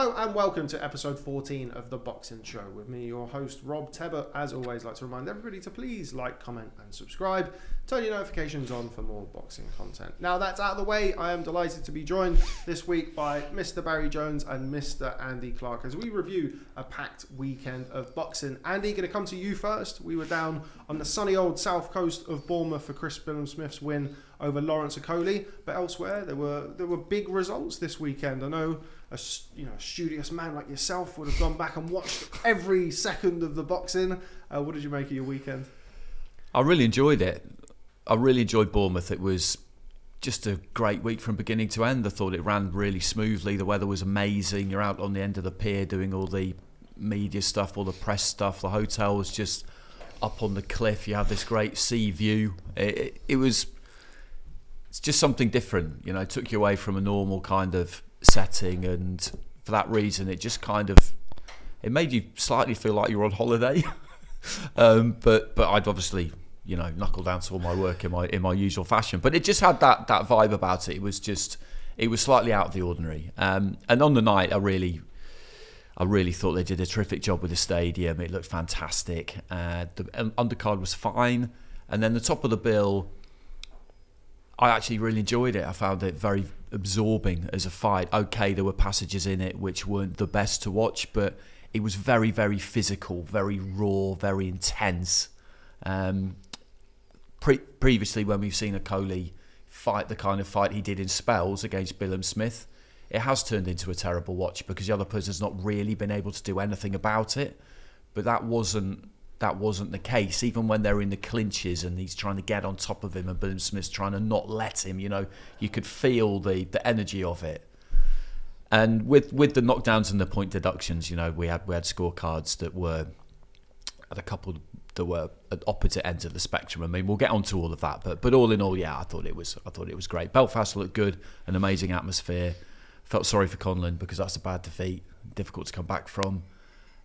Hello and welcome to episode 14 of The Boxing Show. With me, your host, Rob Tebbutt. As always, I'd like to remind everybody to please like, comment and subscribe. Turn your notifications on for more boxing content. Now that's out of the way, I am delighted to be joined this week by Mr. Barry Jones and Mr. Andy Clarke as we review a packed weekend of boxing. Andy, going to come to you first. We were down on the sunny old south coast of Bournemouth for Chris Billam-Smith's win over Lawrence Okolie, but elsewhere there were big results this weekend. I know a studious man like yourself would have gone back and watched every second of the boxing. What did you make of your weekend? I really enjoyed it. I really enjoyed Bournemouth. It was just a great week from beginning to end. I thought it ran really smoothly. The weather was amazing. You're out on the end of the pier doing all the media stuff, all the press stuff. The hotel was just up on the cliff. You have this great sea view. It's just something different. It took you away from a normal kind of setting, and for that reason it just it made you slightly feel like you're on holiday. But I'd obviously knuckle down to all my work in my usual fashion, but it just had that vibe about it. It was slightly out of the ordinary, and on the night I really thought they did a terrific job with the stadium. It looked fantastic. The undercard was fine, and then the top of the bill, I actually really enjoyed it. I found it very absorbing as a fight. Okay, there were passages in it which weren't the best to watch, but it was very, very physical, very raw, very intense. Previously, when we've seen Okolie fight the kind of fight he did in spells against Billam-Smith, it has turned into a terrible watch because the other person's not really been able to do anything about it. But that wasn't the case. Even when they're in the clinches and he's trying to get on top of him and Billam-Smith's trying to not let him, you could feel the energy of it. And with the knockdowns and the point deductions, we had scorecards that were at a couple that were at opposite ends of the spectrum. I mean, we'll get onto all of that, but all in all, yeah, I thought it was great. Belfast looked good, an amazing atmosphere. Felt sorry for Conlan because that's a bad defeat, difficult to come back from.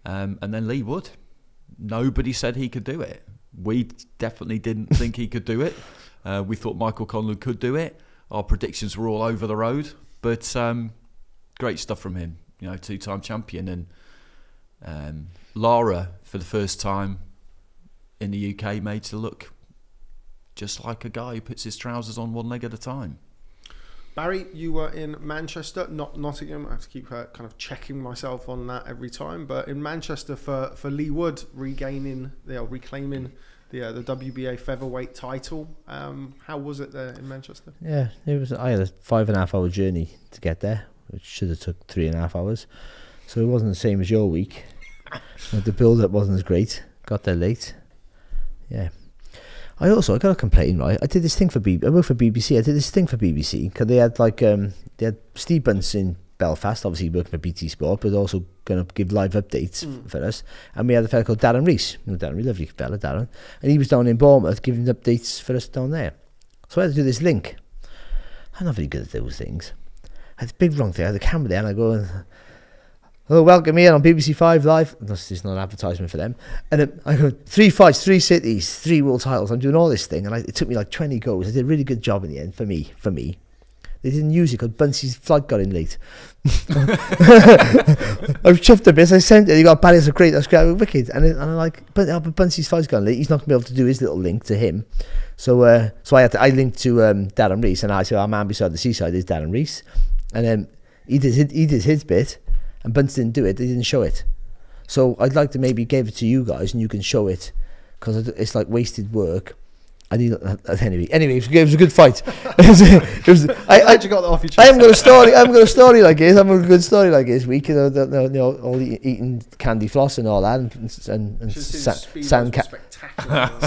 And then Leigh Wood. Nobody said he could do it. We definitely didn't think he could do it. We thought Michael Conlan could do it. Our predictions were all over the road, but great stuff from him. Two-time champion, and Lara for the first time in the UK made to look just like a guy who puts his trousers on one leg at a time. Barry, you were in Manchester, not Nottingham. I have to keep kind of checking myself on that every time. But in Manchester for Leigh Wood reclaiming the WBA featherweight title. How was it there in Manchester? Yeah, it was. I had a 5.5 hour journey to get there, which should have took 3.5 hours. So it wasn't the same as your week. The build up wasn't as great. Got there late. Yeah. I got to complain, right? I did this thing I worked for BBC. I did this thing for BBC because they had Steve Bunce in Belfast, obviously working for BT Sport, but also going to give live updates for us. And we had a fella called Darren Rees. Darren, lovely fella, Darren. And he was down in Bournemouth giving updates for us down there. So I had to do this link. I'm not very good at those things. I had a big wrong thing. I had the camera there and I go, "Hello, welcome here on BBC 5 Live." This is not an advertisement for them. And then I go, 3 fights, 3 cities, 3 world titles. I'm doing all this thing. And it took me like 20 goes. I did a really good job in the end for me. They didn't use it because Buncey's flight got in late. I was chuffed a bit. I sent it. He got Barry, that's great. That's great. Wicked. And I'm like, but Buncey's flight's gone late. He's not going to be able to do his little link to him. So I linked to Darren Rees. And I said, our man beside the seaside is Darren Rees. And then he did his bit. And Bunce didn't do it. They didn't show it. So I'd like to maybe give it to you guys and you can show it because it's like wasted work. Anyway, it was a good fight. I actually got that off your chest. I haven't got a story like this. I haven't got a good story like this week. All eating candy floss and all that, and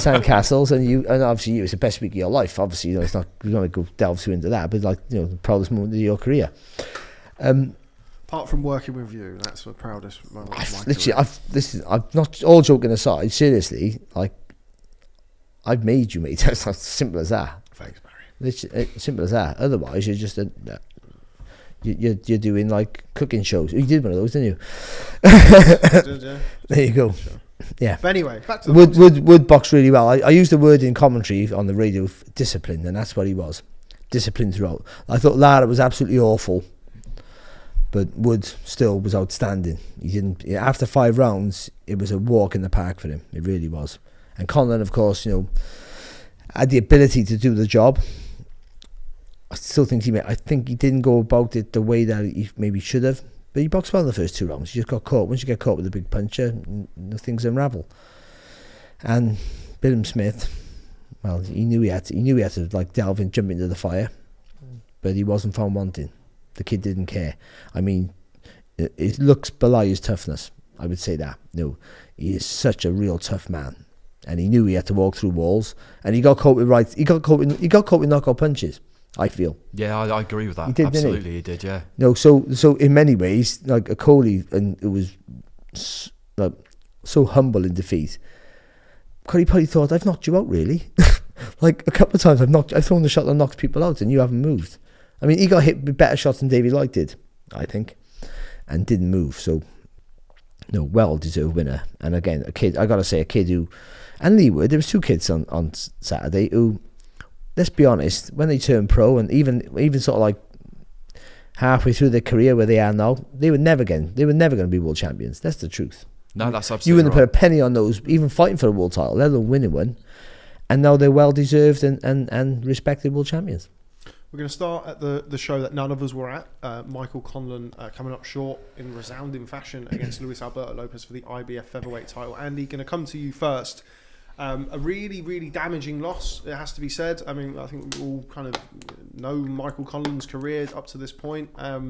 sand castles, and obviously it's the best week of your life. Obviously, it's not. We don't want to go delve too into that, but the proudest moment of your career. Apart from working with you, that's the proudest moment of my career. I'm not all joking aside. Seriously, I've made you, mate. That's as simple as that. Thanks, Barry. It's simple as that. Otherwise, you're just you're doing like cooking shows. You did one of those, didn't you? I did, yeah. There you go. Sure. Yeah. But anyway, back to the Wood boxed really well. I used the word in commentary on the radio, disciplined, and that's what he was. Disciplined throughout. I thought Lara was absolutely awful. But Wood still was outstanding. He didn't. After 5 rounds, it was a walk in the park for him. It really was. And Conlan, of course, had the ability to do the job. I still think I think he didn't go about it the way that he maybe should have. But he boxed well in the first 2 rounds. He just got caught. Once you get caught with a big puncher, things unravel. And Billam-Smith, well, he knew he had to like delve in, jump into the fire, but he wasn't found wanting. The kid didn't care. I mean, it looks belie his toughness. I would say that. He is such a real tough man, and he knew he had to walk through walls. And he got caught with He got caught with knockout punches. I feel. Yeah, I agree with that. He did, absolutely, he did. Yeah. No, so in many ways, like Okolie, and it was like so humble in defeat. He probably thought, I've knocked you out, really. Like a couple of times, I've thrown the shot that knocks people out, and you haven't moved. I mean, he got hit with better shots than Davy Lloyd did, I think, and didn't move. So, no, well-deserved winner. And again, a kid who, and Leigh Wood, there was 2 kids on Saturday who, let's be honest, when they turned pro, and even sort of like halfway through their career where they are now, they were never going to be world champions. That's the truth. No, that's absolutely You wouldn't right. put a penny on those, even fighting for a world title, let alone winning one. And now they're well-deserved and respected world champions. We're going to start at the show that none of us were at. Michael Conlan coming up short in resounding fashion against Luis Alberto Lopez for the IBF featherweight title. Andy, going to come to you first. A really, really damaging loss, it has to be said. I mean, I think we all kind of know Michael Conlan's career up to this point. I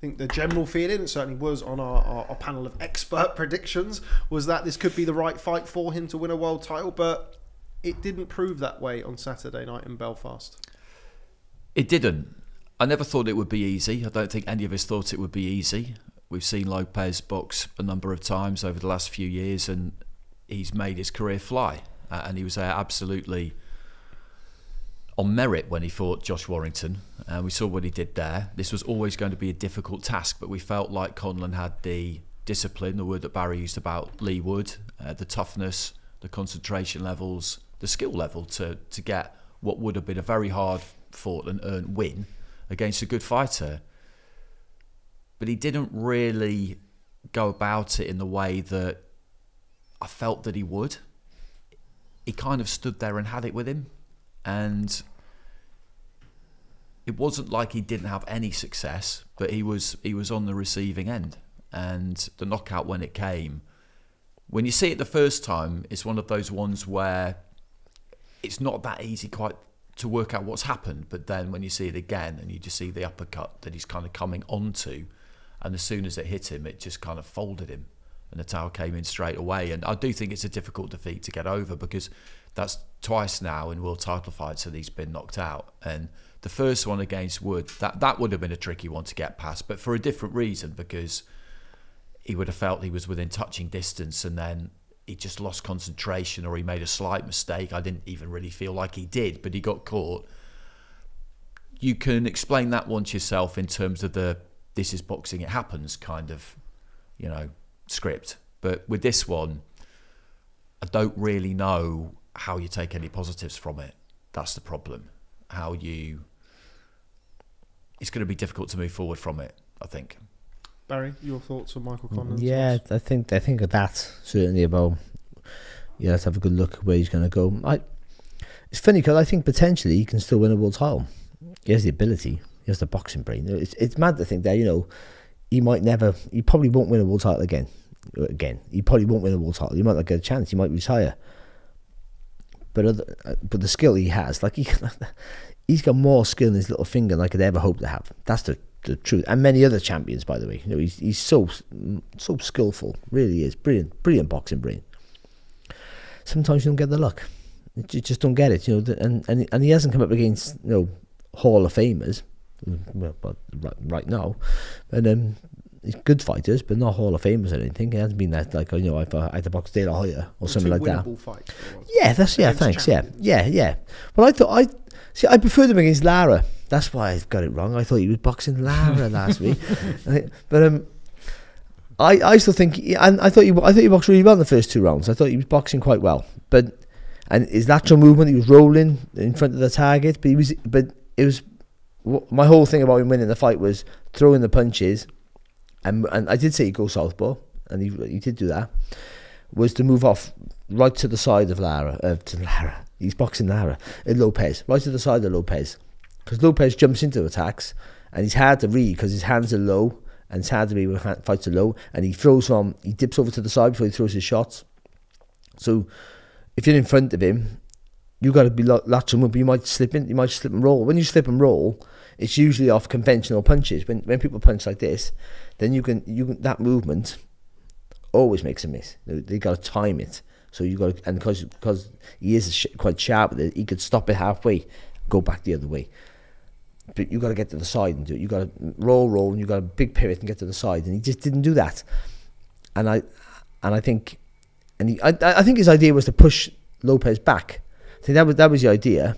think the general feeling, it certainly was on our panel of expert predictions, was that this could be the right fight for him to win a world title, but it didn't prove that way on Saturday night in Belfast. It didn't. I never thought it would be easy. I don't think any of us thought it would be easy. We've seen Lopez box a number of times over the last few years, and he's made his career fly. And he was there absolutely on merit when he fought Josh Warrington. And we saw what he did there. This was always going to be a difficult task, but we felt like Conlan had the discipline, the word that Barry used about Leigh Wood, the toughness, the concentration levels, the skill level to get what would have been a very hard fought and earned win against a good fighter. But he didn't really go about it in the way that I felt that he would. He kind of stood there and had it with him, and it wasn't like he didn't have any success, but he was on the receiving end. And the knockout, when it came, when you see it the first time, it's one of those ones where it's not that easy quite to work out what's happened. But then when you see it again and you just see the uppercut that he's kind of coming onto, and as soon as it hit him, it just kind of folded him, and the towel came in straight away. And I do think it's a difficult defeat to get over, because that's twice now in world title fights that he's been knocked out. And the first one against Wood, that would have been a tricky one to get past, but for a different reason, because he would have felt he was within touching distance, and then he just lost concentration, or he made a slight mistake. I didn't even really feel like he did, but he got caught. You can explain that one to yourself in terms of the "this is boxing, it happens" kind of, script. But with this one, I don't really know how you take any positives from it. That's the problem. It's going to be difficult to move forward from it, I think. Barry, your thoughts on Michael Conlan? Yeah, I think of that certainly about. Yeah, let's have a good look at where he's going to go. It's funny because I think potentially he can still win a world title. He has the ability. He has the boxing brain. It's mad to think that he probably won't win a world title again. He probably won't win a world title. He might not get a chance. He might retire. But the skill he has, like he's got more skill in his little finger than I could ever hope to have. That's the truth. And many other champions, by the way. He's so skillful. Really is brilliant boxing brain. Sometimes you don't get the luck. You just don't get it. And he hasn't come up against Hall of Famers. Well, right now, and he's good fighters, but not Hall of Famers or anything. It hasn't been that I had to box De La Hoya or something like that. Fight, Thanks. Yeah. Well, I preferred him against Lara. That's why I got it wrong. I thought he was boxing Lara last week, but I still think, and I thought he boxed really well in the first 2 rounds. I thought he was boxing quite well, and his lateral movement, he was rolling in front of the target, but it was. My whole thing about him winning the fight was throwing the punches and I did say he'd go southpaw, and he did do that, was to move off right to the side of Lara. He's boxing Lara. Lopez. Right to the side of Lopez. Because Lopez jumps into attacks, and he's hard to read because his hands are low, and it's hard to read when fights are low, and he dips over to the side before he throws his shots. So if you're in front of him, you got to be latching up, but you might slip and roll. When you slip and roll, it's usually off conventional punches. When people punch like this, then you can that movement always makes a miss. They got to time it. So you got to, and because he is quite sharp with it, he could stop it halfway, go back the other way. But you got to get to the side and do it. You got to roll, and you got a big pivot and get to the side, and he just didn't do that. And I think his idea was to push Lopez back. I think that was the idea.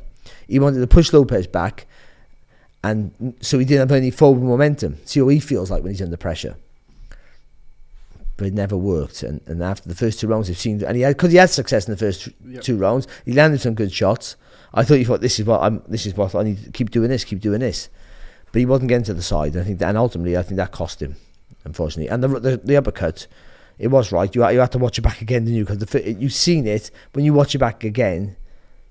He wanted to push Lopez back, and so he didn't have any forward momentum. See what he feels like when he's under pressure. But it never worked. And after the first 2 rounds, it seemed, and because he had success in the first 2 rounds, he landed some good shots. I thought he thought this is what I need to keep doing this. But he wasn't getting to the side. And ultimately, I think that cost him, unfortunately. And the uppercut, it was right. You had to watch it back again, didn't you? Because you've seen it. When you watch it back again,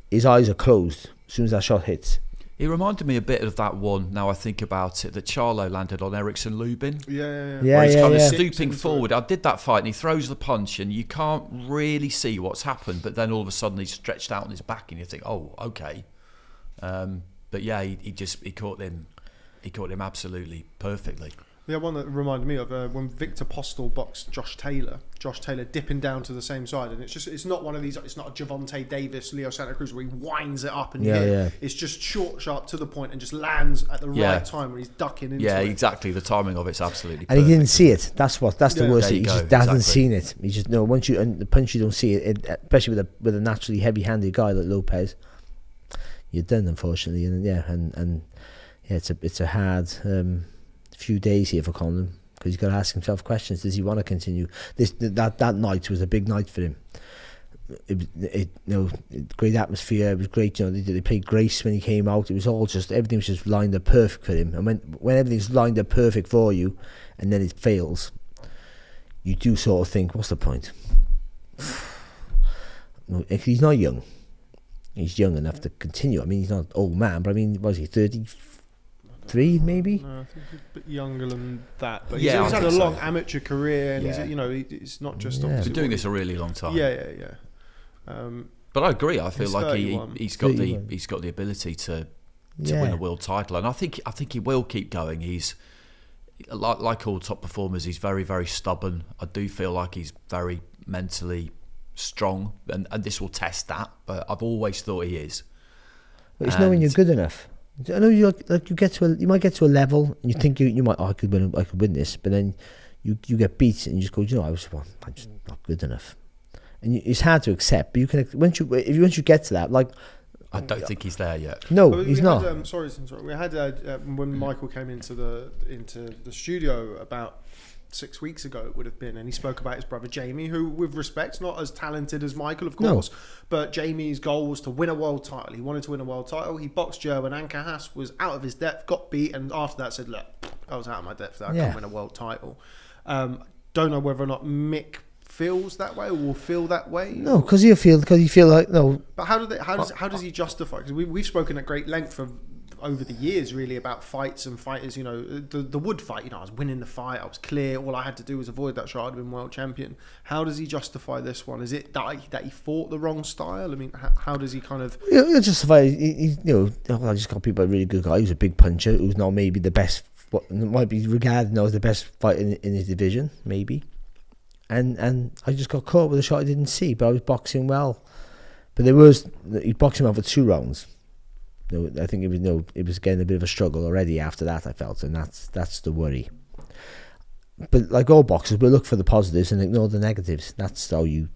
his eyes are closed as soon as that shot hits. He reminded me a bit of that one, now I think about it, that Charlo landed on Ericsson Lubin. Where he's kind of stooping forward. I did that fight, and he throws the punch, and you can't really see what's happened, but then all of a sudden he's stretched out on his back, and you think, oh, okay. But yeah, he caught him absolutely perfectly. The one that reminded me of when Victor Postel boxed Josh Taylor dipping down to the same side, and it's not one of these, it's not a Javante Davis, Leo Santa Cruz where he winds it up and it's just short, sharp, to the point, and just lands at the right time when he's ducking into it. Yeah, exactly. The timing of it's absolutely perfect. And he didn't see it. That's the worst. He just hasn't seen it. He just and the punch, you don't see it, especially with a naturally heavy-handed guy like Lopez. You're done, unfortunately, and it's a hard few days here for Conlan, because he's got to ask himself questions. Does he want to continue? That night was a big night for him. Great atmosphere. It was great. They played Grace when he came out. It was all just, everything was just lined up perfect for him. And when everything's lined up perfect for you, and then it fails, you do sort of think, what's the point? He's not young. He's young enough to continue. I mean, he's not an old man, but I mean, was he 33 maybe? No, I think he's a bit younger than that. But yeah, he's had a long amateur career, and he's not just he's been doing this a really long time. Yeah. But I agree. I feel like he's got the ability to win a world title, and I think he will keep going. He's like all top performers. He's very, very stubborn. I do feel like he's very mentally strong, and this will test that. But I've always thought he is. But it's knowing you're good enough. I know you might get to a level and you think you might, I could win this, but then you get beat and you just go, I'm just not good enough, and it's hard to accept. But you can, once you get to that, like, I don't think he's there yet. No, he's not. We had when Michael came into the studio about 6 weeks ago, it would have been, and he spoke about his brother Jamie, who, with respect, not as talented as Michael, of course, but Jamie's goal was to win a world title. He wanted to win a world title. He boxed Joe, and Ancajas was out of his depth, got beat, and after that said, look, I was out of my depth, I can't win a world title. Don't know whether or not Mick feels that way or will feel that way. No, because you feel like, no. But how does he justify? Because we've spoken at great length over the years, really, about fights and fighters. The Wood fight, I was winning the fight, I was clear, all I had to do was avoid that shot, I'd have been world champion. How does he justify this one? Is it that he fought the wrong style? I mean, how does he kind of... He'll justify, I just got people, a really good guy who's a big puncher, who's not maybe the best, what might be regarded now as the best fighter in his division, maybe. And I just got caught with a shot I didn't see, but I was boxing well. But he boxed him out for 2 rounds. I think it was getting a bit of a struggle already after that, I felt, and that's the worry. But like all boxers, we'll look for the positives and ignore the negatives. That's how you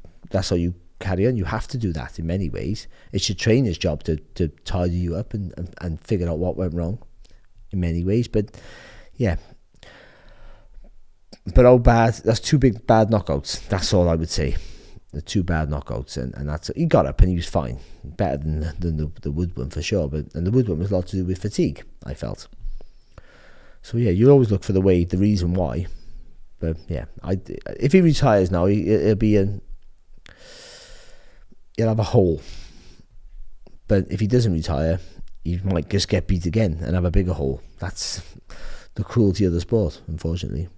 carry on. You have to do that in many ways. It's your trainer's job to tidy you up and figure out what went wrong in many ways. But yeah. But that's 2 big bad knockouts. That's all I would say. The 2 bad knockouts, and that's, he got up and he was fine, better than the Wood one for sure. And the Wood one was a lot to do with fatigue, I felt. So yeah, you always look for the reason why, But yeah, if he retires now, he'll have a hole. But if he doesn't retire, he might just get beat again and have a bigger hole. That's the cruelty of the sport, unfortunately.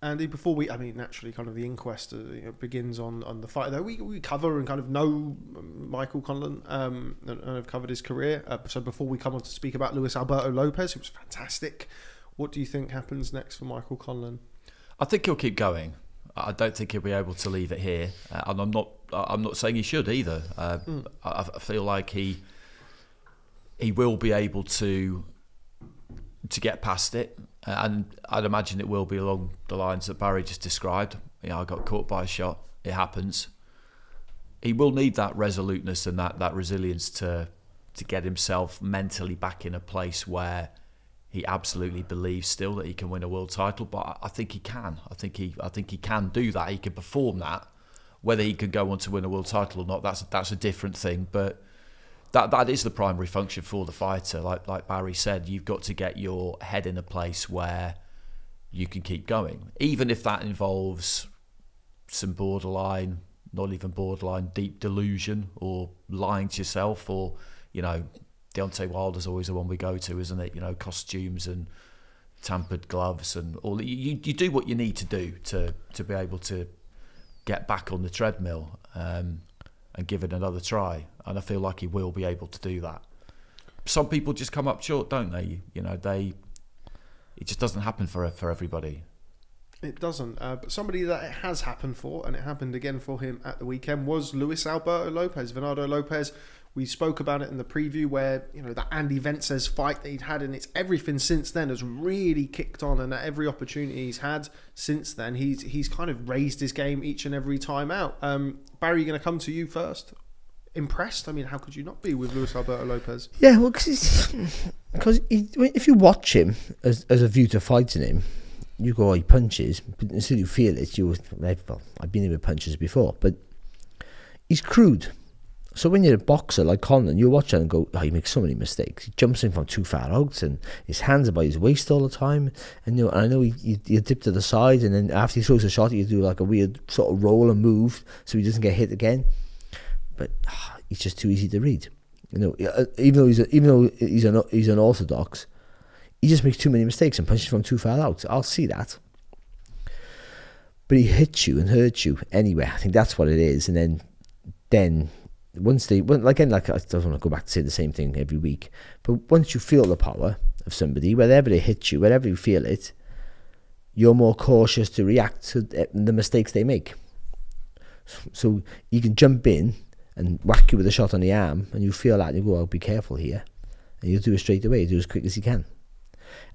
Andy, before naturally, kind of the inquest begins on the fight. Though we cover and kind of know Michael Conlan and have covered his career. So before we come on to speak about Luis Alberto Lopez, who was fantastic, what do you think happens next for Michael Conlan? I think he'll keep going. I don't think he'll be able to leave it here, and I'm not saying he should either. I feel like he will be able to get past it, and I'd imagine it will be along the lines that Barry just described. I got caught by a shot. It happens. He will need that resoluteness and that resilience to get himself mentally back in a place where he absolutely believes still that he can win a world title. But I think he can. I think he can do that. He can perform that. Whether he can go on to win a world title or not, that's a different thing. But that is the primary function for the fighter. Like Barry said, you've got to get your head in a place where you can keep going, even if that involves some borderline, not even borderline, deep delusion or lying to yourself, or Deontay Wilder's always the one we go to, isn't it? Costumes and tampered gloves and all. You do what you need to do to be able to get back on the treadmill and give it another try. And I feel like he will be able to do that. Some people just come up short, don't they? It just doesn't happen for everybody. It doesn't. But somebody that it has happened for, and it happened again for him at the weekend, was Luis Alberto Lopez. Venado Lopez. We spoke about it in the preview where, that Andy Vences fight that he'd had, and it's everything since then has really kicked on, and at every opportunity he's had since then, he's kind of raised his game each and every time out. Barry, going to come to you first. Impressed? How could you not be with Luis Alberto Lopez? Yeah, well, because if you watch him as a view to fighting him, you go, he punches, but until you feel it, I've been in with punches before, but he's crude. So when you're a boxer like Conlan, you watch that and go, he makes so many mistakes. He jumps in from too far out, and his hands are by his waist all the time. And I know he dip to the side, and then after he throws a shot, he do like a weird sort of roll and move so he doesn't get hit again. But he's just too easy to read. Even though he's unorthodox, he just makes too many mistakes and punches from too far out. I'll see that. But he hits you and hurts you anyway. I think that's what it is. And then once I don't want to go back to say the same thing every week, but once you feel the power of somebody, wherever they hit you, wherever you feel it, you're more cautious to react to the mistakes they make. So you can jump in and whack you with a shot on the arm, and you feel that, and you go, be careful here. And you'll do it straight away, do it as quick as you can.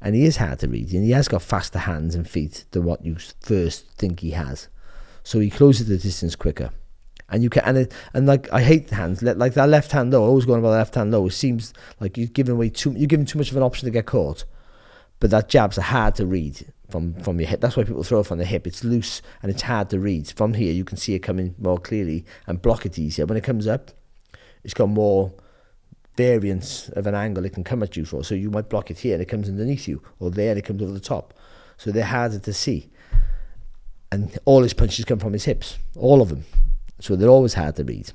And he is hard to read, and he has got faster hands and feet than what you first think he has. So he closes the distance quicker. And you can, and like, I hate the hands, like that left hand low, always going about the left hand low, it seems like you're giving too much of an option to get caught. But that jabs are hard to read from your hip. That's why people throw it from the hip. It's loose and it's hard to read. From here, you can see it coming more clearly and block it easier. When it comes up, it's got more variance of an angle it can come at you for. So you might block it here and it comes underneath you, or there and it comes over the top. So they're harder to see. And all his punches come from his hips, all of them. So they're always hard to read.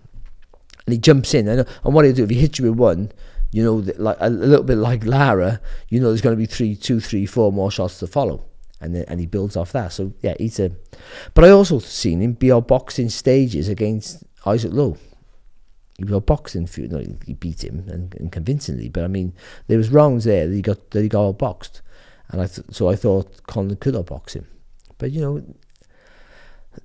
And he jumps in, and what he'll do, if he hits you with one, like a little bit like Lara, there's going to be 2, 3, 4 more shots to follow, and he builds off that. So yeah, but I also seen him be out boxing stages against Isaac Lowe. He was out boxing, he beat him and convincingly. But there was rounds there that he got out boxed, and so I thought Conlan could outbox him. But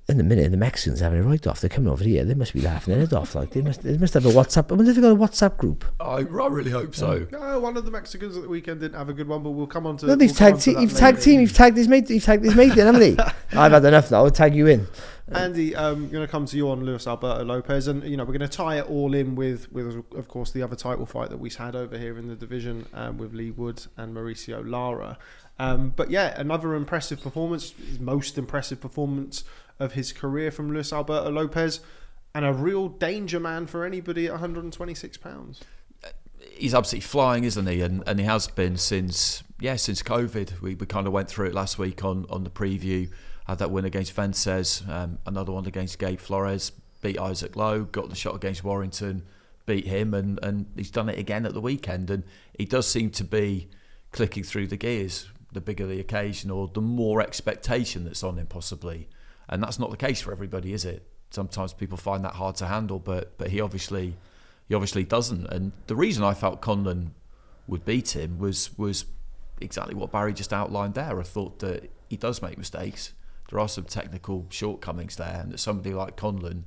in a minute, the Mexicans having a write-off. They're coming over here. They must be laughing their head off. Like they must have a WhatsApp. I wonder if they've got a WhatsApp group. I really hope so. One of the Mexicans at the weekend didn't have a good one, but we'll come on to. No, you've tagged his mate. You've tagged his mate in, haven't you? I've had enough now. I'll tag you in. Andy, I'm going to come to you on Luis Alberto Lopez, and we're going to tie it all in with of course the other title fight that we've had over here in the division with Leigh Wood and Mauricio Lara. But yeah, another impressive performance, his most impressive performance of his career from Luis Alberto Lopez, and a real danger man for anybody at 126 pounds. He's absolutely flying, isn't he? And he has been since COVID. We kind of went through it last week on the preview. had that win against Vences, another one against Gabe Flores, beat Isaac Lowe, got the shot against Warrington, beat him, and he's done it again at the weekend. And he does seem to be clicking through the gears, the bigger the occasion or the more expectation that's on him possibly. And that's not the case for everybody, is it? Sometimes people find that hard to handle, but he obviously doesn't. And the reason I felt Conlan would beat him was exactly what Barry just outlined there. I thought that he does make mistakes. There are some technical shortcomings there, and that somebody like Conlan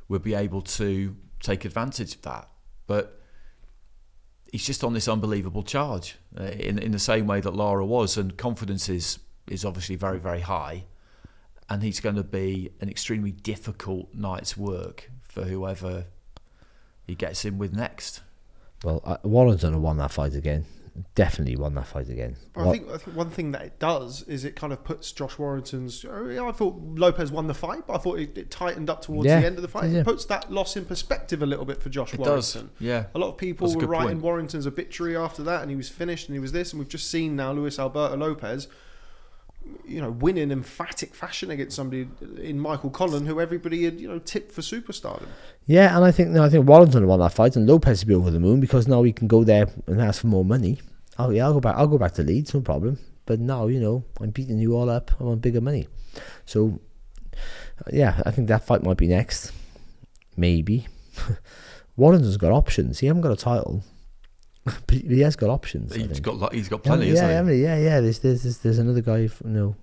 would be able to take advantage of that. But he's just on this unbelievable charge in the same way that Lara was, and confidence is obviously very, very high, and he's going to be an extremely difficult night's work for whoever he gets in with next. Well, Warrington have won that fight again. Definitely won that fight again. I think one thing that it does is it kind of puts Josh Warrington's... I thought Lopez won the fight, but I thought it tightened up towards the end of the fight. Yeah. It puts that loss in perspective a little bit for Josh Warrington. Does, yeah. A lot of people were writing Warrington's obituary after that, and he was finished, and he was this, and we've just seen now Luis Alberto Lopez, win in emphatic fashion against somebody in Michael Conlan, who everybody had, tipped for superstardom. Yeah, and I think Warrington won that fight, and Lopez will be over the moon because now he can go there and ask for more money. Oh yeah, I'll go back to Leeds, no problem. But now, I'm beating you all up. I want bigger money. So, yeah, I think that fight might be next. Maybe. Warrington's got options. He hasn't got a title, but he has got options. He's got plenty, isn't he? Yeah. There's another guy, who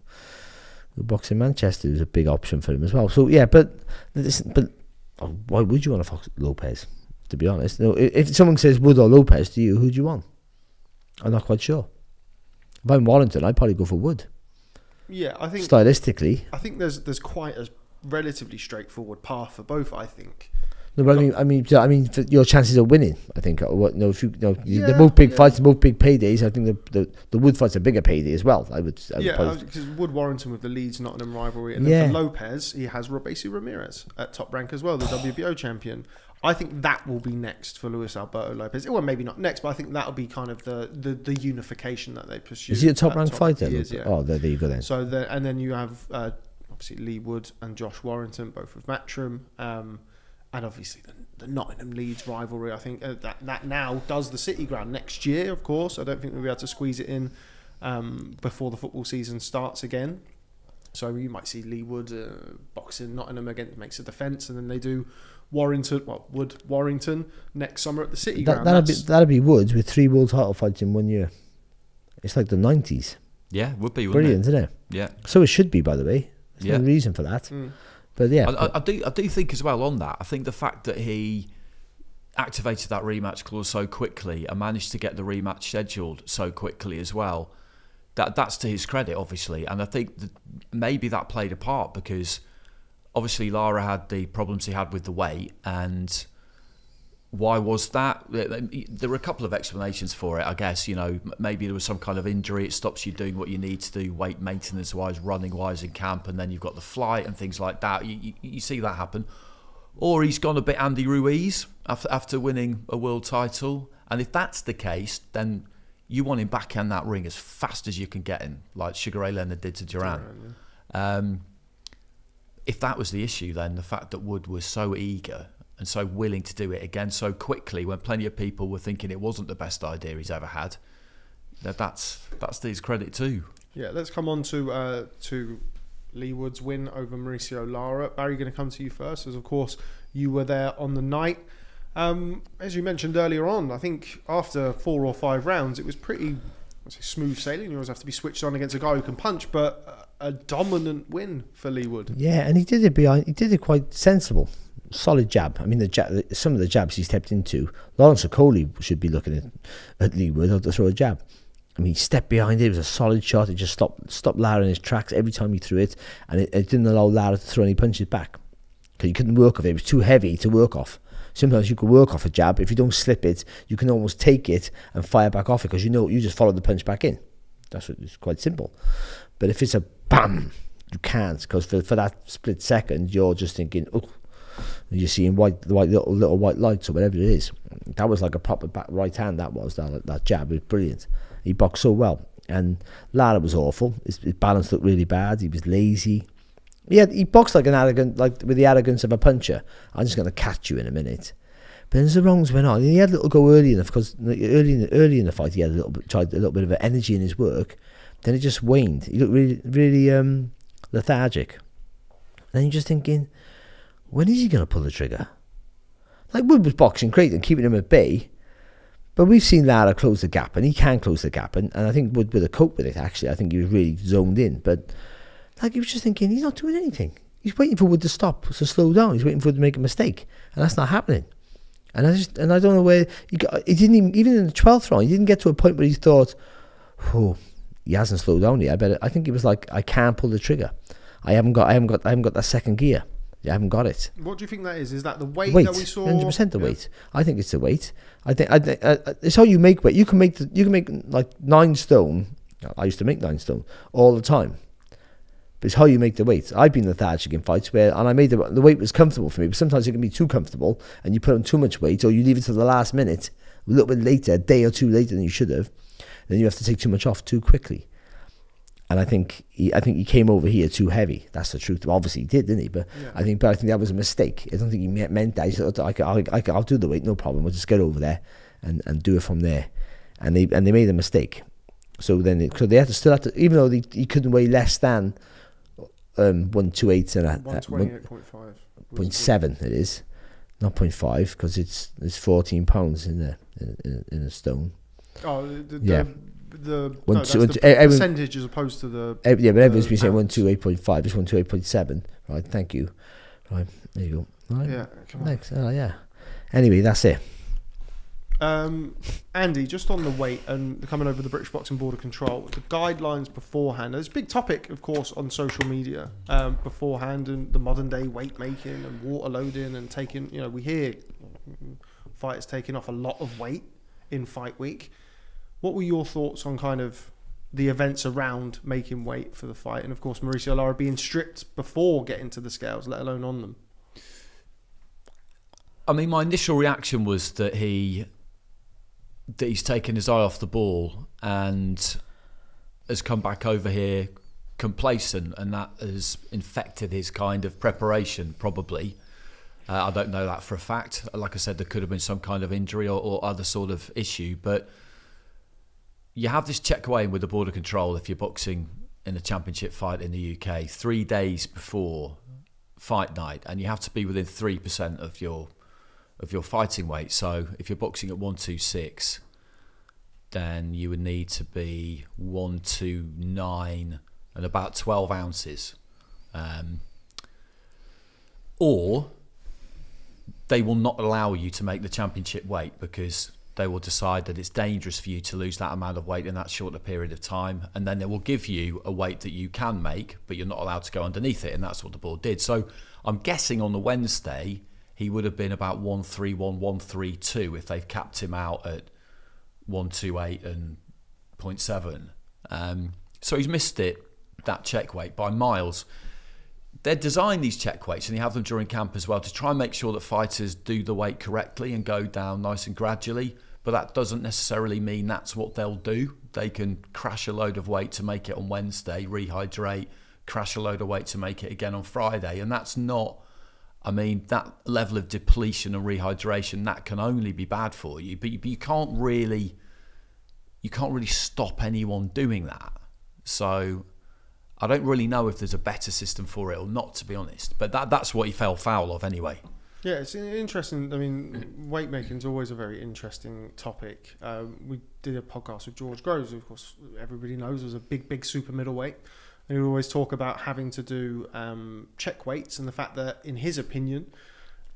boxes in Manchester, who's a big option for him as well. So yeah, but why would you want to fox Lopez? To be honest, if someone says Wood or Lopez to you, who do you want? I'm not quite sure. If I'm Warrington, I'd probably go for Wood. Yeah, I think stylistically, I think there's quite a relatively straightforward path for both. I think. No, but I mean, for your chances of winning, I think. They're both big fights, both big paydays. I think the Wood fight's a bigger payday as well. I would because Wood Warrington with the Leeds Nottingham rivalry, and then for Lopez, he has Robesi Ramirez at Top Rank as well, the WBO champion. I think that will be next for Luis Alberto Lopez. Well, maybe not next, but I think that'll be kind of the unification that they pursue. Is he a Top Rank fighter? He is, yeah. Oh, there you go then. So then you have obviously Leigh Wood and Josh Warrington, both with Matchroom, and obviously the Nottingham Leeds rivalry. I think that now does the City Ground next year. Of course, I don't think we'll be able to squeeze it in before the football season starts again. So you might see Leigh Wood boxing Nottingham against makes a defence, and then they do Wood Warrington next summer at the City Ground. That'd be Woods with 3 world title fights in 1 year. It's like the 90s. Yeah, would be, wouldn't brilliant, isn't it? Yeah. So it should be, by the way. There's no reason for that. But yeah, I do think as well on that. I think the fact that he activated that rematch clause so quickly and managed to get the rematch scheduled so quickly as well, that's to his credit, obviously. And I think that maybe that played a part because obviously Lara had the problems he had with the weight. And why was that? There were a couple of explanations for it, I guess. Maybe there was some kind of injury. It stops you doing what you need to do weight maintenance wise, running wise in camp, and then you've got the flight and things like that. You see that happen. Or he's gone a bit Andy Ruiz after winning a world title. And if that's the case, then you want him back in that ring as fast as you can get him, like Sugar Ray Leonard did to Duran. If that was the issue, then the fact that Wood was so eager and so willing to do it again so quickly when plenty of people were thinking it wasn't the best idea he's ever had, that's to his credit too. Yeah, let's come on to Leigh Wood's win over Mauricio Lara. Barry, going to come to you first, as of course you were there on the night. As you mentioned earlier on, I think after 4 or 5 rounds, it was pretty smooth sailing. You always have to be switched on against a guy who can punch, but a dominant win for Leigh Wood. Yeah, and he did it quite sensible. Solid jab. I mean, some of the jabs he stepped into, Lawrence Okolie should be looking at Leigh Wood to throw a jab. I mean, he stepped behind it. It was a solid shot. It just stopped Lara in his tracks every time he threw it, and it didn't allow Lara to throw any punches back because he couldn't work off it. It was too heavy to work off. Sometimes you can work off a jab. If you don't slip it, you can almost take it and fire back off it because you just follow the punch back in. It's quite simple. But if it's a bam, you can't, because for that split second, you're just thinking, oh, you're seeing little white lights or whatever it is. That was like a proper right hand. That jab was brilliant. He boxed so well. And Lara was awful. His balance looked really bad. He was lazy. He boxed like with the arrogance of a puncher. I'm just going to catch you in a minute. But as the rounds went on, he had a little go early enough, because early in the fight he had tried a little bit of energy in his work. Then it just waned. He looked really lethargic. And then you're just thinking, when is he going to pull the trigger? Like, Wood was boxing great and keeping him at bay, but we've seen Lara close the gap, and he can close the gap, and I think Wood would have coped with it, actually. I think he was really zoned in, but like, he was just thinking, he's not doing anything. He's waiting for Wood to stop, to slow down. He's waiting for Wood to make a mistake, and that's not happening. And I don't know where he didn't even in the 12th round, he didn't get to a point where he thought, oh, he hasn't slowed down yet. I think he was like, I can't pull the trigger. I haven't got that second gear. I haven't got it. What do you think that is? Is that the weight that we saw? 100% the weight. I think it's the weight. I think it's how you make weight. You can make like 9 stone. I used to make 9 stone all the time. But it's how you make the weight. I've been lethargic in fights and I made the weight was comfortable for me. But sometimes it can be too comfortable, and you put on too much weight, or you leave it to the last minute, a little bit later, a day or two later than you should have. Then you have to take too much off too quickly. And I think he came over here too heavy. That's the truth. Obviously he did, didn't he? But yeah. I think that was a mistake. I don't think he meant that. He said, I'll do the weight, no problem. We'll just get over there and do it from there. And they made a mistake. So then they still had to, even though he couldn't weigh less than 128 and 128.5. 0.7 it is, not 0.5, because it's 14 pounds in a stone. Oh, yeah. That's the percentage as opposed to the... but everyone's been saying 128.5, it's 128.7. Right, thank you. Right, there you go. Right. Yeah, come on. Thanks. Oh, yeah. Anyway, that's it. Andy, just on the weight and coming over the British Boxing Board of Control, the guidelines beforehand, there's a big topic, of course, on social media beforehand, and the modern day weight making and water loading and taking, we hear fighters taking off a lot of weight in fight week. What were your thoughts on kind of the events around making weight for the fight? And of course, Mauricio Lara being stripped before getting to the scales, let alone on them. I mean, my initial reaction was that he's taken his eye off the ball and has come back over here complacent, and that has infected his kind of preparation, probably. I don't know that for a fact. Like I said, there could have been some kind of injury or other sort of issue, but you have this check weighing with the Board of Control if you're boxing in a championship fight in the UK 3 days before fight night, and you have to be within 3% of your fighting weight. So if you're boxing at 126, then you would need to be 129 and about 12 ounces. Or they will not allow you to make the championship weight, because they will decide that it's dangerous for you to lose that amount of weight in that shorter period of time, and then they will give you a weight that you can make, but you're not allowed to go underneath it, and that's what the board did. So I'm guessing on the Wednesday he would have been about 131, 132 if they've capped him out at 128 and 0.7. So he's missed that check weight by miles. They're designed, these check weights, and you have them during camp as well, to try and make sure that fighters do the weight correctly and go down nice and gradually. But that doesn't necessarily mean that's what they'll do. They can crash a load of weight to make it on Wednesday, rehydrate, crash a load of weight to make it again on Friday. And that's not, I mean, that level of depletion and rehydration, that can only be bad for you. But you can't really stop anyone doing that. So I don't really know if there's a better system for it or not, to be honest. But that's what he fell foul of anyway. Yeah, it's interesting. I mean, weight making is always a very interesting topic. We did a podcast with George Groves, who, of course, everybody knows was a big super middleweight. And he would always talk about having to do check weights, and the fact that, in his opinion,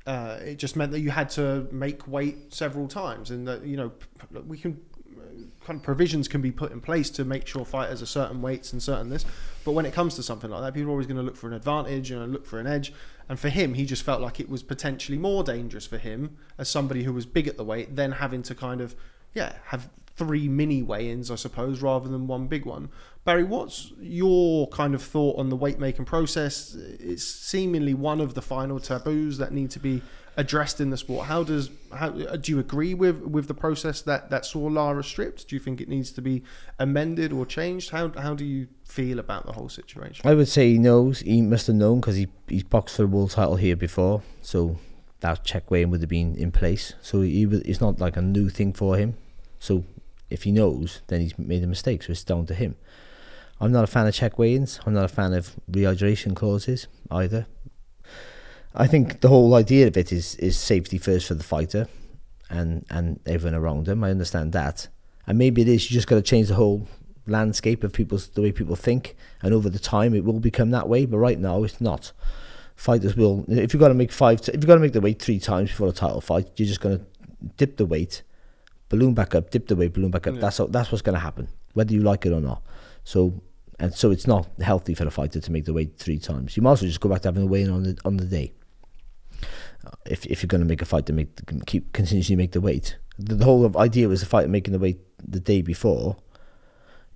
it just meant that you had to make weight several times, and that, we can... kind of provisions can be put in place to make sure fighters are certain weights and certain this, but when it comes to something like that, people are always going to look for an advantage and look for an edge. And for him, he just felt like it was potentially more dangerous for him as somebody who was big at the weight, than having to kind of have 3 mini weigh-ins, I suppose, rather than 1 big one. Barry, what's your kind of thought on the weight making process? It's seemingly one of the final taboos that need to be addressed in the sport. How do you agree with the process that saw Lara stripped? Do you think it needs to be amended or changed? How do you feel about the whole situation? I would say he knows. He must have known because he's boxed for a world title here before, so that check weighing would have been in place. So it's not like a new thing for him. So if he knows, then he's made a mistake. So it's down to him. I'm not a fan of check weigh-ins. I'm not a fan of rehydration clauses either. I think the whole idea of it is safety first for the fighter and everyone around him. I understand that. And maybe it is, you just got to change the whole landscape of the way people think, and over the time it will become that way, but right now it's not. Fighters will, if you've got to make the weight 3 times before a title fight, you're just going to dip the weight, balloon back up, dip the weight, balloon back up. Yeah. That's what's going to happen, whether you like it or not. So it's not healthy for a fighter to make the weight 3 times. You might as well just go back to having a weigh-in on the day. If you're going to make a fight to continuously make the weight, the whole idea was the fighter making the weight the day before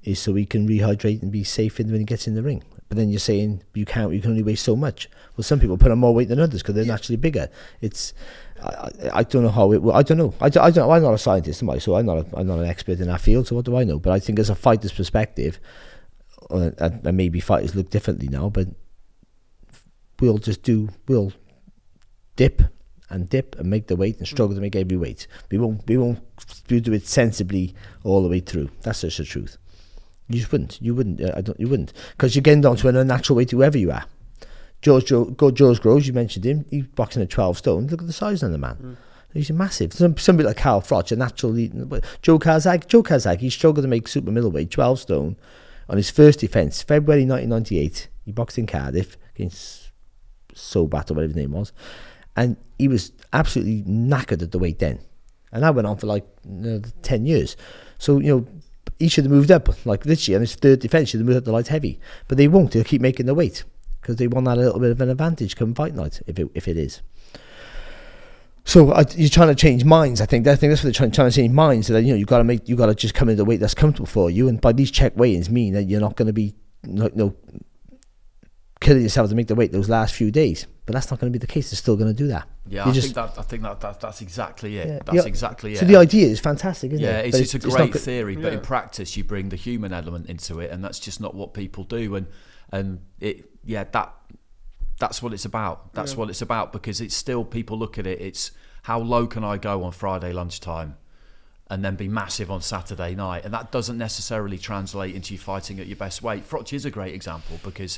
is so he can rehydrate and be safe when he gets in the ring. But then you're saying you can only weigh so much. Well, some people put on more weight than others because they're naturally bigger. I don't know how it will. I don't know. I don't. I'm not a scientist, am I? So I'm not an expert in that field. So what do I know? But I think as a fighter's perspective, and maybe fighters look differently now, but we'll dip and make the weight and struggle to make every weight. We'll do it sensibly all the way through. That's just the truth. You wouldn't, because you're getting down to an unnatural weight whoever you are. George Groves, you mentioned him, he's boxing at 12 stone. Look at the size of the man. He's massive. Somebody like Carl Froch, a natural Joe Kazag, he struggled to make super middleweight, 12 stone, on his first defence, February 1998. He boxed in Cardiff against Sobat or whatever his name was, and he was absolutely knackered at the weight then. And that went on for like 10 years. So, he should have moved up, like literally on his third defence, should have moved up to light heavy. But they won't, they'll keep making the weight because they want that a little bit of an advantage come fight night, if it is. So you're trying to change minds. I think that's what they're trying to change minds. So that you got to just come into the weight that's comfortable for you. And by these check weigh-ins mean that you're not going to be killing yourself to make the weight those last few days. But that's not going to be the case. They're still going to do that. Yeah, I think that's exactly it. Yeah, that's exactly it. So the idea is fantastic, isn't it? Yeah, it's a great theory, but in practice you bring the human element into it, and that's just not what people do. And that's what it's about. That's what it's about, because it's still, people look at it, it's how low can I go on Friday lunchtime and then be massive on Saturday night, and that doesn't necessarily translate into you fighting at your best weight. Froch is a great example because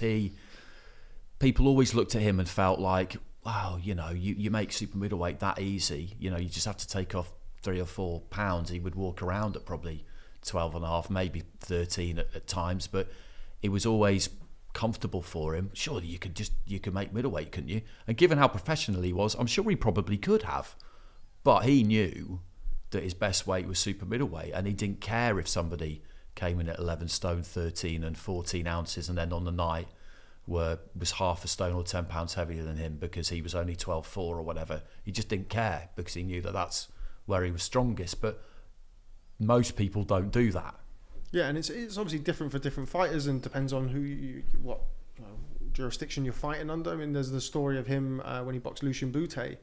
people always looked at him and felt like, wow, you make super middleweight that easy. You just have to take off 3 or 4 pounds. He would walk around at probably 12.5, maybe 13 at times, but it was always comfortable for him. Surely you could make middleweight, couldn't you? And given how professional he was, I'm sure he probably could have. But he knew that his best weight was super middleweight, and he didn't care if somebody came in at 11 stone, 13 and 14 ounces, and then on the night was half a stone or 10 pounds heavier than him because he was only 12.4 or whatever. He just didn't care because he knew that that's where he was strongest. But most people don't do that. Yeah, and it's obviously different for different fighters and depends on what jurisdiction you're fighting under. I mean, there's the story of him when he boxed Lucien Boutte.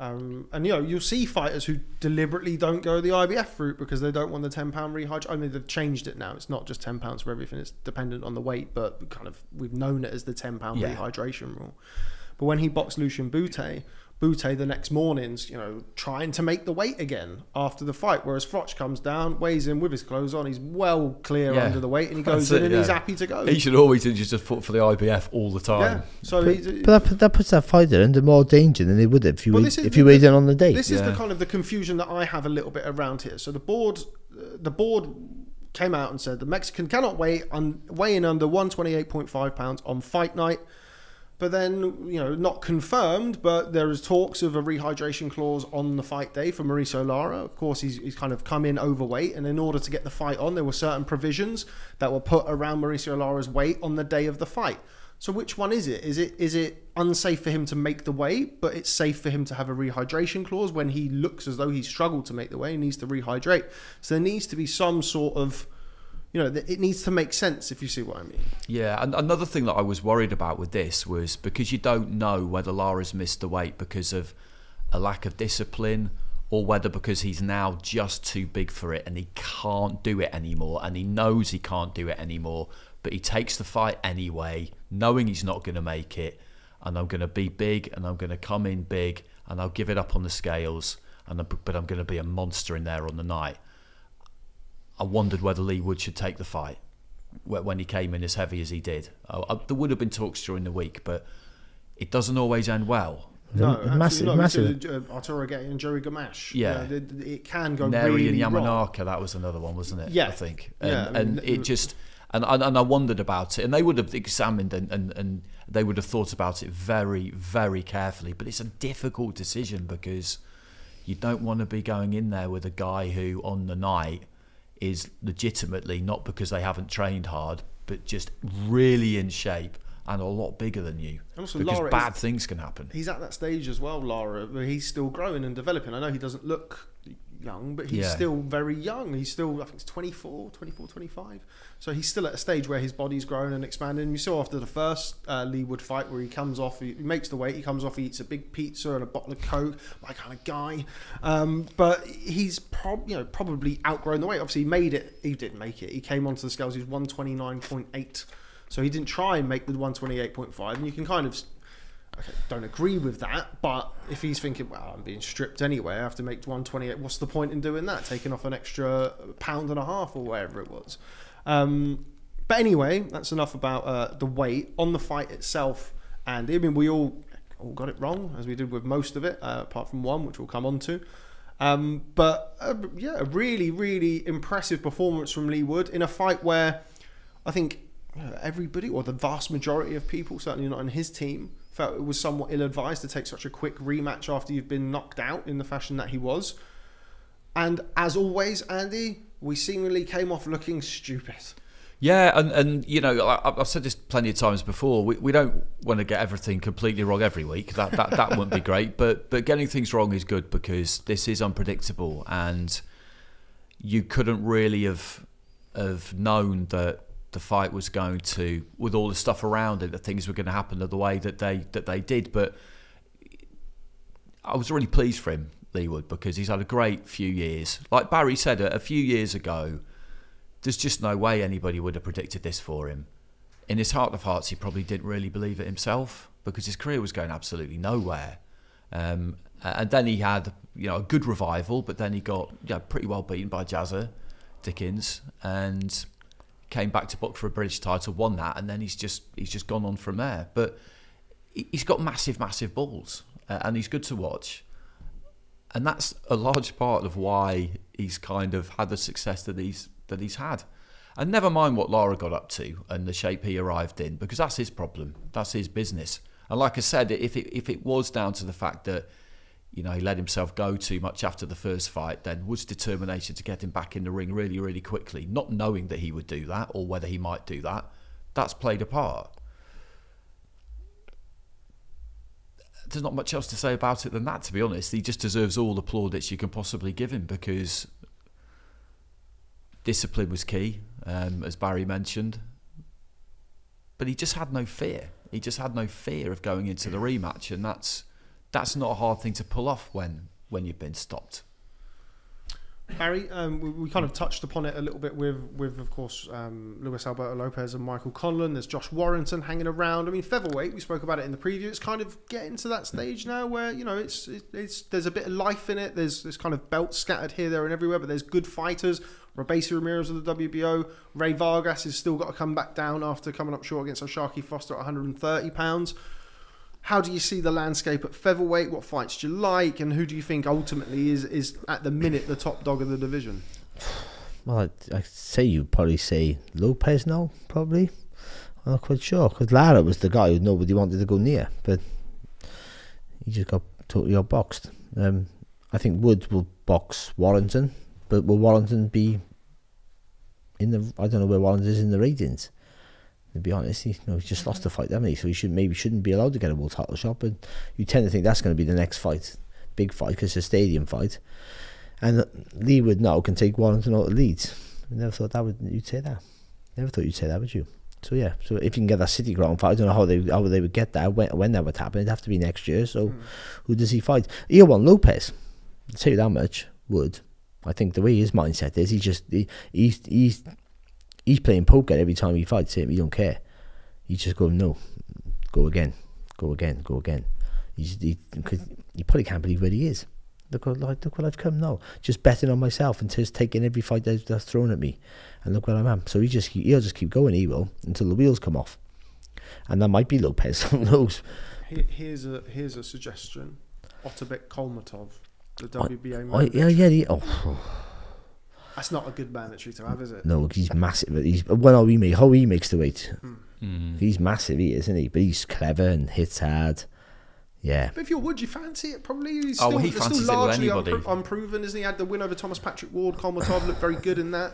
And you'll see fighters who deliberately don't go the IBF route because they don't want the £10 rehydration. I mean, they've changed it now. It's not just £10 for everything. It's dependent on the weight, but we've known it as the £10 rehydration rule. But when he boxed Lucien Boutte the next morning's, trying to make the weight again after the fight, whereas Froch comes down, weighs in with his clothes on, he's well clear under the weight, and he goes in and he's happy to go. He should always just foot for the IBF all the time. Yeah. So but that puts that fighter under more danger than they would if you weighed in on the day. This is the kind of the confusion that I have a little bit around here. So the board came out and said the Mexican cannot weigh in under 128.5 pounds on fight night. But then, not confirmed, but there is talks of a rehydration clause on the fight day for Mauricio Lara. Of course, he's kind of come in overweight, and in order to get the fight on, there were certain provisions that were put around Mauricio Lara's weight on the day of the fight. So which one is it? Is it unsafe for him to make the weight, but it's safe for him to have a rehydration clause when he looks as though he's struggled to make the weight, he needs to rehydrate? So there needs to be some sort of... it needs to make sense, if you see what I mean. Yeah, and another thing that I was worried about with this was because you don't know whether Lara's missed the weight because of a lack of discipline, or whether because he's now just too big for it and he can't do it anymore, and he knows he can't do it anymore, but he takes the fight anyway, knowing he's not going to make it, and I'm going to be big, and I'm going to come in big, and I'll give it up on the scales, but I'm going to be a monster in there on the night. I wondered whether Leigh Wood should take the fight when he came in as heavy as he did. There would have been talks during the week, but it doesn't always end well. No, massive. Arturo Gatti and Joey Gamache. Yeah. It can go Neri really and Yamanaka, wrong. that was another one, wasn't it? Yeah. I think. And it just... And I wondered about it, and they would have examined and they would have thought about it very, very carefully. But it's a difficult decision because you don't want to be going in there with a guy who on the night is legitimately, not because they haven't trained hard, but just really in shape and a lot bigger than you. And also, because bad things can happen. He's at that stage as well, Lara, where he's still growing and developing. I know he doesn't look young, but he's still very young. He's still, I think it's 24, 25. So he's still at a stage where his body's growing and expanding. You saw after the first Leigh Wood fight where he comes off, he makes the weight, he comes off, he eats a big pizza and a bottle of Coke, my kind of guy. But he's probably outgrown the weight. Obviously he made it, he didn't make it. He came onto the scales, he was 129.8. So he didn't try and make the 128.5. And you can kind of... Okay, don't agree with that, but if he's thinking, well, I'm being stripped anyway, I have to make 128, what's the point in doing that? Taking off an extra pound and a half or whatever it was. But anyway, that's enough about the weight. On the fight itself, and I mean, we all got it wrong, as we did with most of it, apart from one, which we'll come on to. But a really, really impressive performance from Leigh Wood in a fight where I think everybody, or the vast majority of people, certainly not in his team, felt it was somewhat ill-advised to take such a quick rematch after you've been knocked out in the fashion that he was. And as always, Andy, we seemingly came off looking stupid. Yeah, and you know, I've said this plenty of times before. We don't want to get everything completely wrong every week. That wouldn't be great. But getting things wrong is good because this is unpredictable, and you couldn't really have known that the fight was going to, with all the stuff around it, that things were going to happen the way that they did. But I was really pleased for him, Leigh Wood, because he's had a great few years. Like Barry said a few years ago, there's just no way anybody would have predicted this for him. In his heart of hearts, he probably didn't really believe it himself because his career was going absolutely nowhere. And then he had, a good revival, but then he got pretty well beaten by Jazza Dickens and came back to book for a British title, won that, and then he's just gone on from there. But he's got massive balls, and he's good to watch, and that's a large part of why he's kind of had the success that he's had. And never mind what Lara got up to and the shape he arrived in, because that's his problem, that's his business. And like I said, if it was down to the fact that he let himself go too much after the first fight, then Wood's determination to get him back in the ring really, really quickly, not knowing that he would do that or whether he might do that, that's played a part. There's not much else to say about it than that, to be honest. He just deserves all the plaudits you can possibly give him because discipline was key, as Barry mentioned. But he just had no fear. He just had no fear of going into the rematch, and that's not a hard thing to pull off when you've been stopped. Barry, we kind of touched upon it a little bit with of course, Luis Alberto Lopez and Michael Conlan. There's Josh Warrington hanging around. I mean, featherweight, we spoke about it in the preview. It's kind of getting to that stage now where, it's there's a bit of life in it. There's kind of belts scattered here, there and everywhere, but there's good fighters. Robeisy Ramirez of the WBO. Ray Vargas has still got to come back down after coming up short against Oshaki Foster at 130 pounds. How do you see the landscape at featherweight? What fights do you like? And who do you think ultimately is at the minute the top dog of the division? Well, I'd say you'd probably say Lopez now, probably. I'm not quite sure, because Lara was the guy who nobody wanted to go near, but he just got totally outboxed. I think Wood will box Warrington, but will Warrington be in the... I don't know where Warrington is in the ratings. To be honest, he's just lost the fight, hasn't he? So he shouldn't be allowed to get a world title shot. But you tend to think that's going to be the next fight, big fight, because it's a stadium fight. And Leigh Wood now can take Warrington out of Leeds. I never thought you'd say that. Never thought you'd say that, would you? So yeah, so if you can get that City ground fight, I don't know how they would get that, when that would happen. It'd have to be next year. So who does he fight? He'll want Lopez. I'll tell you that much. Would. I think the way his mindset is, he's playing poker every time he fights him. He don't care. He's just going, no, go again. He probably can't believe where he is. Look what I've come now. Just betting on myself and just taking every fight that's thrown at me, and look where I am. So he'll just keep going. He will, until the wheels come off, and that might be Lopez. Who knows? Here's a suggestion: Otabek Kolmatov, the WBA man. That's not a good mandatory to have, is it? No, he's massive. How he makes the weight. He's massive, he is, isn't he? But he's clever and hits hard. Yeah. But if you're Wood, you fancy it probably. He fancies it with anybody. Unproven, isn't he? Had the win over Thomas Patrick Ward. Kolmatov looked very good in that.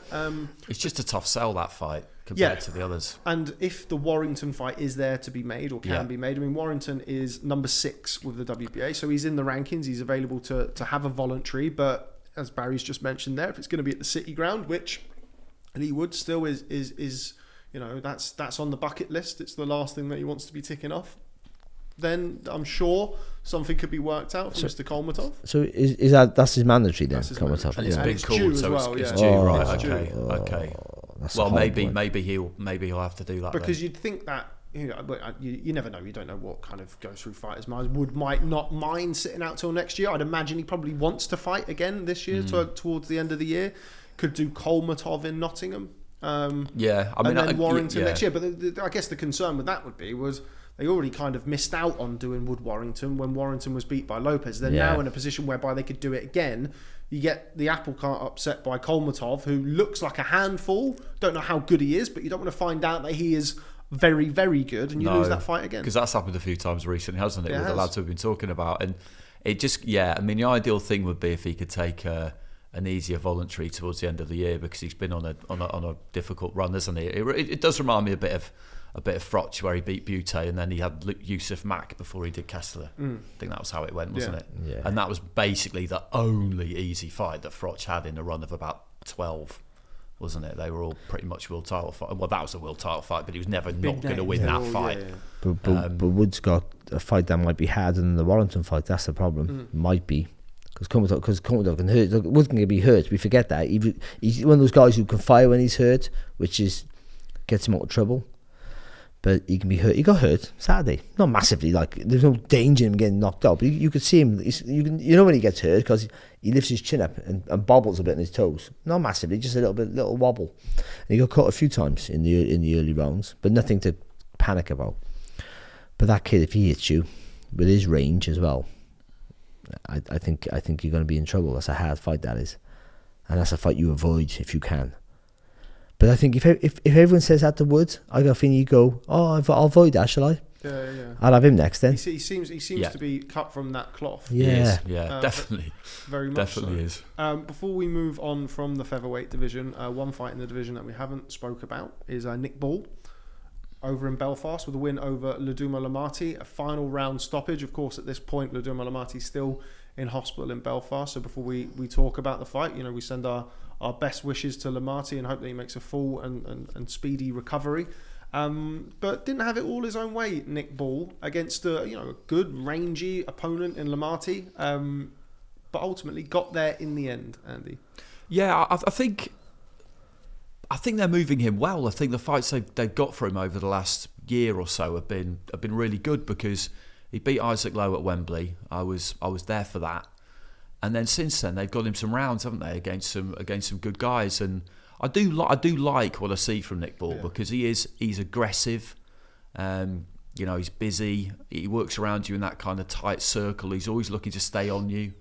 It's just a tough sell, that fight, compared to the others. And if the Warrington fight is there to be made or can be made, I mean, Warrington is number 6 with the WBA, so he's in the rankings. He's available to have a voluntary, but as Barry's just mentioned there, if it's going to be at the City ground, which Leigh Wood still is that's on the bucket list. It's the last thing that he wants to be ticking off. Then I'm sure something could be worked out for Mr. Kolmatov. So is that's his mandatory then? Kolmatov, and it's been called, so it's due, right? Okay. Well, maybe he'll have to do that because then. You'd think that. You never know. You don't know what kind of goes through fighters' minds. Wood might not mind sitting out till next year. I'd imagine he probably wants to fight again this year towards the end of the year. Could do Kolmatov in Nottingham. And then Warrington next year. But I guess the concern with that was they already kind of missed out on doing Wood Warrington when Warrington was beat by Lopez. They're now in a position whereby they could do it again. You get the apple cart upset by Kolmatov, who looks like a handful. Don't know how good he is, but you don't want to find out that he is very, very good, and you lose that fight again. Because that's happened a few times recently, hasn't it? With the lads we've been talking about. And it just, I mean, the ideal thing would be if he could take an easier voluntary towards the end of the year, because he's been on a difficult run, isn't he? It does remind me a bit of Froch, where he beat Butte, and then he had Yusuf Mack before he did Kessler. I think that was how it went, wasn't it? Yeah. And that was basically the only easy fight that Froch had in a run of about 12. Wasn't it? They were all pretty much world title fight. Well, that was a world title fight, but he was never not going to win that fight. Yeah. But Wood's got a fight that might be harder than the Warrington fight. That's the problem. Might be. Because Kolmatov can hurt. Look, Wood can be hurt. We forget that. He's one of those guys who can fire when he's hurt, which gets him out of trouble. But he can be hurt. He got hurt Saturday. Not massively. Like, there's no danger in him getting knocked out. But you could see him. You know when he gets hurt, because he lifts his chin up and bobbles a bit on his toes. Not massively, just a little wobble. And he got caught a few times in the early rounds, but nothing to panic about. But that kid, if he hits you with his range as well, I think you're going to be in trouble. That's a hard fight, that is, and that's a fight you avoid if you can. But I think if everyone says that to Wood, I got a feeling you go, I'll avoid that, shall I? Yeah. I'll have him next then. He seems to be cut from that cloth. Yeah, definitely. Very much definitely so. is. Before we move on from the featherweight division, one fight in the division that we haven't spoke about is Nick Ball over in Belfast with a win over Laduma Lamati, a final round stoppage. Of course, at this point, Laduma Lamati still in hospital in Belfast. So before we talk about the fight, we send our best wishes to Lamati and hope that he makes a full and speedy recovery. But didn't have it all his own way, Nick Ball, against a good rangy opponent in Lamati, but ultimately got there in the end, Andy. Yeah, I think they're moving him well. I think the fights they've got for him over the last year or so have been really good, because he beat Isaac Lowe at Wembley. I was there for that. And then since then they've got him some rounds, haven't they, against some good guys. And I do like what I see from Nick Ball, because he's aggressive. He's busy. He works around you in that kind of tight circle. He's always looking to stay on you,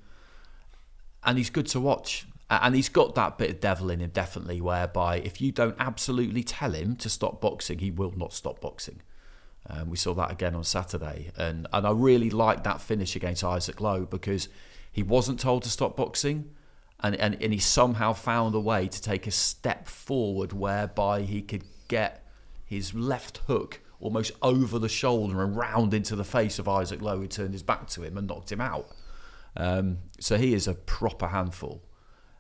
and he's good to watch. And he's got that bit of devil in him, definitely, whereby if you don't absolutely tell him to stop boxing, he will not stop boxing. We saw that again on Saturday, and I really liked that finish against Isaac Lowe, because he wasn't told to stop boxing, and he somehow found a way to take a step forward whereby he could get his left hook almost over the shoulder and round into the face of Isaac Lowe, who turned his back to him and knocked him out. So he is a proper handful.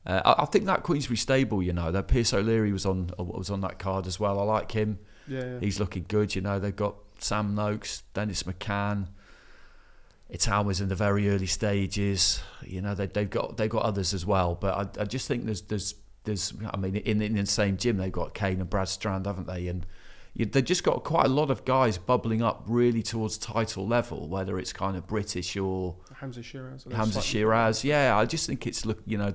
I think that Queensbury stable, that Pierce O'Leary was on that card as well. I like him. Yeah. He's looking good. You know, they've got Sam Noakes, Dennis McCann. Italma's in the very early stages. You know, they've got others as well. But I just think there's I mean, in the same gym they've got Kane and Brad Strand, haven't they? And they've just got quite a lot of guys bubbling up really towards title level, whether it's kind of British or Hamza Shiraz. Yeah, I just think it's you know,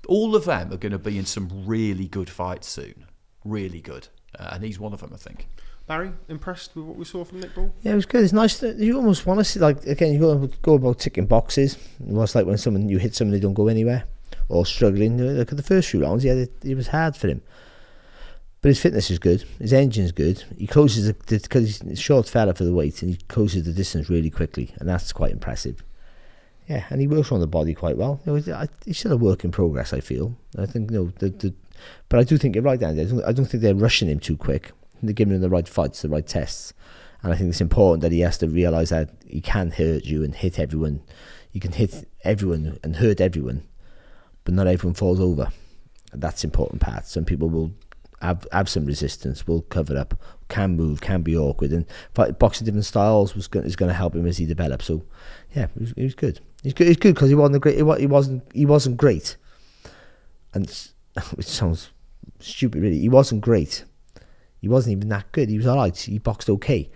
all of them are going to be in some really good fights soon, really good, and he's one of them, I think. Barry, impressed with what we saw from Nick Ball? Yeah, it was good. It's nice. You almost want to see, like, again, you go about ticking boxes. It was like when you hit someone who don't go anywhere or struggling. Look at the first few rounds. Yeah, it was hard for him. But his fitness is good. His engine's good. He closes because he's a short fella for the weight, and he closes the distance really quickly, and that's quite impressive. Yeah, and he works on the body quite well. You know, he's still a work in progress, I feel. I think, you know, but I do think you're right, Andy. I don't think they're rushing him too quick. They're giving him the right fights, the right tests, and I think it's important that he has to realise that he can hurt you and hit everyone. You can hit everyone and hurt everyone, but not everyone falls over, and that's the important part. Some people will have some resistance, will cover up, can move, can be awkward, and boxing different styles is going to help him as he develops. So, yeah, he was good. He's good because he wasn't great. He wasn't great, and which sounds stupid, really. He wasn't great. He wasn't even that good. He was alright. He boxed okay,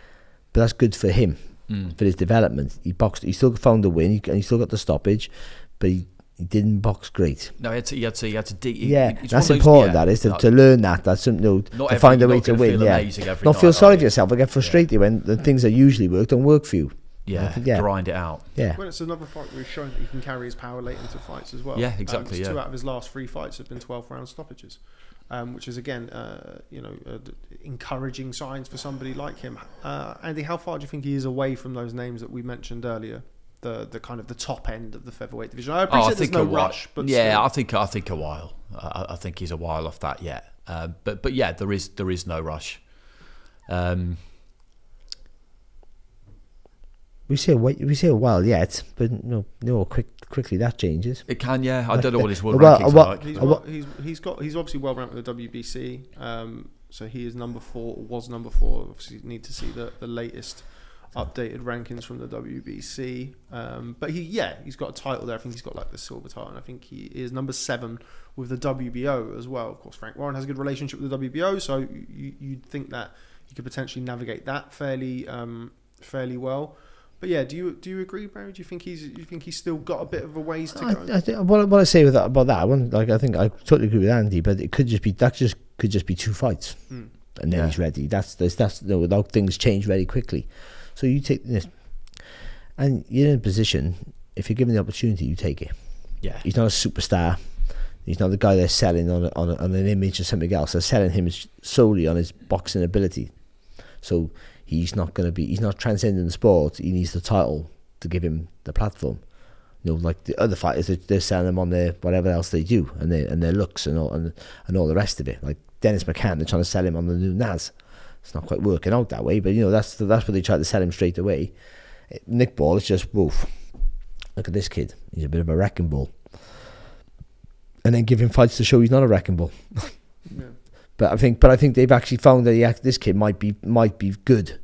but that's good for him, for his development. He boxed. He still found the win, and he still got the stoppage, but he didn't box great. No, he had to. Yeah, that's important. That is to learn that. That's something. To find a way to win. Yeah, not feel sorry for yourself. I get frustrated when the things that usually work don't work for you. Yeah, grind it out. Yeah. Well, it's another fight where he's shown that he can carry his power late into fights as well. Yeah, exactly. 2 out of his last 3 fights have been 12-round stoppages. Which is again, encouraging signs for somebody like him. Andy, how far do you think he is away from those names that we mentioned earlier? The kind of the top end of the featherweight division. I appreciate there's no rush, but yeah, still. I think a while. I think he's a while off that yet. But yeah, there is no rush. We say a while yet, but no, quickly that changes. It can, yeah. I don't know what his world rankings are like. He's obviously well ranked with the WBC. So he is number 4, or was number 4. Obviously, need to see the latest updated rankings from the WBC. But he's got a title there. I think he's got like the silver title, and I think he is number 7 with the WBO as well. Of course, Frank Warren has a good relationship with the WBO, so you'd think that he could potentially navigate that fairly well. But yeah, do you agree, Barry? Do you think he's still got a bit of a ways to go? What I say about that one, I think I totally agree with Andy, but it could just be 2 fights, and then he's ready. That's without things change very quickly. So you take this, and you're in a position. If you're given the opportunity, you take it. Yeah, he's not a superstar. He's not the guy they're selling on an image or something else. They're selling him solely on his boxing ability. So he's not transcending the sport. He needs the title to give him the platform. Like the other fighters, they're selling him on their whatever else they do, and their looks and all the rest of it. Like Dennis McCann, they're trying to sell him on the new Naz. It's not quite working out that way, but that's what they tried to sell him straight away. Nick Ball is just woof. Look at this kid. He's a bit of a wrecking ball, and then give him fights to show he's not a wrecking ball. Yeah. But I think they've actually found that this kid might be good,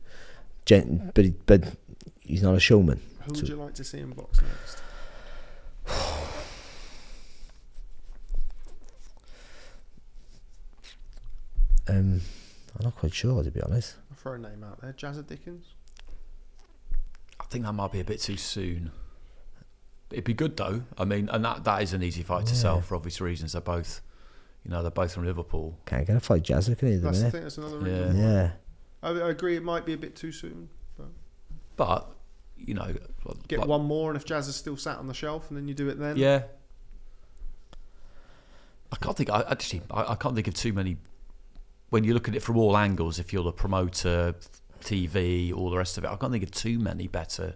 but he's not a showman. Who would you like to see him box next? I'm not quite sure, to be honest. I'll throw a name out there. Jazza Dickens? I think that might be a bit too soon. It'd be good though. I mean, and that is an easy fight to sell for obvious reasons. They're both from Liverpool. Can't get a fight Jazza, can he? That's the thing. That's another reason. Yeah. I agree. It might be a bit too soon. But get one more, and if Jazz is still sat on the shelf, and then you do it then. Yeah. I can't think of too many. When you look at it from all angles, if you're the promoter, TV, all the rest of it, I can't think of too many better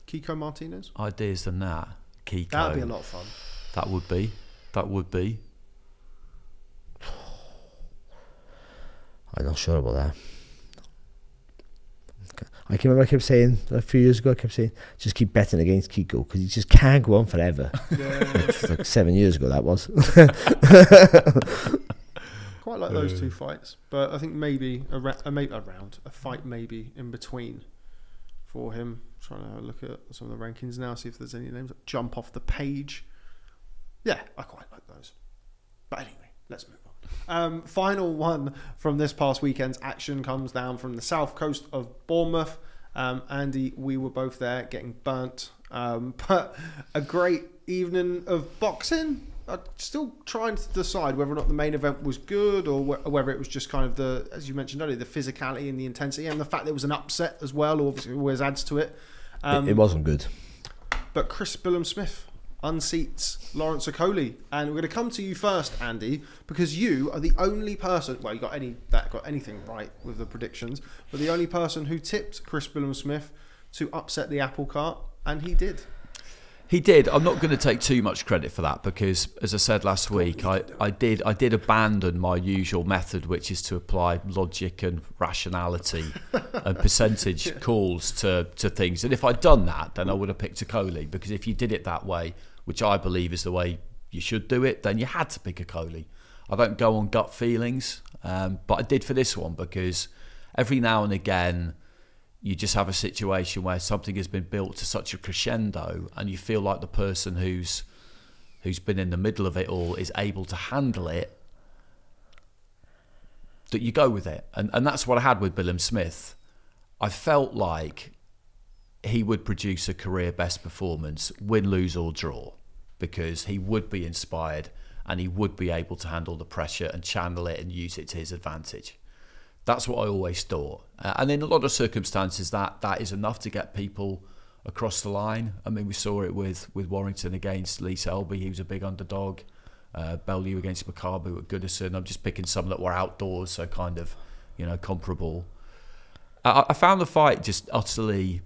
Kiko Martinez ideas than that. Kiko. That'd be a lot of fun. That would be. I'm not sure about that. I can remember I kept saying a few years ago, just keep betting against Kiko because he just can't go on forever. Yeah. Like 7 years ago that was. quite like those two fights, but I think maybe a fight maybe in between for him. Trying to have a look at some of the rankings now, see if there's any names that jump off the page. Yeah, I quite like those. But anyway, let's move on. Final one from this past weekend's action comes down from the south coast of Bournemouth. Andy, we were both there getting burnt, but a great evening of boxing. I'm still trying to decide whether or not the main event was good or whether it was just kind of the, as you mentioned earlier, the physicality and the intensity, and the fact there was an upset as well obviously always adds to it. It wasn't good. But Chris Billam-Smith unseats Lawrence Okolie, and we're going to come to you first, Andy, because you are the only person, well, you got anything right with the predictions, but the only person who tipped Chris Billam-Smith to upset the apple cart, and he did. He did. I'm not going to take too much credit for that because, as I said last week, I did abandon my usual method, which is to apply logic and rationality and percentage calls to things. And if I'd done that, then I would have picked Okolie, because if you did it that way, which I believe is the way you should do it, then you had to pick Okolie. I don't go on gut feelings, but I did for this one because every now and again, you just have a situation where something has been built to such a crescendo and you feel like the person who's been in the middle of it all is able to handle it, that you go with it. And that's what I had with Billam-Smith. I felt like he would produce a career best performance, win, lose or draw, because he would be inspired and he would be able to handle the pressure and channel it and use it to his advantage. That's what I always thought. And in a lot of circumstances, that is enough to get people across the line. I mean, we saw it with Warrington against Lee Selby. He was a big underdog. Bellew against Makabu at Goodison. I'm just picking some that were outdoors, so kind of, comparable. I found the fight just utterly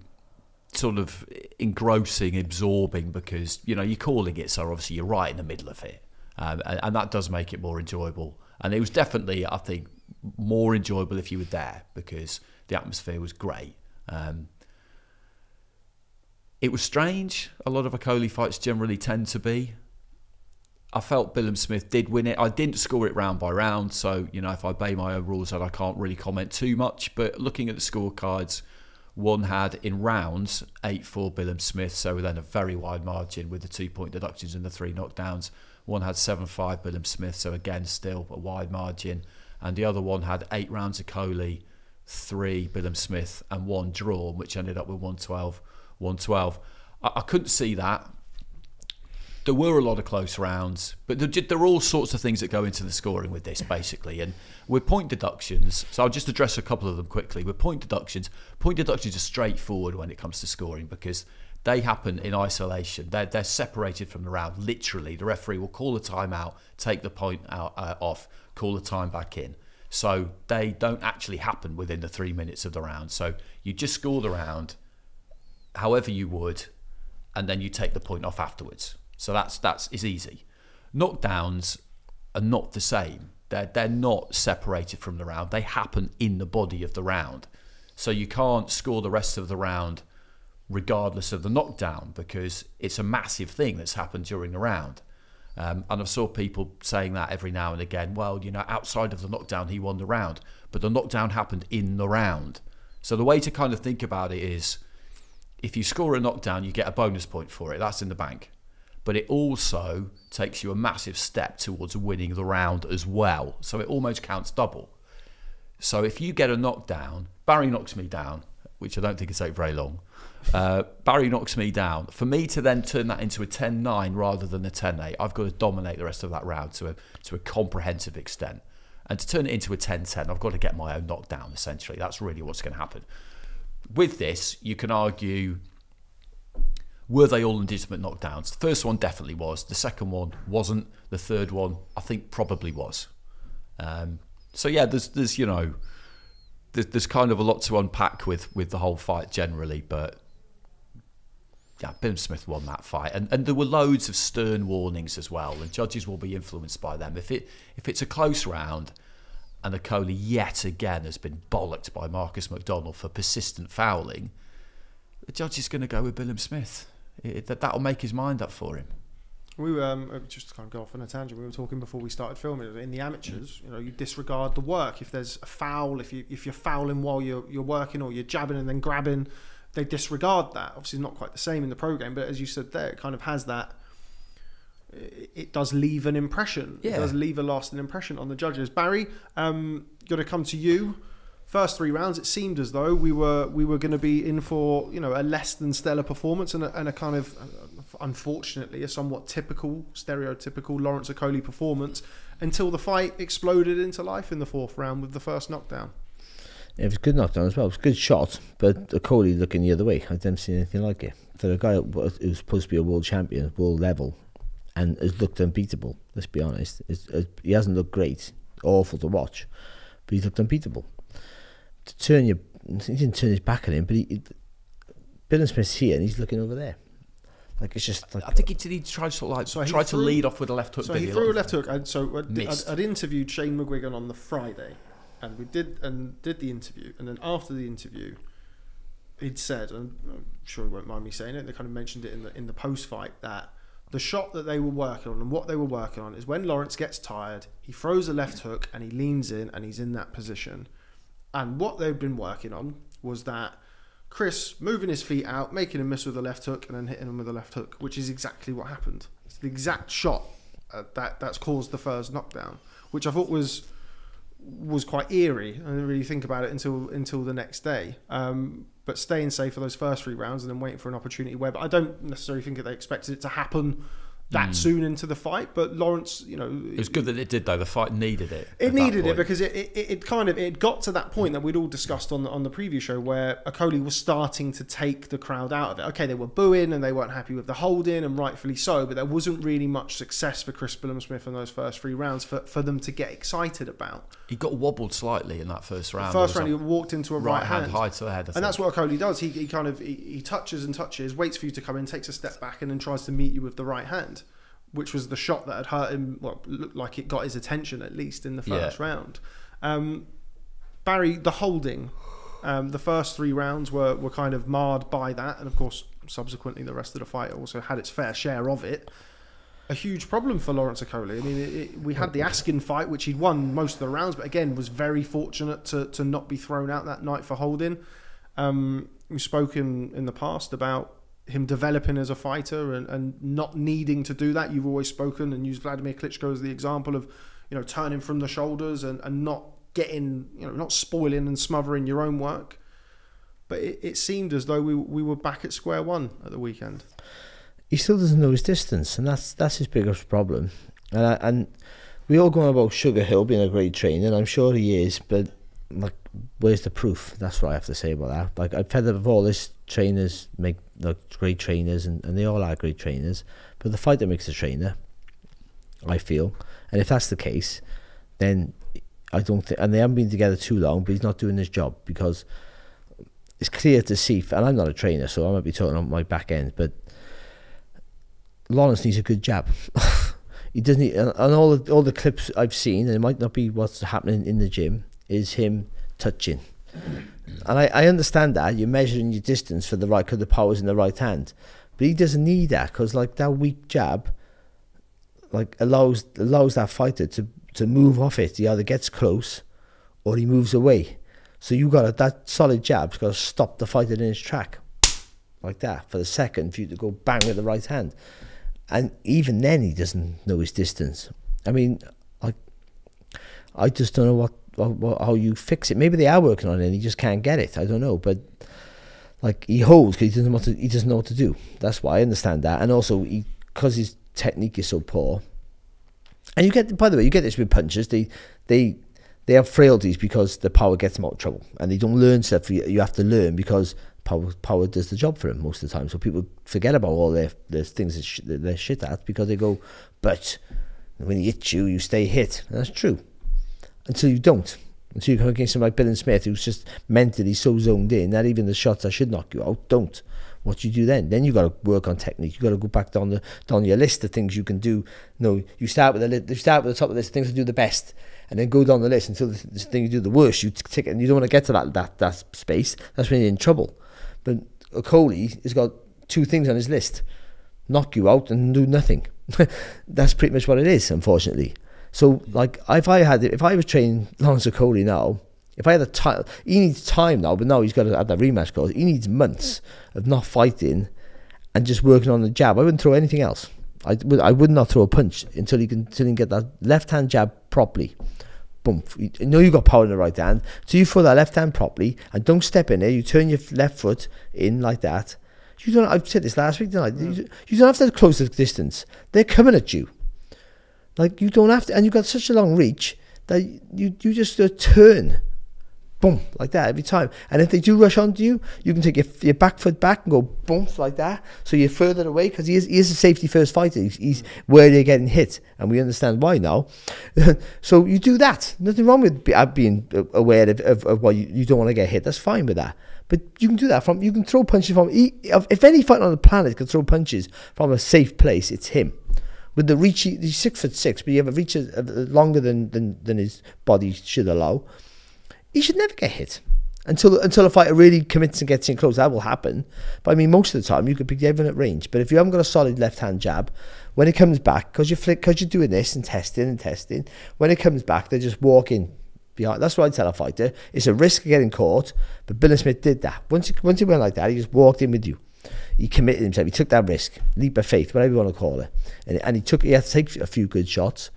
sort of engrossing, absorbing, because, you're calling it, so obviously you're right in the middle of it. And that does make it more enjoyable. And it was definitely, I think, more enjoyable if you were there, because the atmosphere was great. It was strange. A lot of Okolie fights generally tend to be. I felt Billam-Smith did win it. I didn't score it round by round, so if I obey my own rules, then I can't really comment too much. But looking at the scorecards, one had in rounds 8-4 Billam-Smith, so then a very wide margin with the 2-point deductions and the 3 knockdowns. One had 7-5 Billam-Smith, so again still a wide margin. And the other one had 8 rounds Okolie, 3 Billam-Smith and 1 draw, which ended up with 112. I couldn't see that. There were a lot of close rounds, but there are all sorts of things that go into the scoring with this, basically. And with point deductions, so I'll just address a couple of them quickly. With point deductions are straightforward when it comes to scoring, because they happen in isolation. They're separated from the round, literally. The referee will call a timeout, take the point out off, call the time back in. So they don't actually happen within the 3 minutes of the round. So you just score the round however you would, and then you take the point off afterwards. So that's easy. Knockdowns are not the same. They're not separated from the round. They happen in the body of the round. So you can't score the rest of the round regardless of the knockdown, because it's a massive thing that's happened during the round. And I saw people saying that every now and again. Well, outside of the knockdown, he won the round, but the knockdown happened in the round. So the way to kind of think about it is, if you score a knockdown, you get a bonus point for it. That's in the bank. But it also takes you a massive step towards winning the round as well. So it almost counts double. So if you get a knockdown, Barry knocks me down, which I don't think it'll take very long. Barry knocks me down. For me to then turn that into a 10-9 rather than a 10-8, I've got to dominate the rest of that round to a comprehensive extent. And to turn it into a 10-10, I've got to get my own knockdown, essentially. That's really what's going to happen. With this, you can argue, were they all legitimate knockdowns? The first one definitely was. The second one wasn't. The third one, I think, probably was. So yeah, there's kind of a lot to unpack with the whole fight generally, but yeah, Billam-Smith won that fight, and there were loads of stern warnings as well, and judges will be influenced by them. If it's a close round, and Okolie yet again has been bollocked by Marcus McDonald for persistent fouling, the judge is going to go with Billam-Smith. That'll make his mind up for him. We were just to kind of go off on a tangent. We were talking before we started filming. In the amateurs, you disregard the work. If there's a foul, if you're fouling while you're working, or you're jabbing and then grabbing, they disregard that. Obviously, not quite the same in the pro game, but as you said there, it kind of has that. It does leave an impression. Yeah. It does leave a lasting impression on the judges. Barry, got to come to you. First 3 rounds, it seemed as though we were going to be in for a less than stellar performance and a kind of, unfortunately, a somewhat stereotypical Lawrence Okolie performance until the fight exploded into life in the 4th round with the first knockdown. It was a good knockdown as well. It was a good shot, but Okolie looking the other way. I've never seen anything like it. For a guy who was supposed to be a world champion, world level, and has looked unbeatable, let's be honest. He hasn't looked great, awful to watch, but he's looked unbeatable. He didn't turn his back on him, but Billam-Smith's here and he's looking over there. Like, it's just like, I think he tried to lead off with a left hook. So he threw a left hook, and so I'd interviewed Shane McGuigan on the Friday, and we did the interview, and then after the interview, he'd said, and I'm sure he won't mind me saying it, they kind of mentioned it in the post fight, that the shot that they were working on and what they were working on is when Lawrence gets tired, he throws a left hook and he leans in and he's in that position. And what they've been working on was that Chris moving his feet out, making him miss with a left hook, and then hitting him with a left hook, which is exactly what happened. It's the exact shot that's caused the first knockdown, which I thought was quite eerie. I didn't really think about it until the next day. But staying safe for those first 3 rounds and then waiting for an opportunity where, but I don't necessarily think that they expected it to happen that soon into the fight, but Lawrence, it was good that it did, though. The fight needed it. It needed it because it got to that point that we'd all discussed on the preview show where Okolie was starting to take the crowd out of it. Okay, they were booing and they weren't happy with the holding, and rightfully so, but there wasn't really much success for Chris Billam-Smith in those first 3 rounds for them to get excited about. He got wobbled slightly in that first round. The first round, he walked into a right hand high to the head, and that's what Okolie does. He touches and touches, waits for you to come in, takes a step back, and then tries to meet you with the right hand, which was the shot that had hurt him. Well, looked like it got his attention, at least in the first round. Barry, the holding, the first 3 rounds were kind of marred by that, and of course subsequently the rest of the fight also had its fair share of it. A huge problem for Lawrence Okolie. I mean, we had the Askin fight, which he'd won most of the rounds, but again was very fortunate to not be thrown out that night for holding. We've spoken in the past about him developing as a fighter and not needing to do that. You've always spoken and used Vladimir Klitschko as the example of, turning from the shoulders and not getting, not spoiling and smothering your own work. But it seemed as though we were back at square one at the weekend. He still doesn't know his distance, and that's his biggest problem. And we all go on about Sugar Hill being a great trainer, and I'm sure he is, but like, where's the proof? That's what I have to say about that. Like, I've fed up with all this trainers make great trainers, and they all are great trainers, but the fighter makes the trainer, I feel. And if that's the case, then I don't think, and they haven't been together too long, but he's not doing his job, because it's clear to see, and I'm not a trainer, so I might be talking on my back end, but Lawrence needs a good jab. He doesn't need, and all the clips I've seen, and it might not be what's happening in the gym, is him touching. And I understand that you're measuring your distance for the right, because the power's in the right hand, but he doesn't need that, because like that weak jab like allows that fighter to move off it. He either gets close or he moves away. So you got that solid jab's got to stop the fighter in his track like that for the second for you to go bang with the right hand. And even then he doesn't know his distance. I mean, I just don't know how you fix it. Maybe they are working on it and he just can't get it. I don't know, but like he holds because he doesn't know what to do. That's why I understand that. And also because his technique is so poor. And you get, by the way, you get this with punchers. They have frailties because the power gets them out of trouble, and they don't learn stuff you have to learn because power does the job for them most of the time. So people forget about all their things that they're shit at because they go, but when he hits you, you stay hit. And that's true. Until you don't. Until you come against somebody like Billam-Smith, who's just mentally so zoned in that even the shots that should knock you out don't. What you do then? Then you got to work on technique. You got to go back down your list of things you can do. No, you start with the top of the list of things to do the best, and then go down the list until the thing you do the worst. You tick it, and you don't want to get to that space. That's when you're in trouble. But Okolie has got two things on his list: knock you out and do nothing. That's pretty much what it is, unfortunately. So, like, if I was training Lawrence Okolie now, if I had the time, he needs time now, but now he's got to have that rematch clause. He needs months of not fighting and just working on the jab. I wouldn't throw anything else. I would not throw a punch until he can get that left hand jab properly. Boom. You know you've got power in the right hand, so you throw that left hand properly and don't step in there. You turn your left foot in like that. You don't. I've said this last week, didn't I? You don't have to close the distance. They're coming at you. Like, you don't have to, and you've got such a long reach that you just turn, boom, like that every time. And if they do rush onto you, you can take your back foot back and go boom like that. So you're further away, because he is a safety first fighter. He's where they're getting hit, and we understand why now. So you do that. Nothing wrong with being aware of why you don't want to get hit. That's fine with that. But you can do that you can throw punches from, if any fighter on the planet can throw punches from a safe place, it's him. With the reach, he's 6'6", but you have a reach longer than his body should allow. He should never get hit until a fighter really commits and gets in close. That will happen. But I mean, most of the time you could pick everyone at range. But if you haven't got a solid left hand jab, when it comes back, because you're doing this and testing, when it comes back, they just walk in behind. That's what I tell a fighter. It's a risk of getting caught. But Billam-Smith did that. Once he went like that, he just walked in with you. He committed himself. He took that risk, leap of faith, whatever you want to call it, and he had to take a few good shots,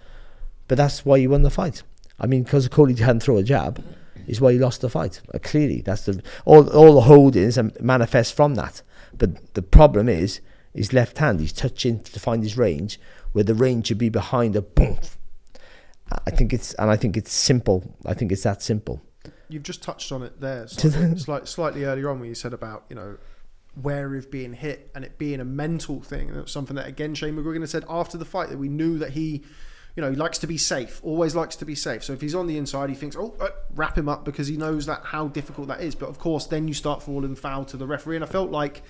but that's why he won the fight. I mean, because Okolie hadn't thrown a jab, is why he lost the fight. Clearly, that's all the holdings and manifest from that. But the problem is his left hand. He's touching to find his range, where the range should be behind a boom. I think it's simple. I think it's that simple. You've just touched on it there, slightly earlier on, when you said about, you know, wary of being hit and it being a mental thing. And it was something that, again, Shane McGuigan said after the fight, that we knew that he likes to be safe, always likes to be safe. So if he's on the inside, he thinks, wrap him up, because he knows that how difficult that is. But of course, then you start falling foul to the referee. And I felt like,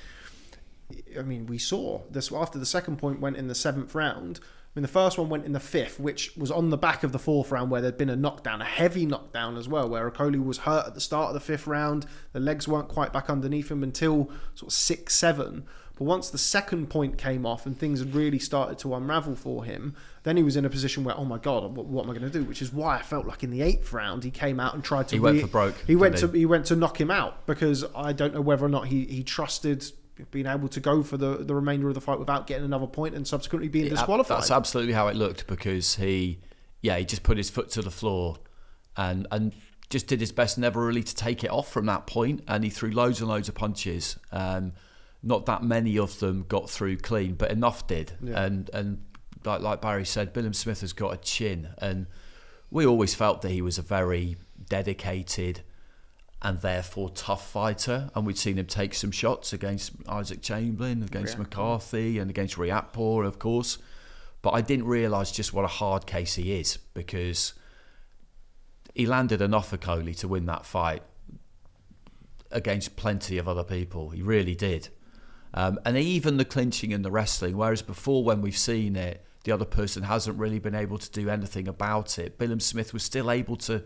I mean, we saw this after the second point went in the 7th round. I mean, the first one went in the 5th, which was on the back of the 4th round, where there'd been a knockdown, a heavy knockdown as well, where Okolie was hurt at the start of the 5th round. The legs weren't quite back underneath him until sort of 6, 7. But once the second point came off and things had really started to unravel for him, then he was in a position where, oh my God, what am I going to do? Which is why I felt like in the 8th round, he came out and tried to... He went for broke. He went to knock him out, because I don't know whether or not he trusted being able to go for the remainder of the fight without getting another point and subsequently being disqualified. That's absolutely how it looked, because he just put his foot to the floor and just did his best never really to take it off from that point, and he threw loads and loads of punches. Not that many of them got through clean, but enough did. Yeah. And like Barry said, Billam-Smith has got a chin, and we always felt that he was a very dedicated and therefore tough fighter, and we'd seen him take some shots against Isaac Chamberlain, against McCarthy, and against Riatpur, of course. But I didn't realise just what a hard case he is, because he landed enough Okolie to win that fight against plenty of other people. He really did. And even the clinching and the wrestling, whereas before when we've seen it, the other person hasn't really been able to do anything about it. Billam-Smith was still able to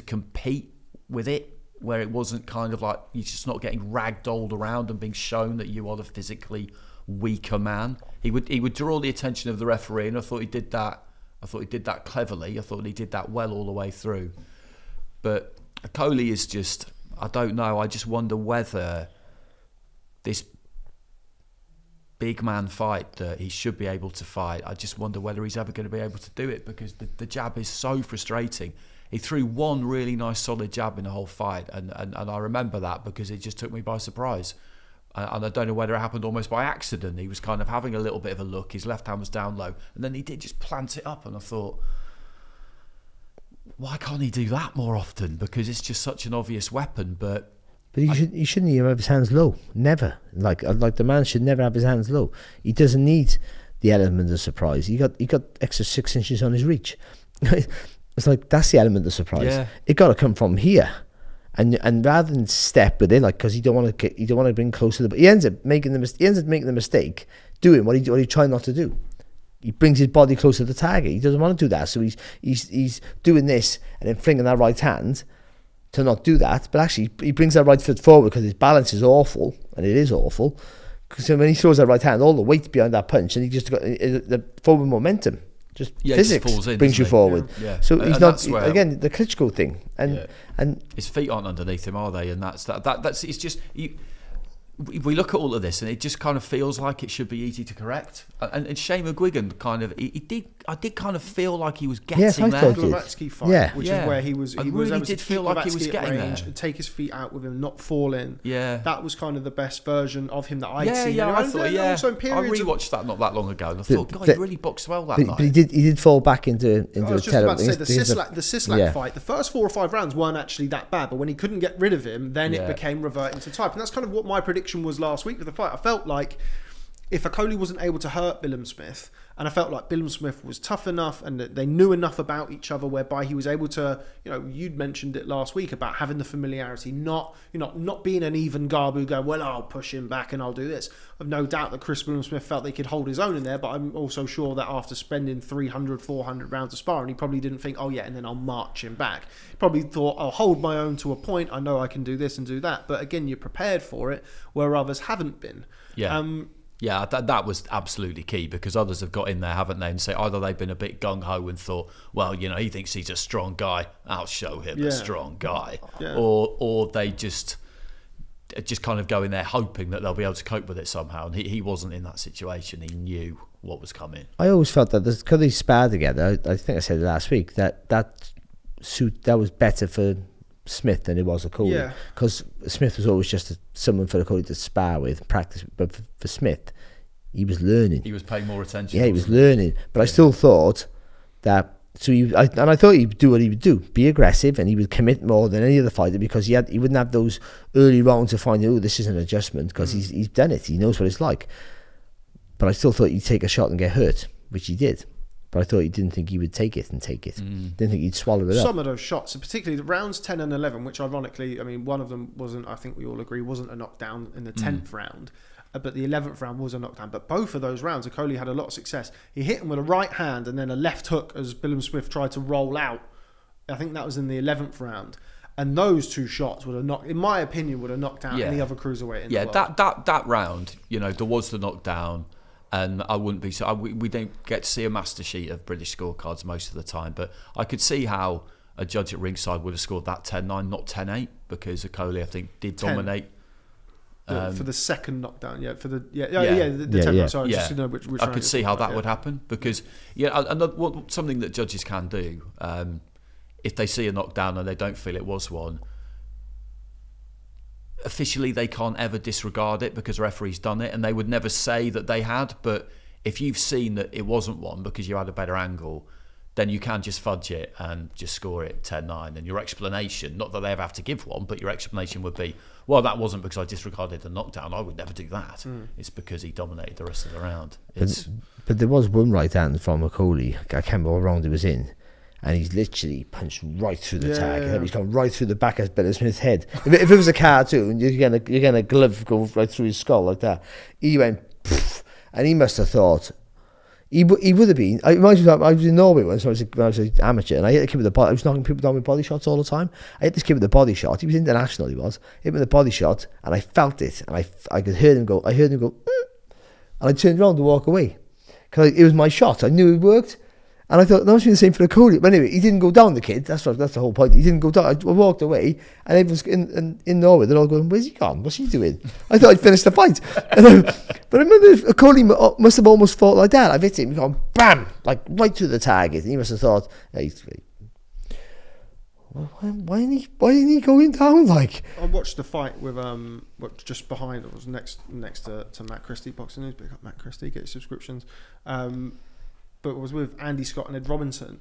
compete with it, where it wasn't kind of like you're just not getting ragdolled around and being shown that you are the physically weaker man. He would draw the attention of the referee, and I thought he did that. I thought he did that cleverly. I thought he did that well all the way through. But Okolie is just, I don't know. I just wonder whether this big man fight that he should be able to fight, I just wonder whether he's ever going to be able to do it, because the jab is so frustrating. He threw one really nice solid jab in the whole fight, and I remember that because it just took me by surprise. And I don't know whether it happened almost by accident. He was kind of having a little bit of a look, his left hand was down low, and then he did just plant it up, and I thought, why can't he do that more often? Because it's just such an obvious weapon. But he shouldn't even have his hands low. Never. Like the man should never have his hands low. He doesn't need the element of surprise. He got extra 6 inches on his reach. It's like, that's the element of surprise. Yeah. It got to come from here, and rather than step with it, like, because you don't want to bring closer to the. He ends up making the mistake, doing what he tried not to do. He brings his body closer to the target. He doesn't want to do that, so he's doing this and then flinging that right hand to not do that. But actually, he brings that right foot forward because his balance is awful, and it is awful. Because when he throws that right hand, all the weight behind that punch, and he just got the forward momentum. Just physics just falls in, brings you forward. Yeah. So he's not where, again the Klitschko thing, and his feet aren't underneath him, are they? And that's it's just. We look at all of this and it just kind of feels like it should be easy to correct. And Shane McGuigan kind of, I did kind of feel like he was getting there. Blavatsky fight, which is where he was. I really did feel like he was getting there. And take his feet out with him, not fall in. Yeah, that was kind of the best version of him that I'd seen. Yeah, I thought. Yeah, also in I rewatched that not that long ago. And I thought, God, he really boxed well that night. But he did fall back into I was just about to say the Sislak fight. The first 4 or 5 rounds weren't actually that bad, but when he couldn't get rid of him, then it became reverting to type, and that's kind of what my prediction was last week with the fight. I felt like if Okolie wasn't able to hurt Billam-Smith, and I felt like Billam-Smith was tough enough and that they knew enough about each other whereby he was able to, you'd mentioned it last week about having the familiarity, not being an even Garbu going, well, I'll push him back and I'll do this. I've no doubt that Chris Billam-Smith felt they could hold his own in there, but I'm also sure that after spending 300, 400 rounds of sparring, he probably didn't think, oh yeah, and then I'll march him back. He probably thought, I'll hold my own to a point, I know I can do this and do that. But again, you're prepared for it where others haven't been. Yeah. Yeah, that was absolutely key because others have got in there, haven't they? And say either they've been a bit gung-ho and thought, well, he thinks he's a strong guy, I'll show him a strong guy. Yeah. Or they just kind of go in there hoping that they'll be able to cope with it somehow. And he wasn't in that situation. He knew what was coming. I always felt that because they sparred together, I think I said it last week, that was better for Smith than it was Okolie, because Smith was always just someone for Okolie to spar with, practice. But for Smith, he was learning. He was paying more attention. Yeah, he was learning. But I still thought that. So I thought he'd do what he would do, be aggressive, and he would commit more than any other fighter because he wouldn't have those early rounds to find, oh, this is an adjustment, because he's done it. He knows what it's like. But I still thought he'd take a shot and get hurt, which he did. But I thought he didn't think he would take it. Didn't think he'd swallow it up. Some of those shots, particularly the rounds 10 and 11, which ironically, I mean, one of them wasn't, I think we all agree, wasn't a knockdown in the 10th round. But the 11th round was a knockdown. But both of those rounds, Okolie had a lot of success. He hit him with a right hand and then a left hook as Billam-Smith tried to roll out. I think that was in the 11th round. And those two shots would have knocked, in my opinion, would have knocked out any other cruiserweight in the world. that round, there was the knockdown. And I wouldn't be so. We don't get to see a master sheet of British scorecards most of the time, but I could see how a judge at ringside would have scored that 10-9, not 10-8, because Okolie, I think, did dominate. For the second knockdown, the 10th round. Sorry, just to know which I could see how that would happen because something that judges can do if they see a knockdown and they don't feel it was one. Officially, they can't ever disregard it because the referee's done it, and they would never say that they had. But if you've seen that it wasn't one because you had a better angle, then you can just fudge it and just score it 10-9. And your explanation, not that they ever have to give one, but your explanation would be, well, that wasn't because I disregarded the knockdown. I would never do that. It's because he dominated the rest of the round. But there was one right hand from Okolie. I can't remember what round it was in. And he's literally punched right through the tag. And he's gone right through the back of Billam-Smith's head. If it was a cartoon, you're gonna glove go right through his skull like that. He went, poof, and he must have thought he would have been. I was in Norway once when I was an amateur, and I hit the kid with the body. I was knocking people down with body shots all the time. I hit this kid with the body shot. He was international. He was hit with the body shot, and I felt it, and I could hear him go. I heard him go, and I turned around to walk away because it was my shot. I knew it worked. And I thought, that must be the same for Okolie. But anyway, he didn't go down, the kid. That's the whole point. He didn't go down. I walked away, and everyone's in Norway, they're all going, where's he gone? What's he doing? I thought I'd finished the fight. But I remember Okolie must have almost fought like that. I've hit him, gone, bam, like right through the target. And he must have thought, hey, why isn't he going down like? I watched the fight with just behind. It was next to Matt Christie, Boxing News. Big up Matt Christie, get your subscriptions. But it was with Andy Scott and Ed Robinson,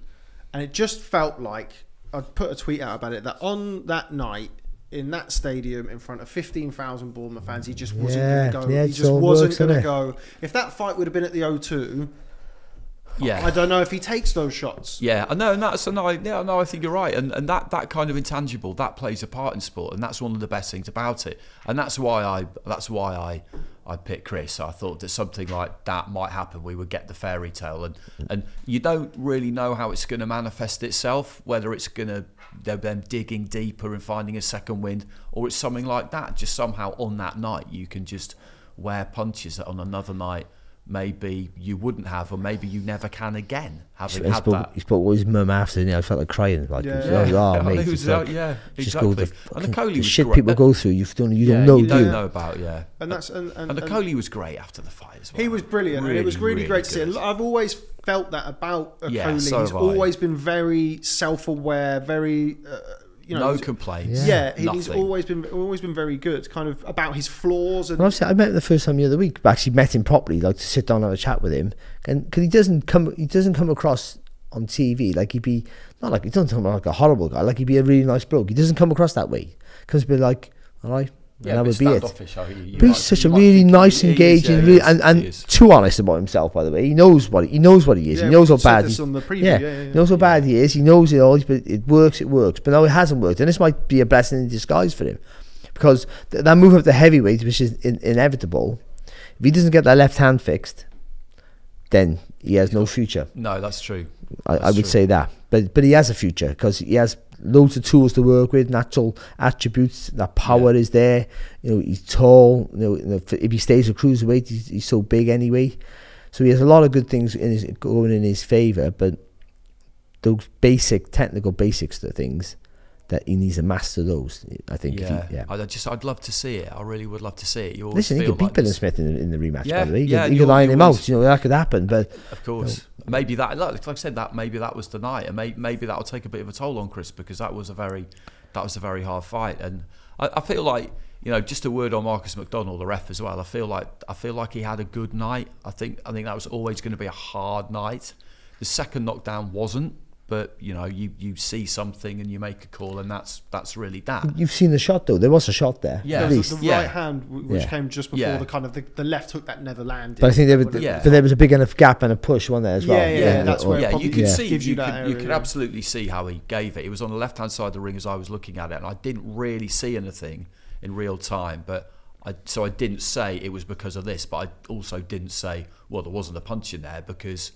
and it just felt like I'd put a tweet out about it that on that night in that stadium in front of 15,000 Bournemouth fans, he just wasn't going to go. Yeah, he just wasn't going to go. If that fight would have been at the O2, I don't know if he takes those shots. Yeah, I know, and I think you're right, and that kind of intangible that plays a part in sport, and that's one of the best things about it, and that's why I picked Chris. I thought that something like that might happen. We would get the fairy tale, and you don't really know how it's going to manifest itself, whether it's going to them digging deeper and finding a second wind, or it's something like that. Just somehow on that night you can just wear punches that on another night maybe you wouldn't have, or maybe you never can again. Having had that, he spoke with his mum after, and I felt like crying. Like, oh, mate, he was like, exactly. And Okolie was shit great. people go through. You don't know. You don't know about, And that's and Okolie was great after the fight as well. He was brilliant, really, and it was really great to see. And I've always felt that about Okolie. He's always been very self-aware, very. No complaints. He's always been very good, kind of about his flaws. And I met him the first time the other week. I actually met him properly, like to sit down and have a chat with him, and because he doesn't come across on TV like he'd be not like he doesn't come like a horrible guy, like he'd be a really nice bloke. He doesn't come across that way. Comes to be like, all right. Yeah, that would be it. But he's such a really nice, engaging, and too honest about himself. By the way, he knows what he is. He knows how bad. He knows how bad he is. He knows it all. But it works. But no, it hasn't worked, and this might be a blessing in disguise for him, because that move up the heavyweight, which is inevitable, if he doesn't get that left hand fixed, then he has no future. No, that's true. I would say that, but he has a future because he has loads of tools to work with, natural attributes. That power is there. He's tall. If he stays a cruiserweight, he's so big anyway. So he has a lot of good things going in his favour. But those technical basics, the things that he needs to master those. I think. I'd love to see it. I really would love to see it. Listen, he could beat Billam-Smith in the rematch. By the way, he could iron him out. That could happen. But of course. Maybe that, like I said, maybe that was the night, and maybe that will take a bit of a toll on Chris, because that was a very hard fight. And I feel like, just a word on Marcus McDonald, the ref as well. I feel like he had a good night. I think that was always going to be a hard night. The second knockdown wasn't, but you see something and you make a call, and that's really that. You've seen the shot though. There was a shot there. Yeah, at least. The right hand, which came just before the kind of the left hook that never landed. But I think there was a big enough gap and a push, wasn't there as well? Yeah. That's where you could see. You could absolutely see how he gave it. It was on the left hand side of the ring as I was looking at it, and I didn't really see anything in real time. But I didn't say it was because of this, but I also didn't say, well, there wasn't a punch in there, because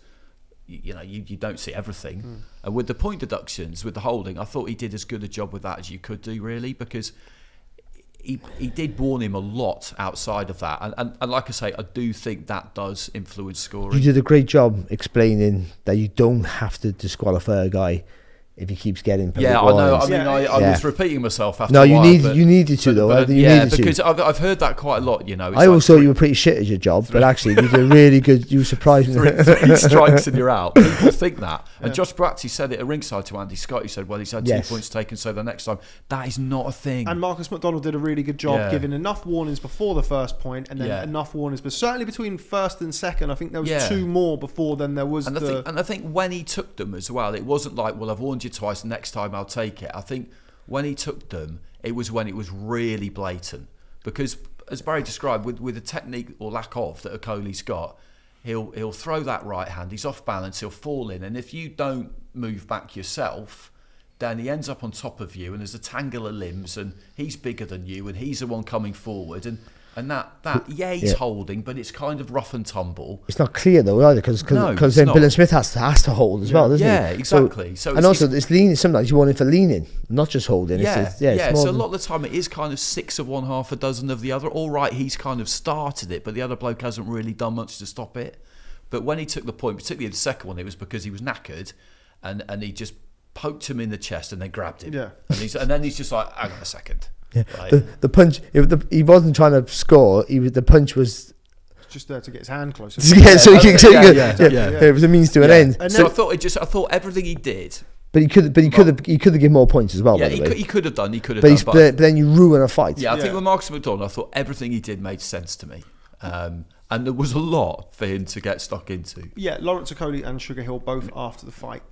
you don't see everything. And with the point deductions, with the holding, I thought he did as good a job with that as you could do, really, because he did warn him a lot outside of that. And like I say, I do think that does influence scoring. You did a great job explaining that you don't have to disqualify a guy if he keeps getting I know. I mean, I was repeating myself after a while. You needed to though. Because I've heard that quite a lot. I always thought you were pretty shit at your job, but actually you did really good. You surprised me. Three strikes and you're out. People think that. And Josh Bratty said it at ringside to Andy Scott. He said, well, he's had 2 points taken, so the next time. That is not a thing. And Marcus McDonald did a really good job giving enough warnings before the first point, and then enough warnings, but certainly between first and second, I think there was 2 more before then there was. And I think when he took them as well, it wasn't like, well, I've warned you twice, next time I'll take it. I think when he took them, it was when it was really blatant, because as Barry described, with the technique or lack of that Okolie's got, he'll throw that right hand, he's off balance, he'll fall in, and if you don't move back yourself, then he ends up on top of you, and there's a tangle of limbs, and he's bigger than you, and he's the one coming forward, and he's holding, but it's kind of rough and tumble. It's not clear though either, because then Billam-Smith has to hold as well, doesn't he? Yeah, exactly. So and also it's leaning. Sometimes you want him for leaning, not just holding. So a lot of the time it is kind of 6 of one, half a dozen of the other. All right, he's kind of started it, but the other bloke hasn't really done much to stop it. But when he took the point, particularly the second one, it was because he was knackered, and he just poked him in the chest and then grabbed him. Yeah, and then he's just like, hang on a second. Yeah, right. The punch. He wasn't trying to score. The punch was just there to get his hand closer. It was a means to an end. And so I thought everything he did. But he could have given more points as well. Yeah, he could have done. But then you ruin a fight. Yeah, I think with Marcus McDonald, I thought everything he did made sense to me. And there was a lot for him to get stuck into. Yeah, Lawrence Okolie and Sugar Hill both after the fight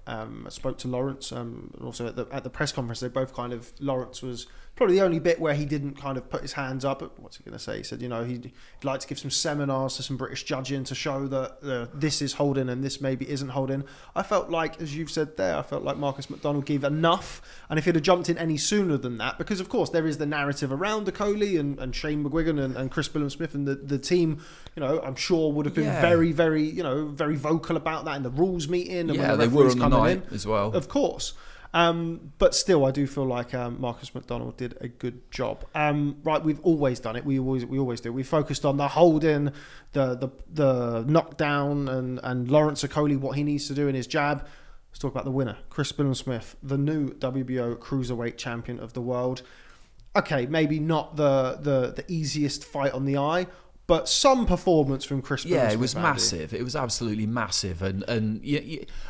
spoke to Lawrence. Also at the press conference, they both Lawrence was probably the only bit where he didn't kind of put his hands up. What's he going to say? He said, he'd like to give some seminars to some British judging to show that this is holding and this maybe isn't holding. I felt like, as you've said there, Marcus McDonald gave enough. And if he'd have jumped in any sooner than that, because of course there is the narrative around Okolie and Shane McGuigan and Chris Billam-Smith and the team, I'm sure would have been very, very, very vocal about that in the rules meeting. And they were on the night as well. Of course. But still, I do feel like Marcus McDonald did a good job. Right, we've always done it. We always do. We focused on the holding, the knockdown, and Lawrence Okolie, what he needs to do in his jab. Let's talk about the winner, Chris Billam-Smith, the new WBO cruiserweight champion of the world. Okay, maybe not the easiest fight on the eye, but some performance from Chris Billam-Smith. Yeah, it was massive. It was absolutely massive, and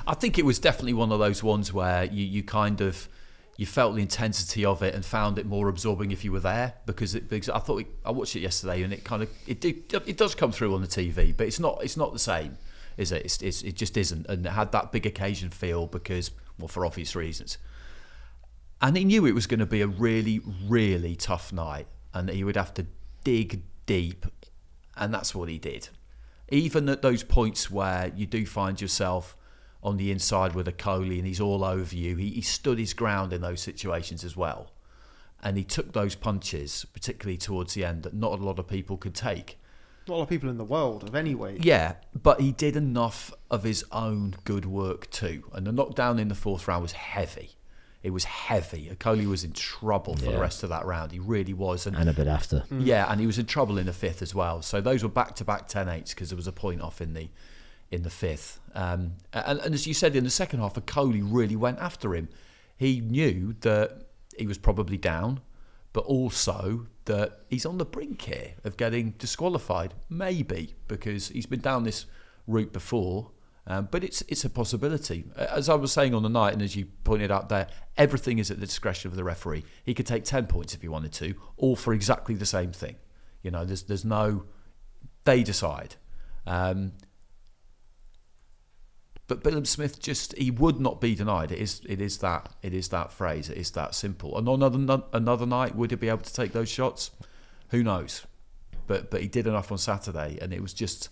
I think it was definitely one of those ones where you felt the intensity of it and found it more absorbing if you were there, because I thought I watched it yesterday and it does come through on the TV, but it's not the same, is it? It just isn't, and it had that big occasion feel because, well, for obvious reasons. And he knew it was going to be a really, really tough night, and that he would have to dig deep, and that's what he did. Even at those points where you do find yourself on the inside with Okolie and he's all over you, he stood his ground in those situations as well. And he took those punches, particularly towards the end, that not a lot of people could take. Not a lot of people in the world of any weight. Yeah, but he did enough of his own good work too. And the knockdown in the fourth round was heavy. It was heavy. Okolie was in trouble for the rest of that round. He really was. And a bit after. Yeah, and he was in trouble in the fifth as well. So those were back-to-back 10-8s because there was a point off in the fifth. And as you said, in the second half, Okolie really went after him. He knew that he was probably down, but also that he's on the brink here of getting disqualified, maybe, because he's been down this route before. But it's a possibility. As I was saying on the night, and as you pointed out there, everything is at the discretion of the referee. He could take 10 points if he wanted to, all for exactly the same thing. You know, there's no... They decide. But Billam-Smith he would not be denied. It is that phrase. It is that simple. And on another night, would he be able to take those shots? Who knows? But he did enough on Saturday, and it was just...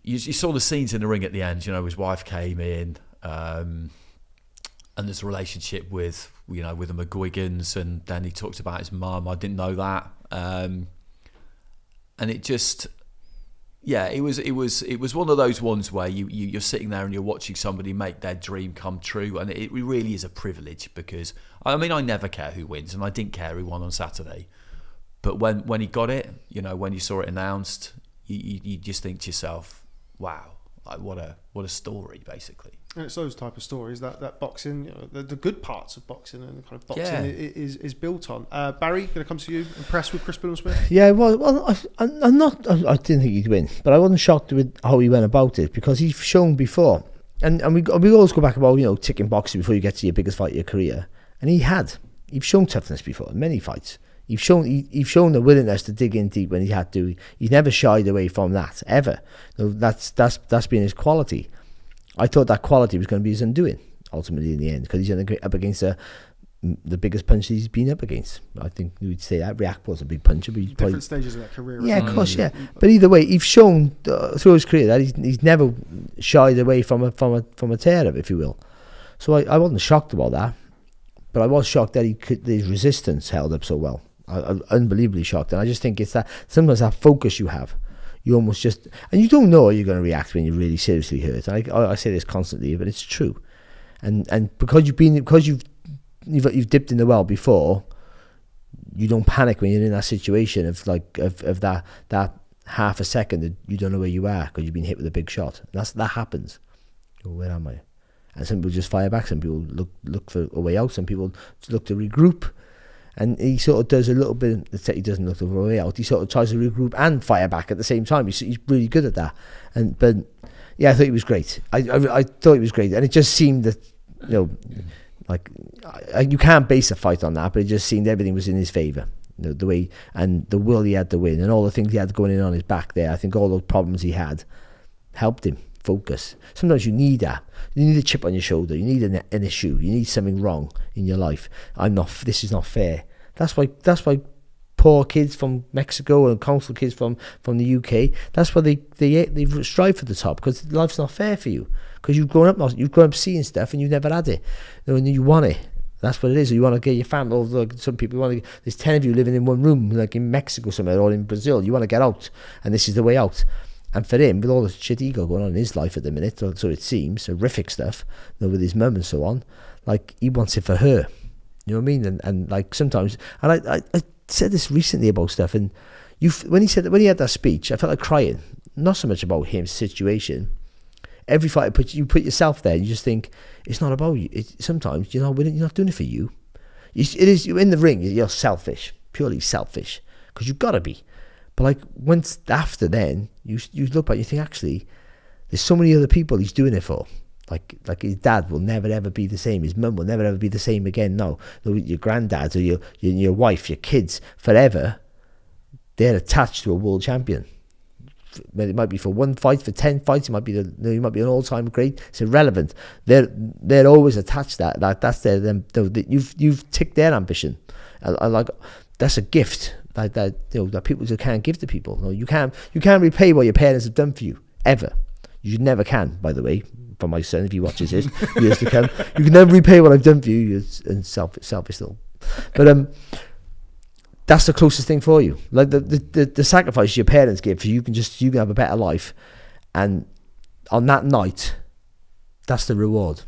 You saw the scenes in the ring at the end. You know, his wife came in, and there's a relationship with the McGuigans, and then he talked about his mum. I didn't know that, and it just, it was one of those ones where you're sitting there and you're watching somebody make their dream come true, and it really is a privilege, because I mean, I never care who wins, and I didn't care who won on Saturday, but when he got it, you know, when you saw it announced, you just think to yourself, wow, like what a story, basically. And it's those type of stories that boxing, you know, the good parts of boxing and kind of boxing is built on. Barry, going to come to you, impressed with Chris Billam-Smith? Yeah, well, I'm not. I didn't think he'd win, but I wasn't shocked with how he went about it, because he's shown before, and we always go back about, you know, ticking boxing before you get to your biggest fight of your career, and he's shown toughness before in many fights. He's shown the willingness to dig in deep when he had to. He's never shied away from that, ever. That's been his quality. I thought that quality was going to be his undoing, ultimately, in the end, because he's up against the biggest punch he's been up against. I think you would say that. Riak was a big puncher. But different stages of that career. Yeah, of course, yeah. But either way, he's shown through his career that he's never shied away from a tear-up, if you will. So I wasn't shocked about that, but I was shocked that his resistance held up so well. I'm unbelievably shocked, and I just think it's that sometimes that focus you have, you almost just, and you don't know how you're going to react when you're really seriously hurt. I say this constantly, but it's true, and because you've dipped in the well before, you don't panic when you're in that situation of that half a second that you don't know where you are because you've been hit with a big shot. That happens. Oh, where am I? And some people just fire back. Some people look for a way out. Some people look to regroup. And he sort of does a little bit. He doesn't look for a way out. He sort of tries to regroup and fire back at the same time. He's really good at that. But yeah, I thought he was great. I thought he was great, and it just seemed that, you know, like you can't base a fight on that, but it just seemed everything was in his favour. You know, the way and the will he had to win, and all the things he had going in on his back there. I think all those problems he had helped him focus. Sometimes you need that. You need a chip on your shoulder. You need an issue. You need something wrong in your life. This is not fair. That's why poor kids from Mexico and council kids from the UK, that's why they strive for the top, because life's not fair for you. Because you've grown up seeing stuff and you've never had it. And you want it. That's what it is. You want to get your family. Or like some people there's 10 of you living in one room, like in Mexico somewhere, or in Brazil. You want to get out, and this is the way out. And for him, with all the shit he got going on in his life at the minute, so it seems, horrific stuff, you know, with his mum and so on, like, he wants it for her. You know what I mean? And like, sometimes, and I said this recently about stuff, and when he had that speech, I felt like crying. Not so much about his situation. Every fight, you put yourself there, and you just think, it's not about you. Sometimes, you're not doing it for you. You're in the ring, you're selfish, purely selfish, because you've got to be. But like, once after then, you look back, you think, actually, there's so many other people he's doing it for. Like his dad will never ever be the same. His mum will never ever be the same again. No, your granddad or your wife, your kids, forever, they're attached to a world champion. It might be for one fight, for 10 fights. It might be an all-time great. It's irrelevant. They're always attached to that. That's you've ticked their ambition. I like, that's a gift that people just can't give to people. No, you can't repay what your parents have done for you ever. You never can, by the way. For my son, if he watches this years to come, you can never repay what I've done for you. And selfish still, but that's the closest thing for you. Like the sacrifice your parents give for you can have a better life, and on that night, that's the reward.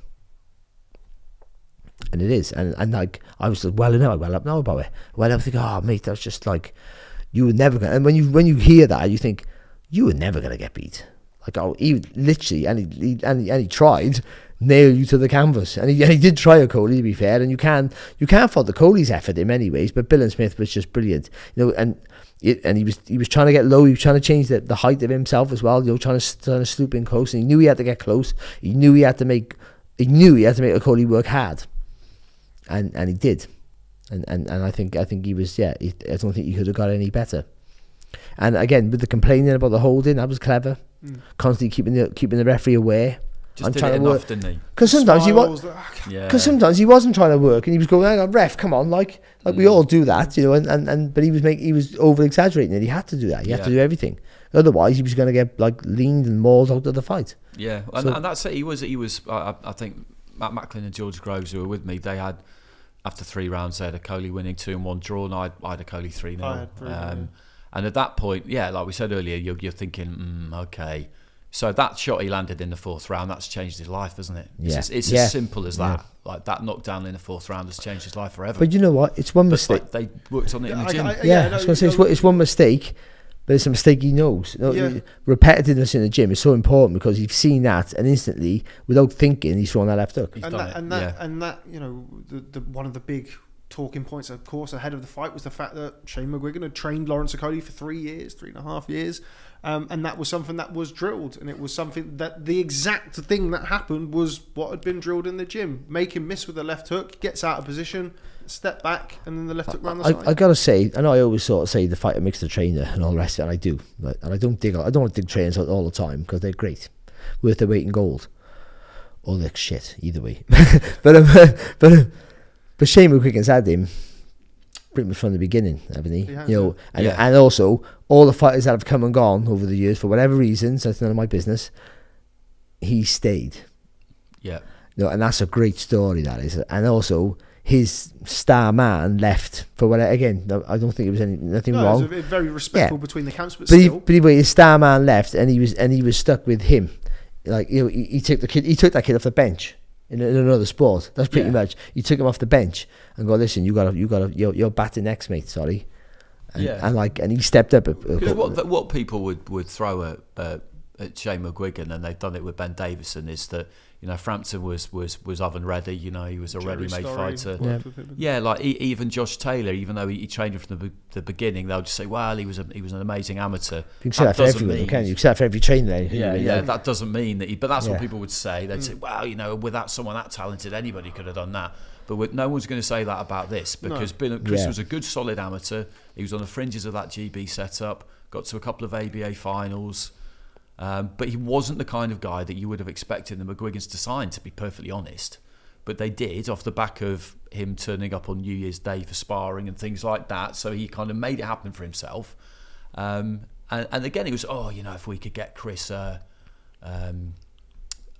And it is, and like, I was well up now about it. Well, I'm thinking, oh mate, that's just like, you were never gonna. And when you hear that, you think, you were never gonna get beat. Like, oh, he literally, and he tried, nail you to the canvas, and he did try Okolie, to be fair, and you can't fault Okolie's effort in many ways, but Billam-Smith was just brilliant, you know, and he was trying to get low, he was trying to change the height of himself as well, you know, trying to sloop in close, and he knew he had to get close, he knew he had to make Okolie work hard, and he did, and I think he was, I don't think he could have got any better. And again, with the complaining about the holding, that was clever. Constantly keeping the referee aware. Just did it enough, didn't he? Because sometimes he wasn't trying to work, and he was going, "Hang on, ref, come on!" Like we all do that, you know. But he was over exaggerating it. He had to do that. He had to do everything. Otherwise, he was going to get like leaned and mauled out of the fight. Yeah, and that's it. He was. I think Matt Macklin and George Groves, who were with me, they had, after 3 rounds, they had Okolie winning 2-1 draw, and I had Okolie 3-0. And at that point, like we said earlier, you're thinking, okay. So that shot he landed in the 4th round, that's changed his life, hasn't it? Yeah. It's as simple as that. Like, that knockdown in the 4th round has changed his life forever. But you know what? It's one mistake. Like, they worked on it in the gym. I was going to say, it's one mistake, but it's a mistake he knows. Repetitiveness in the gym is so important, because you've seen that, and instantly, without thinking, he's thrown that left hook. And that, you know, the one of the big talking points, of course, ahead of the fight was the fact that Shane McGuigan had trained Lawrence Okolie for 3.5 years, and that was something that was drilled, and it was something that the exact thing that happened was what had been drilled in the gym. Make him miss with the left hook, gets out of position, step back, and then the left hook round the side. I gotta say, I know I always sort of say the fighter makes the trainer and all the rest of it, and I do, and I don't want to dig trainers out all the time, because they're great, worth their weight in gold, or they're shit either way. But Shane McGuigan's had him pretty much from the beginning, haven't he? And also all the fighters that have come and gone over the years, for whatever reasons, that's none of my business, he stayed. Yeah. And that's a great story, that is. And also, his star man left for what, again, I don't think it was nothing wrong. It was very respectful between the camps, but still. But anyway, his star man left, and he was stuck with him. Like, you know, he took that kid off the bench. In another sport, that's pretty much. You took him off the bench and go, listen, you're batting next, mate. Sorry, and he stepped up. What people would throw at Shane McGuigan, and they've done it with Ben Davison, is that, you know, Frampton was oven ready. You know, he was a ready-made fighter. Like even Josh Taylor, even though he trained him from the beginning, they'll just say, well, he was an amazing amateur. You can say that for everyone, can you? You can say that for every trainer. That doesn't mean that. But that's what people would say. They'd say, well, you know, without someone that talented, anybody could have done that. But no one's going to say that about this, because Chris was a good, solid amateur. He was on the fringes of that GB setup. Got to a couple of ABA finals. But he wasn't the kind of guy that you would have expected the McGuigans to sign, to be perfectly honest. But they did, off the back of him turning up on New Year's Day for sparring and things like that. So he kind of made it happen for himself. And again, it was, if we could get Chris a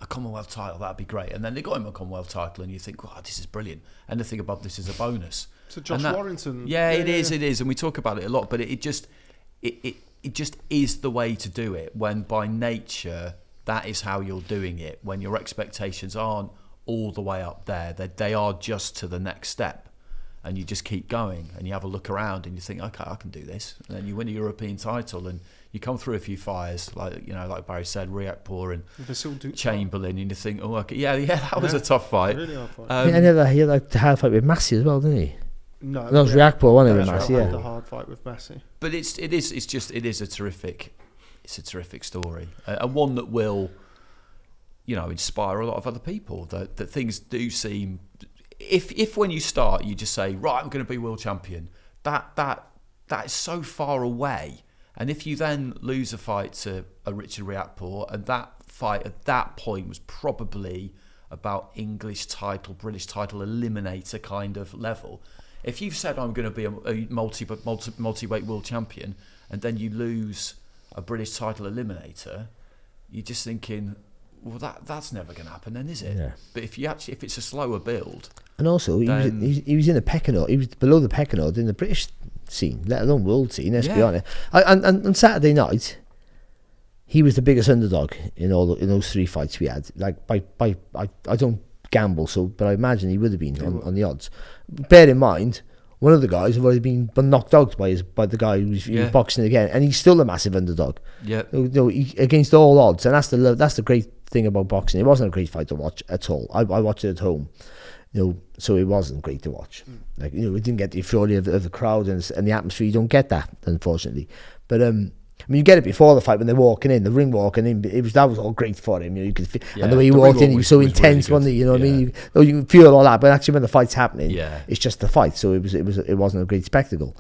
Commonwealth title, that'd be great. And then they got him a Commonwealth title, and you think, wow, this is brilliant. Anything above this is a bonus. So Josh Warrington. It is. And we talk about it a lot, but it it just is the way to do it, when by nature that is how you're doing it, when your expectations aren't all the way up there, they are just to the next step, and you just keep going, and you have a look around and you think, okay, I can do this, and then you win a European title and you come through a few fires, like Barry said, Riakporhe and Chamberlain, and you think, oh, okay, that was a tough fight. Really hard fight. And he had like the hard fight with Massey as well, didn't he? No, that was Riakporhe, wasn't it, with Massey? Massey? The hard fight with Massey. But it is a terrific story, and one that will, inspire a lot of other people. That things do seem, if when you start you just say, right, I'm going to be world champion, that is so far away. And if you then lose a fight to a Richard Riakporhe, and that fight at that point was probably about English title, British title eliminator kind of level. If you've said I'm going to be a multi-weight world champion, and then you lose a British title eliminator, you're just thinking, well, that's never going to happen then, is it? Yeah. But if it's a slower build, and also he was in a pecking order. He was below the pecking order in the British scene, let alone world scene. Let's be honest. And on Saturday night, he was the biggest underdog in those three fights we had. Like I don't gamble, but I imagine he would have been on the odds. Bear in mind, one of the guys have already been knocked out by the guy who was boxing again, and he's still a massive underdog. Yeah, against all odds, and that's the great thing about boxing. It wasn't a great fight to watch at all. I watched it at home, so it wasn't great to watch. Like we didn't get the euphoria of the crowd and the atmosphere. You don't get that, unfortunately. But you get it before the fight when they're walking in, the ring walking in. That was all great for him. You could feel, and the way he walked in, he was so intense, wasn't he? You know what I mean? You can feel all that, but actually when the fight's happening, it's just the fight. So it wasn't a great spectacle.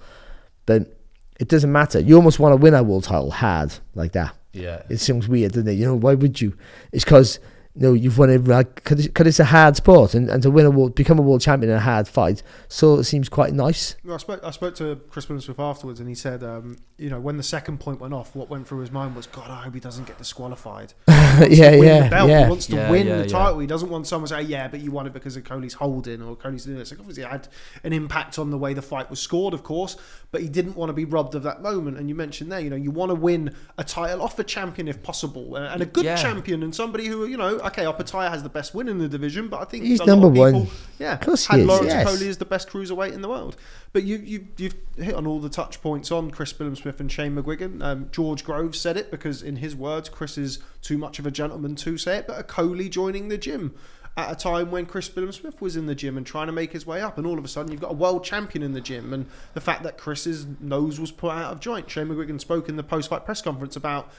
But it doesn't matter. You almost want to win a world title hard like that. Yeah, it seems weird, doesn't it? Why would you? It's because you've won it, because it's a hard sport, and to become a world champion in a hard fight, so it seems quite nice. Well, I spoke to Chris Billam-Smith afterwards, and he said, when the second point went off, what went through his mind was, God, I hope he doesn't get disqualified. He wants to win the title. He doesn't want someone to say, but you won it because of Okolie's holding or Okolie's doing this. Like, obviously, it had an impact on the way the fight was scored, of course, but he didn't want to be robbed of that moment. And you mentioned there, you want to win a title off a champion if possible, and a good champion, and somebody who, okay, Opataya has the best win in the division, but I think he's number one. Yeah, had Lawrence Okolie as the best cruiserweight in the world. But you've hit on all the touch points on Chris Billam-Smith and Shane McGuigan. George Groves said it because, in his words, Chris is too much of a gentleman to say it, but Okolie joining the gym at a time when Chris Billam-Smith was in the gym and trying to make his way up, and all of a sudden you've got a world champion in the gym, and the fact that Chris's nose was put out of joint. Shane McGuigan spoke in the post-fight press conference about,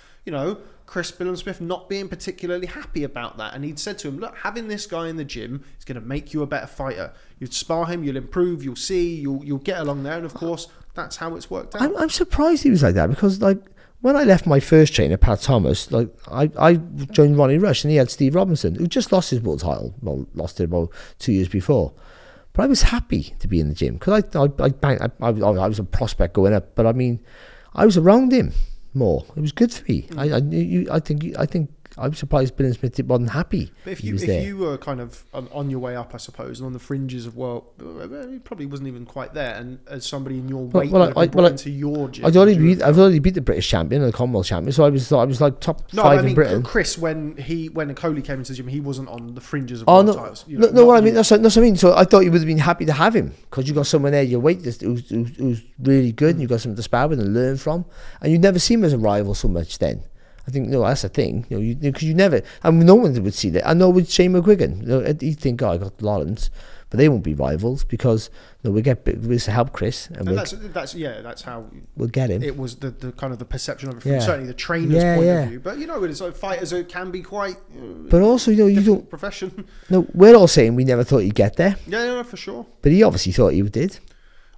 Chris Billam-Smith not being particularly happy about that, and he'd said to him, look, having this guy in the gym is going to make you a better fighter. You'd spar him, you'll improve, you'll see, you'll get along there, and of course that's how it's worked out. I'm surprised he was like that, because when I left my first trainer, Pat Thomas, I joined Ronnie Rush, and he had Steve Robinson, who just lost his world title. Well, lost it about 2 years before. But I was happy to be in the gym, because I was a prospect going up. But I was around him more. It was good for me. I think I'm surprised Billam-Smith wasn't happy. But if you were kind of on your way up, I suppose, and on the fringes of, he probably wasn't even quite there, and as somebody in your weight into your gym. I've already beat the British champion and the Commonwealth champion, so I was like top 5 in Britain. Chris, when Okolie came into the gym, he wasn't on the fringes of titles. That's what I mean. So I thought you would have been happy to have him, because you got someone there your weight who's really good, and you got someone to spar with and learn from, and you never see him as a rival so much then. I think that's the thing, because you never, and no one would see that. I know with Shane McGuigan, he'd think, I got Lawrence, but they won't be rivals, because we'll help Chris, and that's how we'll get him. It was the kind of the perception of it from certainly the trainer's point of view. But it's like fighters can be quite. But also, you don't profession. No, we're all saying we never thought he'd get there. Yeah, for sure. But he obviously thought he did.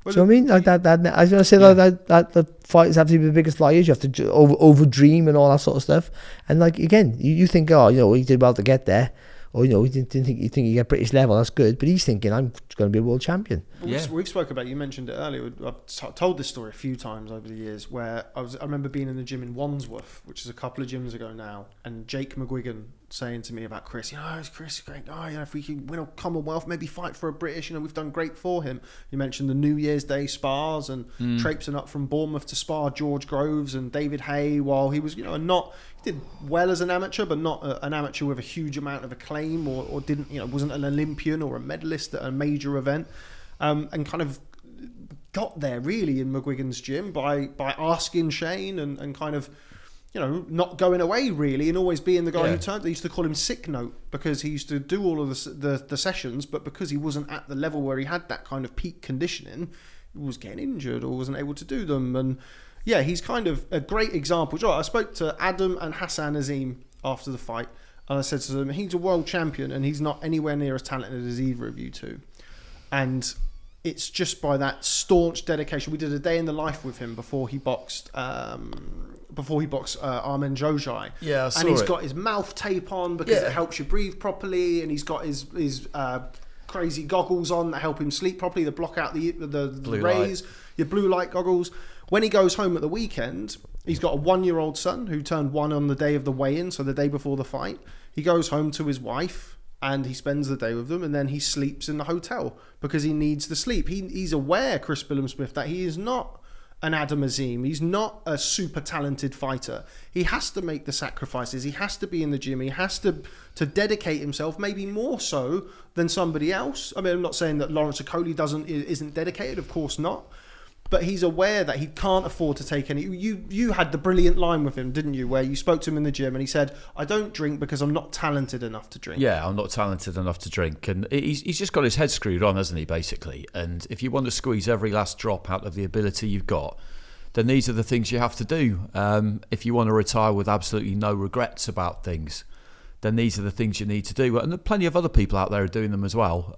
Well, do you know what I mean? I was going to say that the fighters have to be the biggest liars. You have to over dream and all that sort of stuff. And again, you think, he did well to get there, or you think you get British level, that's good. But he's thinking, I'm going to be a world champion. Yeah. We've spoken about, you mentioned it earlier, I've told this story a few times over the years, where I remember being in the gym in Wandsworth, which is a couple of gyms ago now, and Jake McGuigan saying to me about Chris, is Chris a great guy? If we can win a Commonwealth, maybe fight for a British, we've done great for him. You mentioned the New Year's Day spars and traipsing up from Bournemouth to spar George Groves and David Hay while he was, he did well as an amateur, but not an amateur with a huge amount of acclaim or didn't, wasn't an Olympian or a medalist at a major event, and kind of got there really in McGuigan's gym by asking Shane and kind of, not going away really, and always being the guy who turned. They used to call him Sick Note because he used to do all of the sessions, but because he wasn't at the level where he had that kind of peak conditioning, he was getting injured or wasn't able to do them. And yeah, he's kind of a great example. I spoke to Adam and Hassan Azim after the fight, and I said to them, he's a world champion and he's not anywhere near as talented as either of you two. And it's just by that staunch dedication. We did a day in the life with him before he boxed Armen Jojai. Yeah, I saw and he's it. got his mouth tape on because it helps you breathe properly, and he's got his crazy goggles on that help him sleep properly, that block out the rays, your blue light goggles. When he goes home at the weekend, he's got a 1-year-old son who turned 1 on the day of the weigh-in, so the day before the fight. He goes home to his wife and he spends the day with them, and then he sleeps in the hotel because he needs the sleep. He's aware, Chris Billam-Smith, that he is not an Adam Azim. He's not a super talented fighter. He has to make the sacrifices. He has to be in the gym. He has to dedicate himself, maybe more so than somebody else. I mean, I'm not saying that Lawrence Okolie isn't dedicated, of course not. But he's aware that he can't afford to take any. You had the brilliant line with him, didn't you? Where you spoke to him in the gym and he said, I don't drink because I'm not talented enough to drink. Yeah, I'm not talented enough to drink. And he's just got his head screwed on, hasn't he, basically? And if you want to squeeze every last drop out of the ability you've got, then these are the things you have to do. If you want to retire with absolutely no regrets about things, then these are the things you need to do. And there are plenty of other people out there who are doing them as well.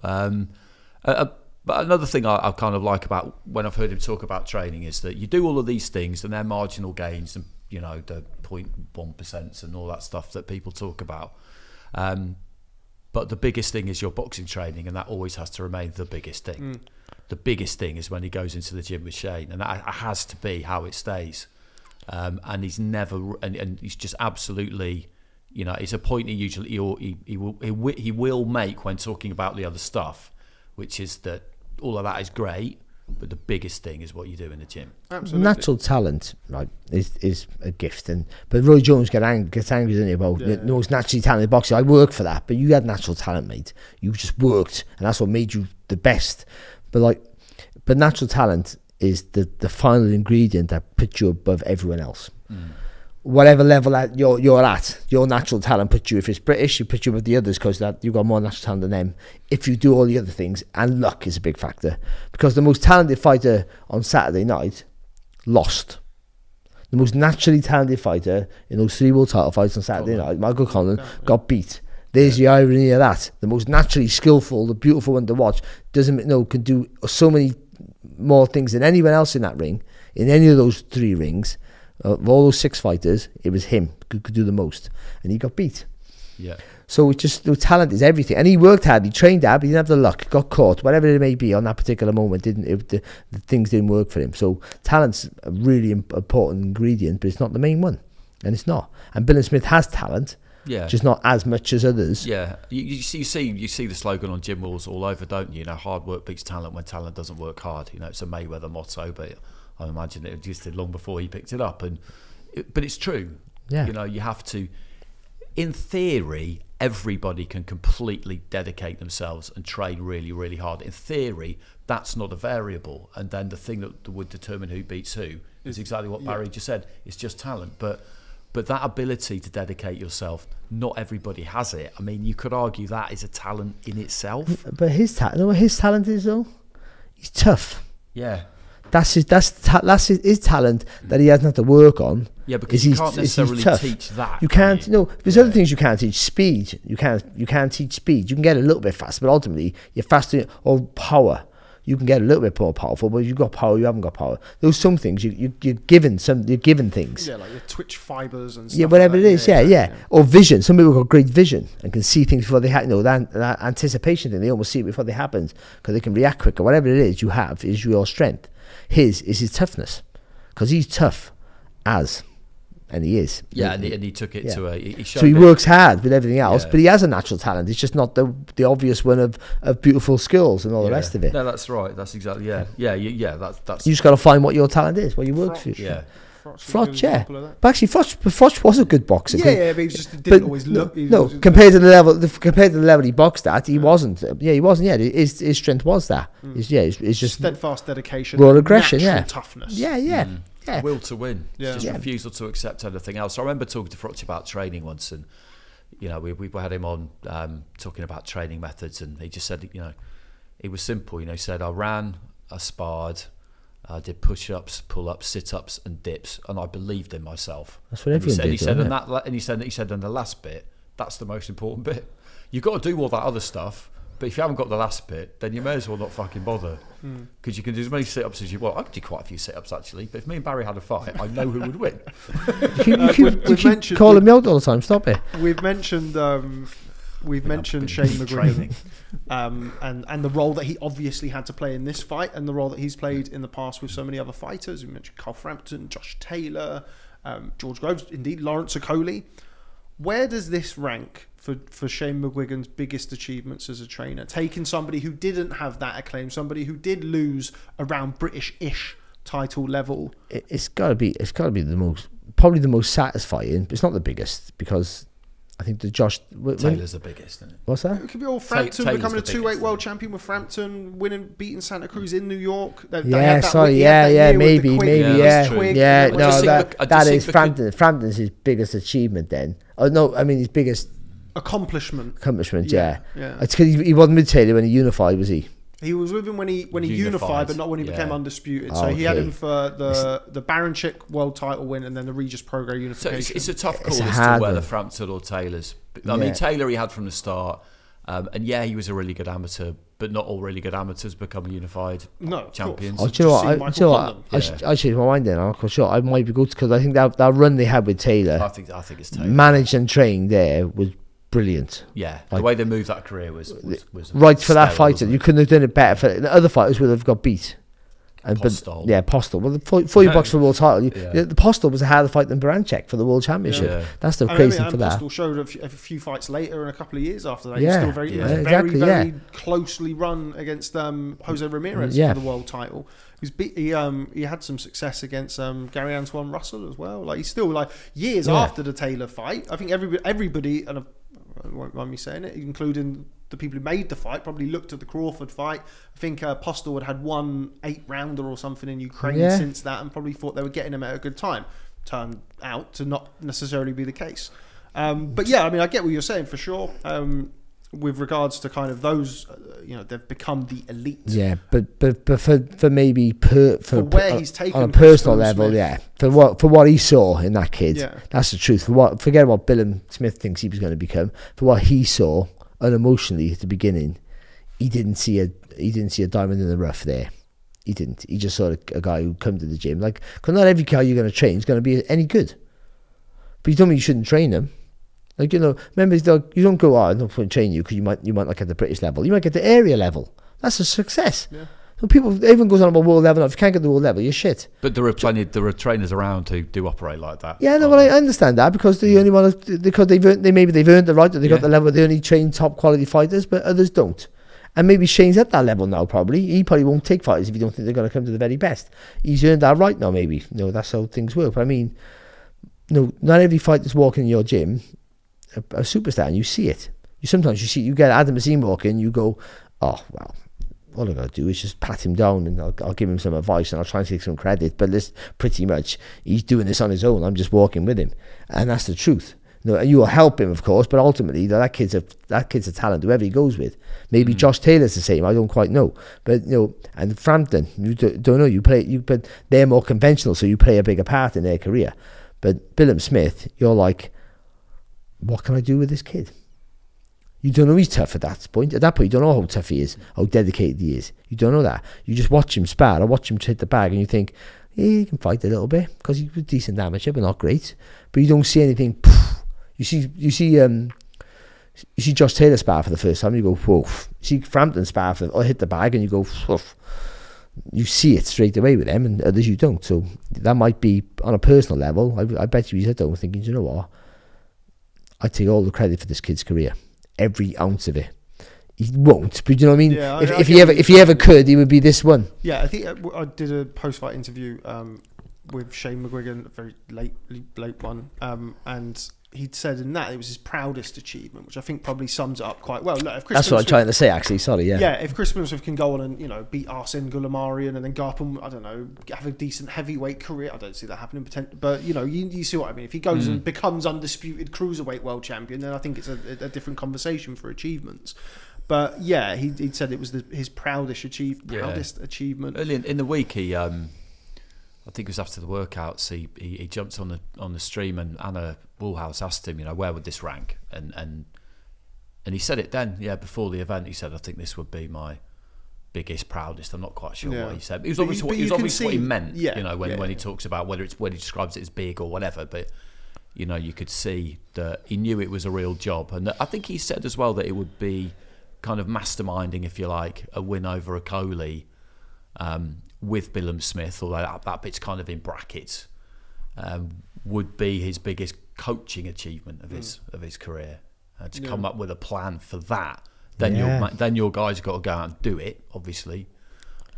But another thing I kind of like about when I've heard him talk about training is that you do all of these things and they're marginal gains and, the 0.1% and all that stuff that people talk about. But the biggest thing is your boxing training, and that always has to remain the biggest thing. The biggest thing is when he goes into the gym with Shane, and that has to be how it stays. And he's never, and he's just absolutely, it's a point he will make when talking about the other stuff, which is that all of that is great, but the biggest thing is what you do in the gym. Absolutely. Natural talent, right, is a gift, but Roy Jones gets angry, doesn't he, about no, it's naturally talented boxer. I work for that, but you had natural talent, mate. You just worked, and that's what made you the best. But natural talent is the final ingredient that puts you above everyone else. Whatever level that you're at, your natural talent puts you. If it's British, you put you with the others because that you've got more natural talent than them. If you do all the other things, and luck is a big factor, because the most talented fighter on Saturday night lost. The most naturally talented fighter in those 3 world title fights on Saturday night, Michael Conlan, got beat. There's the irony of that. The most naturally skillful, the beautiful one to watch, can do so many more things than anyone else in that ring, in any of those 3 rings. Of all those 6 fighters, it was him who could do the most, and he got beat. Yeah. So it's just, the talent is everything, and he worked hard. He trained hard, but he didn't have the luck. Got caught, whatever it may be on that particular moment. The things didn't work for him. So talent's a really important ingredient, but it's not the main one, and it's not. And Billam-Smith has talent, just not as much as others. Yeah, you see the slogan on gym walls all over, don't you? Hard work beats talent when talent doesn't work hard. It's a Mayweather motto, but I imagine it existed long before he picked it up. But it's true. Yeah. You have to. In theory, everybody can completely dedicate themselves and train really, really hard. In theory, that's not a variable. And then the thing that would determine who beats who is exactly what Barry just said. It's just talent. But that ability to dedicate yourself, not everybody has it. I mean, you could argue that is a talent in itself. But his talent, you know what his talent is though? He's tough. Yeah. That's his talent that he hasn't had to work on. Yeah, because you can't necessarily teach that. You can't. There's other things you can't teach. Speed. You can't teach speed. You can get a little bit faster, but ultimately you're faster. Or power. you can get a little bit more powerful, but you've got power, you haven't got power. There's some things you're given things. Yeah, like your twitch fibers and stuff. Yeah, whatever like it is. Yeah. Or vision. Some people got great vision and can see things before they happen. That anticipation thing, they almost see it before they happen because they can react quicker. Whatever it is you have is your strength. His is his toughness, because he's tough and he is. Yeah, and he took it to a... So he works hard with everything else, but he has a natural talent. It's just not the obvious one of beautiful skills and all the rest of it. No, that's right. That's exactly, that's... You just got to find what your talent is, what you work for. Yeah. Frotch, yeah. But actually, Frotch was a good boxer. Yeah, but he just didn't always look... compared to the level he boxed at, he wasn't. He wasn't, his strength was that. It's just... steadfast dedication. Raw aggression, toughness. Yeah. Yeah. Will to win. Yeah. Just refusal to accept anything else. I remember talking to Frotch about training once, and we had him on talking about training methods, and he just said, it was simple. He said, I ran, I sparred, I did push-ups, pull-ups, sit-ups, and dips, and I believed in myself. That's what everyone did. He said, and the last bit, that's the most important bit. You've got to do all that other stuff. But if you haven't got the last bit, then you may as well not fucking bother. Because you can do as many sit-ups as you want. I could do quite a few sit-ups, actually. But if me and Barry had a fight, I know who would win. You keep calling me out all the time. Stop it. We've mentioned Shane McGuigan and the role that he obviously had to play in this fight, and the role that he's played in the past with so many other fighters. We mentioned Carl Frampton, Josh Taylor, George Groves, indeed Lawrence Okolie. Where does this rank for Shane McGuigan's biggest achievements as a trainer? Taking somebody who didn't have that acclaim, somebody who did lose around British-ish title level. It's got to be probably the most satisfying. It's not the biggest, because I think Taylor's the biggest, isn't it? What's that? It could be all Frampton becoming a 2-weight world champion with Frampton, beating Santa Cruz in New York. Maybe. That is Frampton. Frampton's his biggest achievement then. Oh no, I mean his biggest accomplishment. Yeah. It's because he wasn't with Taylor when he unified, was he? He was with him when he unified, but not when he became undisputed. So he had him for the Baranchik world title win, and then the Regis Prograis unification. So it's a tough call as to whether Frampton or Taylor's. I mean, Taylor he had from the start, and he was a really good amateur, but not all really good amateurs become unified champions. Do you know what? I changed my mind then. I'm sure I might be good, because I think that run they had with Taylor, I think it's Taylor, managed and trained there, was brilliant. Yeah, the way they moved that career was right for that fighter. You couldn't have done it better. The other fighters would have got beat. Postol. Postol. Well, before you boxed for the world title, the Postol was a harder fight than Baranchik for the world championship. Yeah. That's the crazy thing for that. Postol showed a few fights later and a couple of years after that. He was still very closely run against Jose Ramirez for the world title. He had some success against Gary Antoine Russell as well. Like, he's still years after the Taylor fight. I think everybody, and I won't mind me saying it, including the people who made the fight, probably looked at the Crawford fight. I think Postol had one 8-rounder or something in Ukraine since that, and probably thought they were getting him at a good time. Turned out to not necessarily be the case. But yeah, I mean, I get what you're saying for sure. With regards to kind of those, they've become the elite. Yeah, but for maybe for where he's taken on a personal level, for what he saw in that kid, that's the truth. Forget what Billam-Smith thinks he was going to become. For what he saw unemotionally at the beginning, he didn't see a diamond in the rough there. He didn't. He just saw a guy who come to the gym. Like, because not every guy you're going to train is going to be any good. But you don't mean you shouldn't train him. Like, remember, you don't go, I'm not going to train you because you might not get the British level. You might get the area level. That's a success. Yeah. So everyone goes on about world level. If you can't get the world level, you're shit. But there are trainers around who do operate like that. Yeah, no, well, I understand that, because they only want to, because they've earned the right that they got the level. They only train top quality fighters, but others don't. And maybe Shane's at that level now. Probably he probably won't take fighters if you don't think they're going to come to the very best. He's earned that right now. Maybe that's how things work. But I mean, not every fighter's walking in your gym a superstar, and you see it. You get Adam Azim walking, you go, oh well, all I gotta do is just pat him down, and I'll give him some advice, and I'll try and take some credit. But this, pretty much, he's doing this on his own. I'm just walking with him, and that's the truth. And you will help him, of course, but ultimately that kid's a talent, whoever he goes with. Maybe Josh Taylor's the same. I don't quite know, but and Frampton, you don't know. But they're more conventional, so you play a bigger part in their career. But Billam-Smith, you're like, what can I do with this kid? You don't know he's tough at that point. At that point, you don't know how tough he is, how dedicated he is. You don't know that. You just watch him spar or watch him hit the bag, and you think, yeah, he can fight a little bit because he was decent amateur, but not great. But you don't see anything. You see Josh Taylor spar for the first time, and you go, whoa. You see Frampton spar or hit the bag, and you go, whoa. You see it straight away with them, and others you don't. So that might be on a personal level. I bet you he's at home thinking, you know what? I take all the credit for this kid's career, every ounce of it. He won't, but you know what I mean. Yeah, if he ever could, he would be this one. Yeah, I think I did a post-fight interview with Shane McGuigan, a very late one, and he'd said in that it was his proudest achievement, which I think probably sums it up quite well. Look, if Chris That's what I'm trying to say, actually. Sorry, yeah. Yeah, if Chris Billam-Smith can go on and beat Arsene Goulamarian and then go up and have a decent heavyweight career, I don't see that happening. But you see what I mean. If he goes and becomes undisputed cruiserweight world champion, then I think it's a different conversation for achievements. But yeah, he said it was his proudest achievement. Early in the week, he I think it was after the workouts, he jumped on the stream, and Anna Woolhouse asked him, where would this rank? And he said it then, before the event. He said, I think this would be my biggest, proudest. I'm not quite sure what he said. It was obviously what he meant, when he talks about when he describes it as big or whatever. But you could see that he knew it was a real job, and I think he said as well that it would be kind of masterminding, if you like, a win over Okolie. With Billam-Smith, although that bit's kind of in brackets, would be his biggest coaching achievement of his career. To come up with a plan for that, then your guys got to go out and do it, obviously.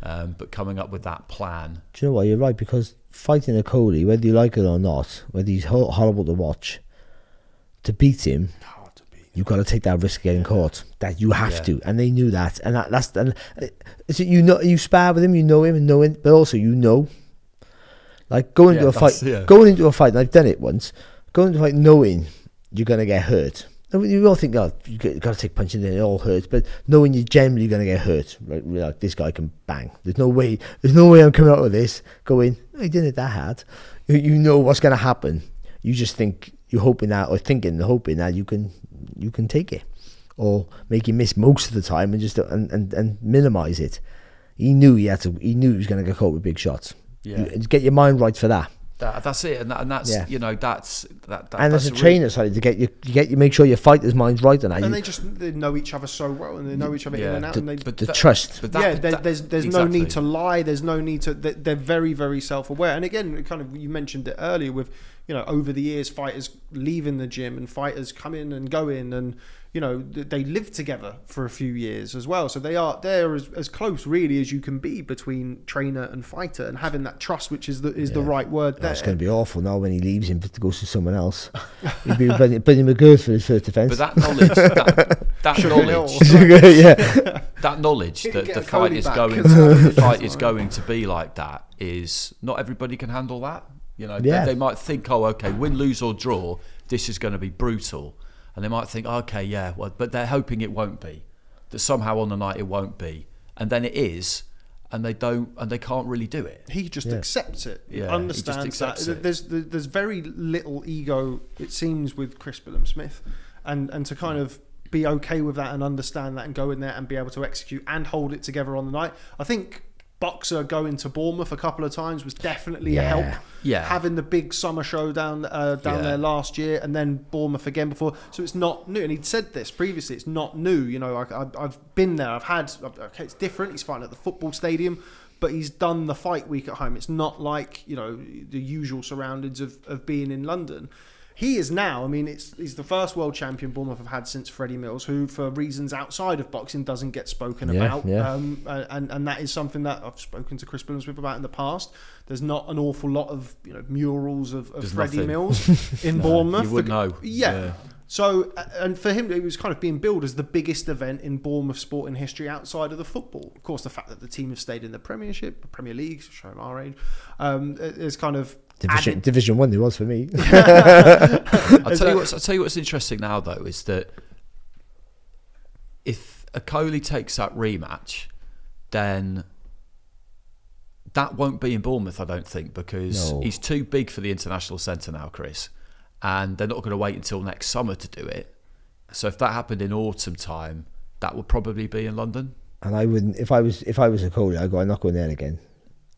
But coming up with that plan. Do you know what? You're right, because fighting Okolie, whether you like it or not, whether he's horrible to watch, to beat him, you've got to take that risk of getting caught. That you have to, and they knew that. And so you spar with him, you know him, but also like going into a fight. Going into a fight, and I've done it once. Going into a fight knowing you're going to get hurt. You all think, you got to take punches and it all hurts, but knowing you're generally going to get hurt, right? Like, this guy can bang. There's no way I'm coming out of this going, he didn't hit that hard. You know what's going to happen. You just think you're hoping that you can take it, or make him miss most of the time and just and minimize it. He knew he was going to get caught with big shots. Get your mind right for that. That's it, and that's that. And as a trainer, to get you make sure your fighter's mind's right on that. And they know each other so well, and they know each other in and out. The trust. There's exactly. No need to lie. There's no need to. They're very, very self-aware. And again, kind of, you mentioned it earlier with, over the years, fighters leaving the gym and fighters come in and go in, and they live together for a few years as well. So they're as close really as you can be between trainer and fighter, and having that trust, which is the right word there. It's going to be awful now when he leaves him to go to someone else. He'd be Benny McGirt for his first defence. But that knowledge, that knowledge that the fight is going to be like that, is not everybody can handle that. They might think, win, lose or draw, this is going to be brutal. And they might think, but they're hoping it won't be. That somehow on the night it won't be, and then it is, and they can't really do it. He just accepts it. Understands that. There's very little ego, it seems, with Chris Billam-Smith, and to kind of be okay with that and understand that and go in there and be able to execute and hold it together on the night. I think Boxer going to Bournemouth a couple of times was definitely a help. Having the big summer show down there last year, and then Bournemouth again before. So it's not new. And he'd said this previously, it's not new. I've been there. It's different. He's fighting at the football stadium, but he's done the fight week at home. It's not like, the usual surroundings of being in London. He is now, he's the first world champion Bournemouth have had since Freddie Mills, who, for reasons outside of boxing, doesn't get spoken about. And that is something that I've spoken to Chris Billam-Smith about in the past. There's not an awful lot of murals of Freddie Mills in Bournemouth. You wouldn't know. Yeah. So, and for him, it was kind of being billed as the biggest event in Bournemouth sporting history outside of the football. Of course, the fact that the team have stayed in the Premiership, the Premier League, showing our age, is kind of Division 1 it was for me. I'll tell you what's interesting now, though, is that if Okolie takes that rematch, then that won't be in Bournemouth, I don't think, because he's too big for the international centre now, Chris, and they're not going to wait until next summer to do it. So if that happened in autumn time, that would probably be in London. And I wouldn't, if I was Okolie, I'd go, I'm not going there again.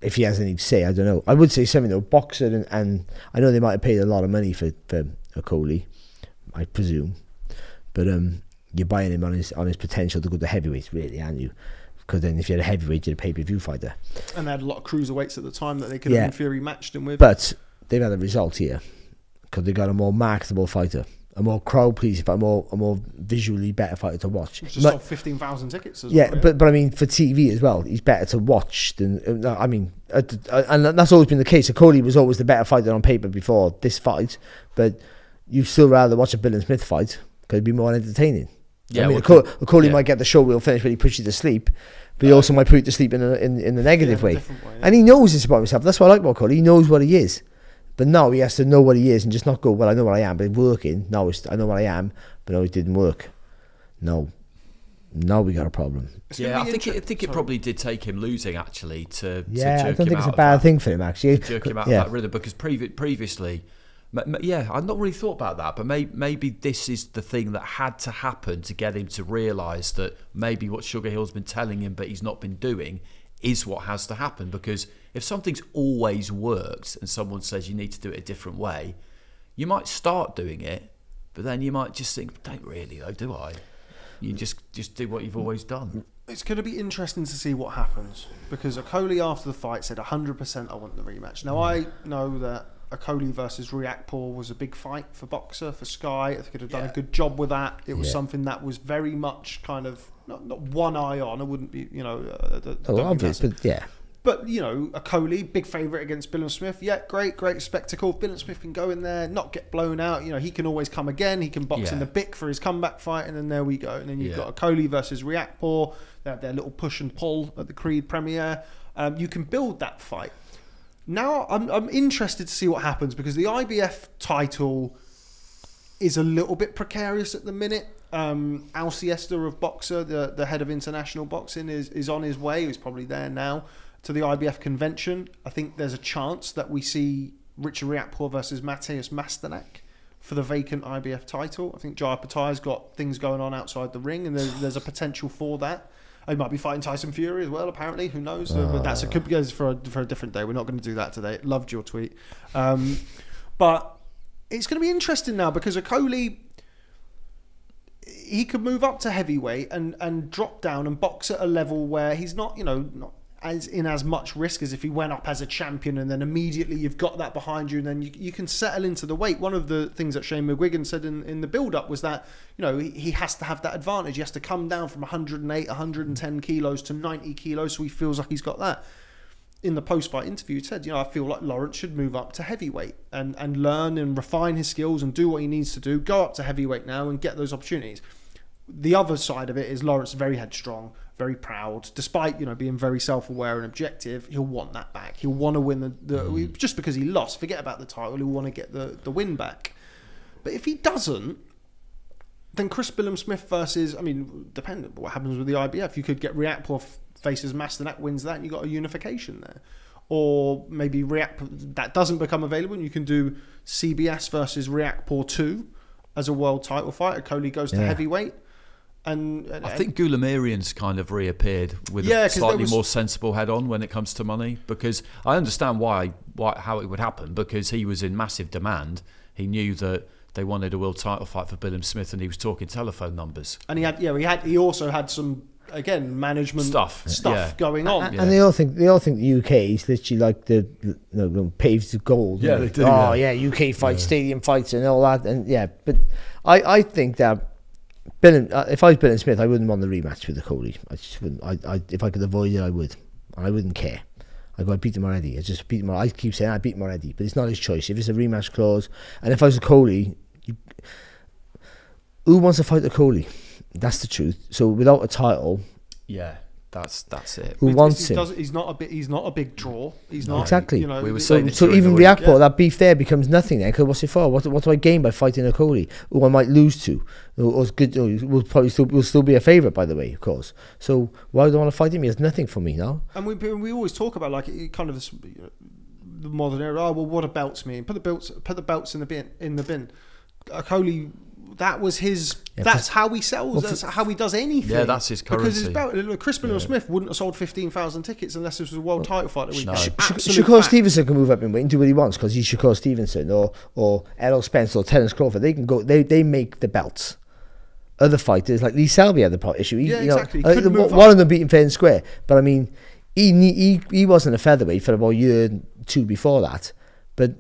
If he has anything to say, I don't know. I would say something though, boxer, and I know they might have paid a lot of money for Okolie, I presume. But you're buying him on his potential to go to heavyweight, really, aren't you? Because then if you're a heavyweight, you're a pay-per-view fighter. And they had a lot of cruiserweights at the time that they could have in theory matched him with. But they've had a result here because they got a more marketable fighter, a more crowd-pleasing, but a more visually better fighter to watch. Just sold 15,000 tickets as well. Yeah, but I mean, for TV as well, he's better to watch than. I mean, and that's always been the case. Okolie was always the better fighter on paper before this fight, but you still rather watch a Billam-Smith fight because it'd be more entertaining. Yeah, I mean, Okolie might get the show wheel finished when he pushes you to sleep, but he also might put you to sleep in the negative way. And he knows this about himself. That's what I like about Okolie. He knows what he is. But now he has to know what he is and just not go, well, I know what I am, but it's working. No, I know what I am, but no, it didn't work. No. Now we got a problem. Yeah, I think it probably did take him losing, actually, to jerk him out. Yeah, I don't think it's a bad thing for him, actually. Jerk him out of that rhythm, because previously... Yeah, I've not really thought about that, but maybe this is the thing that had to happen to get him to realise that maybe what Sugar Hill's been telling him but he's not been doing is what has to happen. Because if something's always worked and someone says you need to do it a different way, you might start doing it, but then you might just think, don't really though, do I? You just do what you've always done. It's going to be interesting to see what happens, because Okolie after the fight said 100% I want the rematch. Now I know that Okolie versus Riakporhe was a big fight for Boxer, for Sky. They could have done a good job with that. It was something that was very much kind of not one eye on. It wouldn't be, obvious, but yeah. But, Okolie, big favourite against Billam-Smith. Yeah, great spectacle. Billam-Smith can go in there, not get blown out. He can always come again. He can box in the Bic for his comeback fight, and then there we go. And then you've got Okolie versus Riakporhe. They had their little push and pull at the Creed premiere. You can build that fight. Now I'm interested to see what happens, because the IBF title is a little bit precarious at the minute. Al Siesta of Boxer, the head of international boxing, is on his way. He's probably there now to the IBF convention. I think there's a chance that we see Richard Riakporhe versus Mateusz Masternak for the vacant IBF title. I think Jaya Patai's got things going on outside the ring, and there's a potential for that. He might be fighting Tyson Fury as well, apparently. Who knows? But that's could be for a different day. We're not going to do that today. Loved your tweet. But it's going to be interesting now, because Okolie, he could move up to heavyweight and drop down and box at a level where he's not as much risk as if he went up as a champion, and then immediately you've got that behind you, and then you can settle into the weight. One of the things that Shane McGuigan said in the build-up was that he has to have that advantage. He has to come down from 108, 110 kilos to 90 kilos, so he feels like he's got that. In the post-fight interview, he said, I feel like Lawrence should move up to heavyweight and learn and refine his skills and do what he needs to do, go up to heavyweight now and get those opportunities. The other side of it is Lawrence very headstrong, very proud. Despite being very self-aware and objective, he'll want that back. He'll want to win the just because he lost. Forget about the title. He'll want to get the win back. But if he doesn't, then Chris Billam-Smith versus, depending on what happens with the IBF, you could get Riakporhe faces Masternak, wins that, and you got a unification there. Or maybe that doesn't become available, and you can do CBS versus Riakporhe 2 as a world title fight. Okolie goes to heavyweight. And I think Goulamirian's kind of reappeared with a slightly more sensible head on when it comes to money, because I understand how it would happen, because he was in massive demand. He knew that they wanted a world title fight for Billam-Smith, and he was talking telephone numbers. And he also had some, again, management stuff going on. And they all think the UK is literally like the paved to gold. Yeah, they do. Oh yeah, UK fights, stadium fights, and all that. And but I think that if I was Billam-Smith, I wouldn't want the rematch with Okolie. I just wouldn't. If I could avoid it, I would. I wouldn't care. I beat him already. I keep saying I beat him already, but it's not his choice. If it's a rematch clause, and if I was Okolie, who wants to fight Okolie? That's the truth. So without a title, that's it. Who wants him? He's not a big draw. He's not exactly. We were saying so even Riakporhe, that beef there becomes nothing then. Because what's it for? What do I gain by fighting Okolie, who I might lose to, or good? Will probably still be a favourite, by the way, of course. So why do I want to fight him? He has nothing for me now. And we always talk about kind of the modern era. Oh well, what about me? Put the belts in the bin. Okolie that was his. That's how he sells. That's how he does anything. Yeah, that's his currency. Because Chris Billam-Smith wouldn't have sold 15,000 tickets unless this was a world title fight. No. Shakur Stevenson can move up in weight and do what he wants because he's Shakur Stevenson or Errol Spence or Terence Crawford. They can go. They make the belts. Other fighters like Lee Selby had the issue. Exactly. One of them beat him fair and square, but I mean, he wasn't a featherweight for about a year or two before that, but.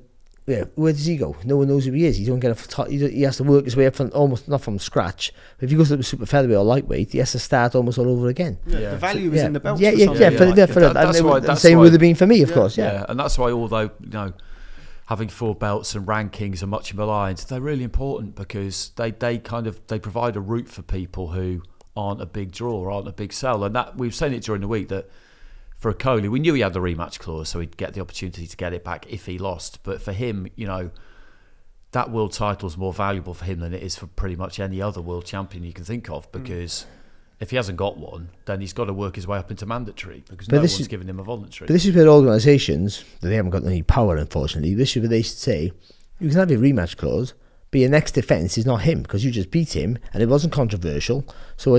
Yeah, where does he go? No one knows who he is. He don't get he has to work his way up from almost not from scratch. But if he goes to super featherweight or lightweight, he has to start almost all over again. The value is in the belt. Same would have been for me, of course. Yeah, and that's why, although having 4 belts and rankings are much maligned, they're really important because they provide a route for people who aren't a big draw or aren't a big sell, and that we've seen it during the week that. For Okolie, we knew he had the rematch clause, so he'd get the opportunity to get it back if he lost. But for him, that world title is more valuable for him than it is for pretty much any other world champion you can think of. Because if he hasn't got one, then he's got to work his way up into mandatory because no one's giving him a voluntary. But this is where organisations, they haven't got any power, unfortunately. This is where they should say, you can have your rematch clause, but your next defence is not him because you just beat him and it wasn't controversial. So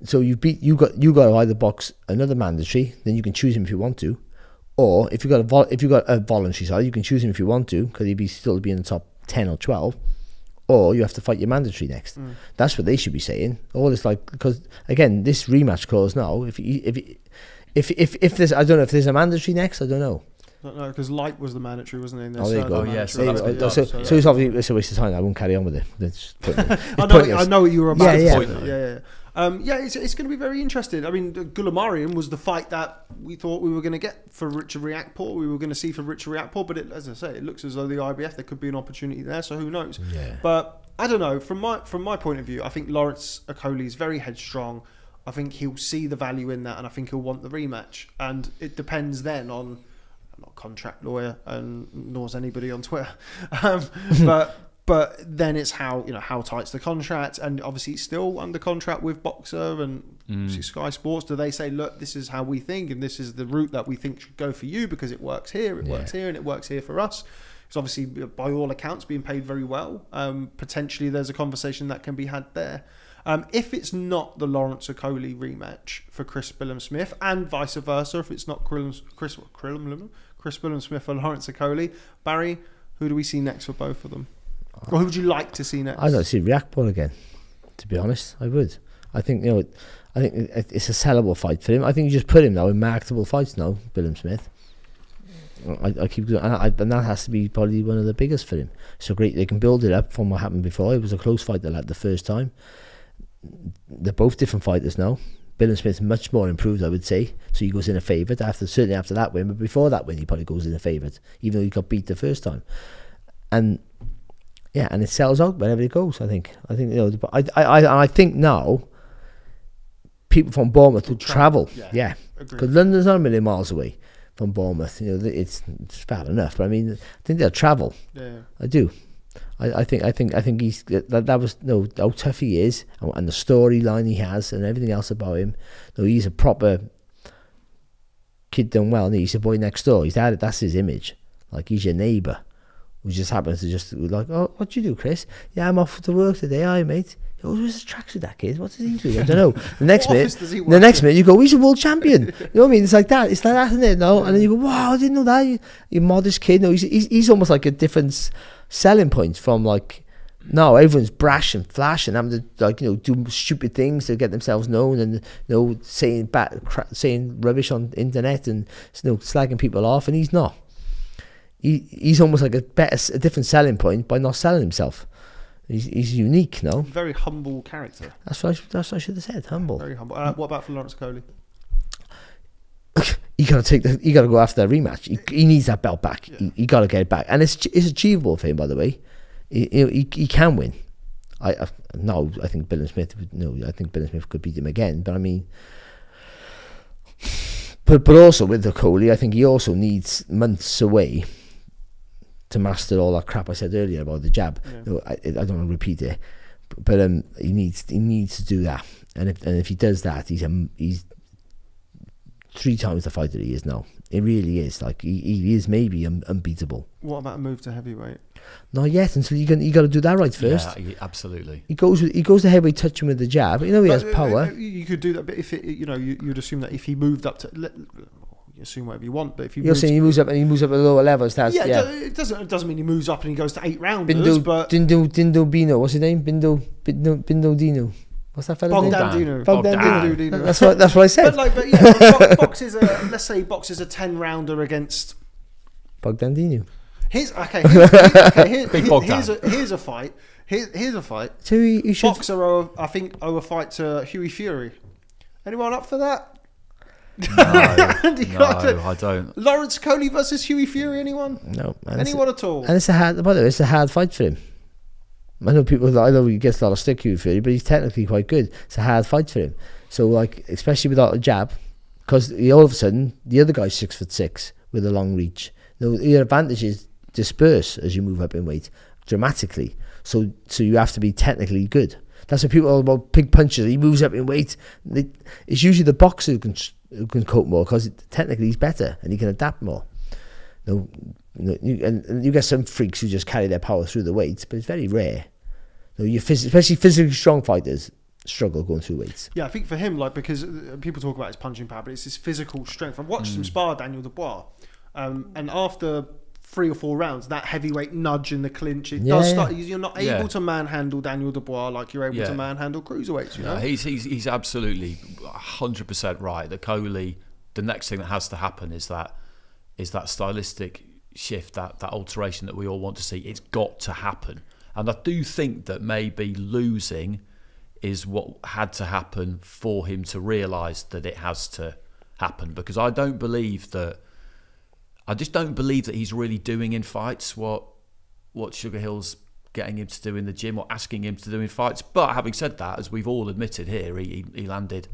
So you got to either box another mandatory, then you can choose him if you want to, or if you got a voluntary side, you can choose him if you want to because he'd still be in the top 10 or 12, or you have to fight your mandatory next. That's what they should be saying. All this because again, this rematch clause now, if there's I don't know if there's a mandatory next, I don't know. No, because light was the mandatory, wasn't it? There you go. Yes. So it's obviously it's a waste of time. I won't carry on with it. I know what you were about to point. Yeah. It's going to be very interesting. I mean, Gulamarian was the fight that we thought we were going to get for Richard Riakporhe. We were going to see for Richard Riakporhe, but as I say, it looks as though the IBF there could be an opportunity there. So who knows? Yeah. But I don't know. From my point of view, I think Lawrence Okolie is very headstrong. I think he'll see the value in that, and I think he'll want the rematch. And it depends then on. I'm not a contract lawyer, and nor's anybody on Twitter, But then it's how tight's the contract, and obviously it's still under contract with Boxer and Sky Sports. Do they say, look, this is how we think, and this is the route that we think should go for you because it works here, it works here, and it works here for us? It's obviously, by all accounts, being paid very well. Potentially, there's a conversation that can be had there. If it's not the Lawrence Okolie rematch for Chris Billam-Smith, and vice versa, if it's not Chris Billam-Smith or Lawrence Okolie, Barry, who do we see next for both of them? Or who would you like to see next? I'd like to see Riakporhe again. To be honest, I would. I think it's a sellable fight for him. I think you just put him now in marketable fights now, Billam-Smith. I keep going, and that has to be probably one of the biggest for him. So great, they can build it up from what happened before. It was a close fight they had the first time. They're both different fighters now. Billam-Smith's much more improved, I would say. So he goes in a favourite certainly after that win, but before that win, he probably goes in a favourite, even though he got beat the first time. And yeah, and it sells out wherever it goes. I think I think now people from Bournemouth would travel. Yeah, because London's not a million miles away from Bournemouth. It's bad enough, but I mean, I think they'll travel. Yeah, I do. I think he's that was how tough he is, and the storyline he has, and everything else about him. He's a proper kid done well. He's a boy next door. That's his image. Like he's your neighbour. Who just happens to just like, oh, what do you do, Chris? Yeah, I'm off to work today. Aye, mate. Oh, where's the tracksuit that kid? What does he do? I don't know. The next minute, you go, he's a world champion. You know what I mean? It's like that. It's like that, isn't it? No, and then you go, wow, I didn't know that. You modest kid. No, he's almost like a different selling point from like. No, everyone's brash and flash and having to do stupid things to get themselves known and saying rubbish on the internet and slagging people off, and he's not. He's almost like a different selling point by not selling himself. He's unique, no? Very humble character. That's what I should have said. Humble. Very humble. What about for Lawrence Okolie? You got to go after that rematch. He needs that belt back. Yeah. He got to get it back, and it's achievable for him. By the way, he can win. I think Billam-Smith. I think Billam-Smith could beat him again. But I mean. But also with Okolie, I think he also needs months away to master all that crap I said earlier about the jab. Yeah. I don't want to repeat it, but he needs to do that. And if he does that, he's 3 times the fighter he is now. It really is. Like he is maybe unbeatable. What about a move to heavyweight? Not yet, until you got to do that right first. Yeah, absolutely. He goes to heavyweight touching with the jab. You know he has power. You could do that, but if it, you'd assume that if he moved up to, you assume whatever you want, but if you're saying he moves up at lower levels, it doesn't mean he moves up and he goes to 8 rounders. But Dindo Bino, what's his name? Bindo Dino. What's that fella name? Bogdan. That's what I said. But yeah, box is let's say box is a 10 rounder against Bogdan Dino. Here's a fight. Here's a fight. So you should. Boxer, I think, owe a fight to Hughie Fury. Anyone up for that? No, I don't. Lawrence Okolie versus Hughie Fury. Anyone? No. Anyone at all? And it's a hard fight for him. I know he gets a lot of stick, Hughie Fury, but he's technically quite good. It's a hard fight for him. So like, especially without a jab, because all of a sudden the other guy's 6'6" with a long reach. Your advantages disperse as you move up in weight dramatically. So you have to be technically good. That's what people are about big punches. He moves up in weight. It's usually the boxer who can cope more because technically he's better and he can adapt more. You get some freaks who just carry their power through the weights, but it's very rare. Especially physically strong fighters struggle going through weights. Yeah, I think for him, because people talk about his punching power, but it's his physical strength. I've watched him spar Daniel Dubois, and after 3 or 4 rounds, that heavyweight nudge in the clinch, does start. You're not able to manhandle Daniel Dubois like you're able to manhandle cruiserweights. You know, he's absolutely 100% right. That Okolie, the next thing that has to happen is that stylistic shift, that alteration that we all want to see. It's got to happen, and I do think that maybe losing is what had to happen for him to realise that it has to happen. Because I just don't believe that he's really doing in fights what Sugar Hill's getting him to do in the gym or asking him to do in fights. But having said that, as we've all admitted here, he landed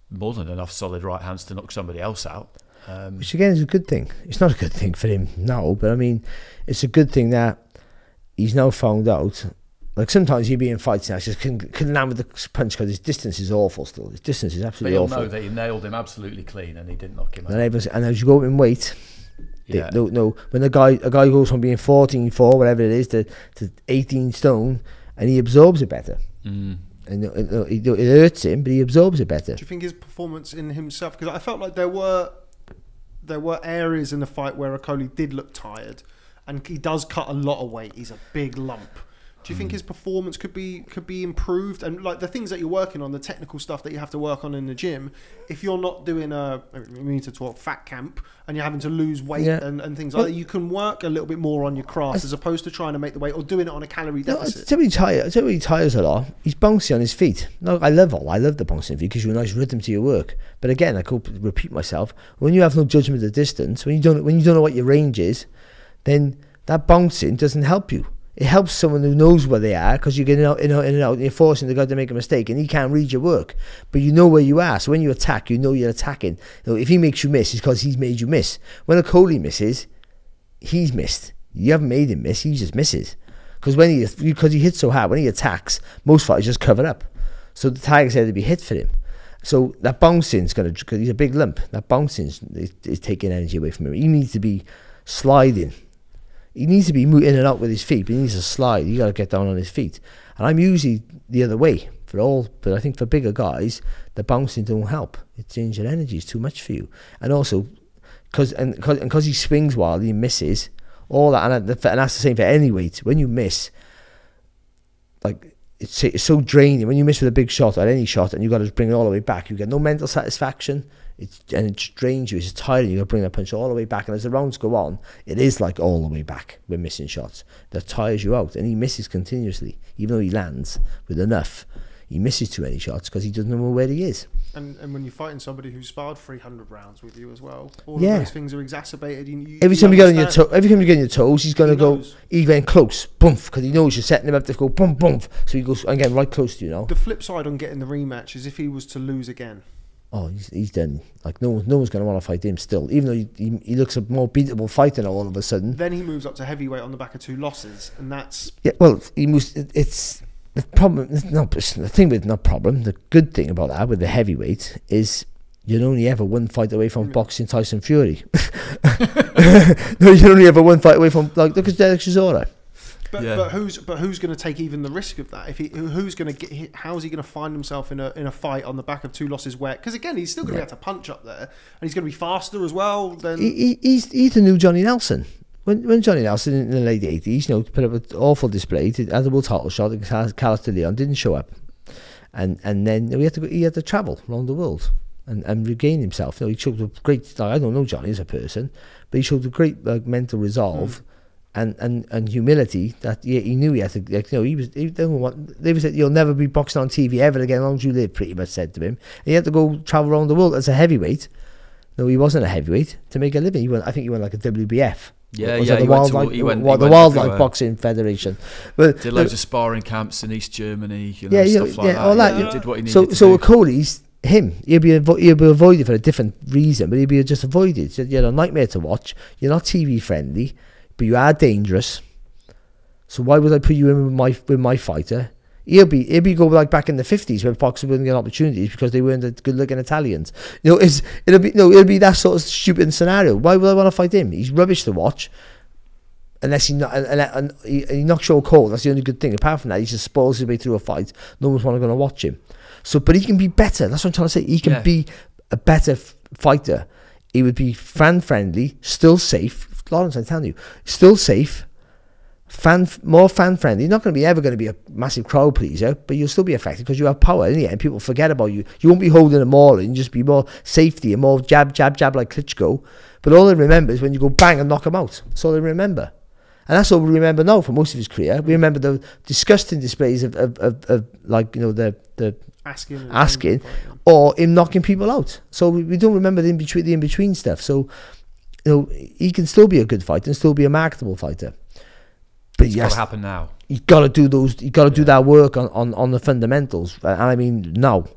more than enough solid right hands to knock somebody else out. Which again is a good thing. It's not a good thing for him now, but I mean, it's a good thing that he's now found out. Like sometimes he'd be in fights now, just couldn't land with the punch because his distance is awful still. His distance is absolutely awful. But you'll know that he nailed him absolutely clean and he didn't knock him out. And as you go up in weight, when a guy goes from being 14'4", whatever it is, to 18 stone, and he absorbs it better. And it hurts him, but he absorbs it better. Do you think his performance in himself? Because I felt like there were areas in the fight where Okolie did look tired, and he does cut a lot of weight. He's a big lump. Do you think his performance could be improved? And like the things that you're working on, the technical stuff that you have to work on in the gym, if you're not doing we need to talk fat camp, and you're having to lose weight and things like that, you can work a little bit more on your craft as opposed to trying to make the weight or doing it on a calorie deficit. Tell me he tires a lot. He's bouncy on his feet. No, I love the bouncing feet because you're a nice rhythm to your work. But again, I could repeat myself. When you have no judgment of distance, when you don't know what your range is, then that bouncing doesn't help you. It helps someone who knows where they are because you're getting out, in and out, and you're forcing the guy to make a mistake, and he can't read your work. But you know where you are, so when you attack, you know you're attacking. If he makes you miss, it's because he's made you miss. When Okolie misses, he's missed. You haven't made him miss; he just misses. Because he hits so hard, when he attacks, most fighters just cover up. So the target's there to be hit for him. So that bouncing's because he's a big lump. That bouncing is taking energy away from him. He needs to be sliding. He needs to be moving in and out with his feet, but he needs to slide. You got to get down on his feet. And I'm usually the other way but I think for bigger guys, the bouncing don't help. It changes your energy. It's too much for you. And also, because he swings while he misses, all that, and that's the same for any weight. When you miss, like it's so draining. When you miss with a big shot or any shot, and you got to bring it all the way back, you get no mental satisfaction. It drains you. It's tiring. You got to bring that punch all the way back. And as the rounds go on, it is like all the way back with missing shots. That tires you out. And he misses continuously. Even though he lands with enough, he misses too many shots because he doesn't know where he is. And when you're fighting somebody who's sparred 300 rounds with you as well, all of those things are exacerbated. Every time you get on your toes, he's going to go even close, bump, because he knows you're setting him up to go bump, bump. So he goes again right close to you now. The flip side on getting the rematch is if he was to lose again. Oh, he's done. Like no one's going to want to fight him still, even though he looks a more beatable fighter now all of a sudden. Then he moves up to heavyweight on the back of 2 losses, and that's he moves. It's the problem. The good thing about that with the heavyweight is you're only ever one fight away from boxing Tyson Fury. No, you're only ever one fight away from, like, look at Derek Chisora. But who's going to take even the risk of that? Who's going to get? How's he going to find himself in a fight on the back of 2 losses? Where, because again, he's still going to be able to punch up there, and he's going to be faster as well. Then he's the new Johnny Nelson. When Johnny Nelson in the late 80s, put up an awful display, had a world title shot against Carlos de Leon, didn't show up, and then he had to travel around the world and regain himself. He showed a great. I don't know Johnny as a person, but he showed a great mental resolve. And humility that he knew he had to, they said, you'll never be boxing on TV ever again as long as you live, pretty much said to him. And he had to go travel around the world as a heavyweight. No, he wasn't a heavyweight to make a living. I think he went like a WBF. He went the Wildlife Boxing Federation. But did loads of sparring camps in East Germany, stuff like that. All that. He did what he needed to do. So Okolie's him. He'll be avoided for a different reason, but he'll be just avoided. You're a nightmare to watch. You're not TV friendly, but you are dangerous. So why would I put you in with my fighter? He'll be go like back in the 50s when boxers wouldn't get opportunities because they weren't the good looking Italians. It'll be that sort of stupid scenario. Why would I want to fight him? He's rubbish to watch. Unless he knocks you cold. That's the only good thing. Apart from that, he just spoils his way through a fight. No one's going to watch him. So, but he can be better. That's what I'm trying to say. He can be a better fighter. He would be fan friendly, still safe. Lawrence, I'm telling you, still safe, more fan friendly. You're not ever going to be a massive crowd pleaser, but you'll still be effective because you have power in the end. People forget about you. You won't be holding them all in. You just be more safety and more jab like Klitschko. But all they remember is when you go bang and knock them out. That's all they remember. And that's all we remember now for most of his career. We remember the disgusting displays of the asking or him knocking people out. So we don't remember the in-between stuff. So he can still be a good fighter and still be a marketable fighter. But it's got to happen now. You got to do those. You got to do that work on the fundamentals. And I mean now.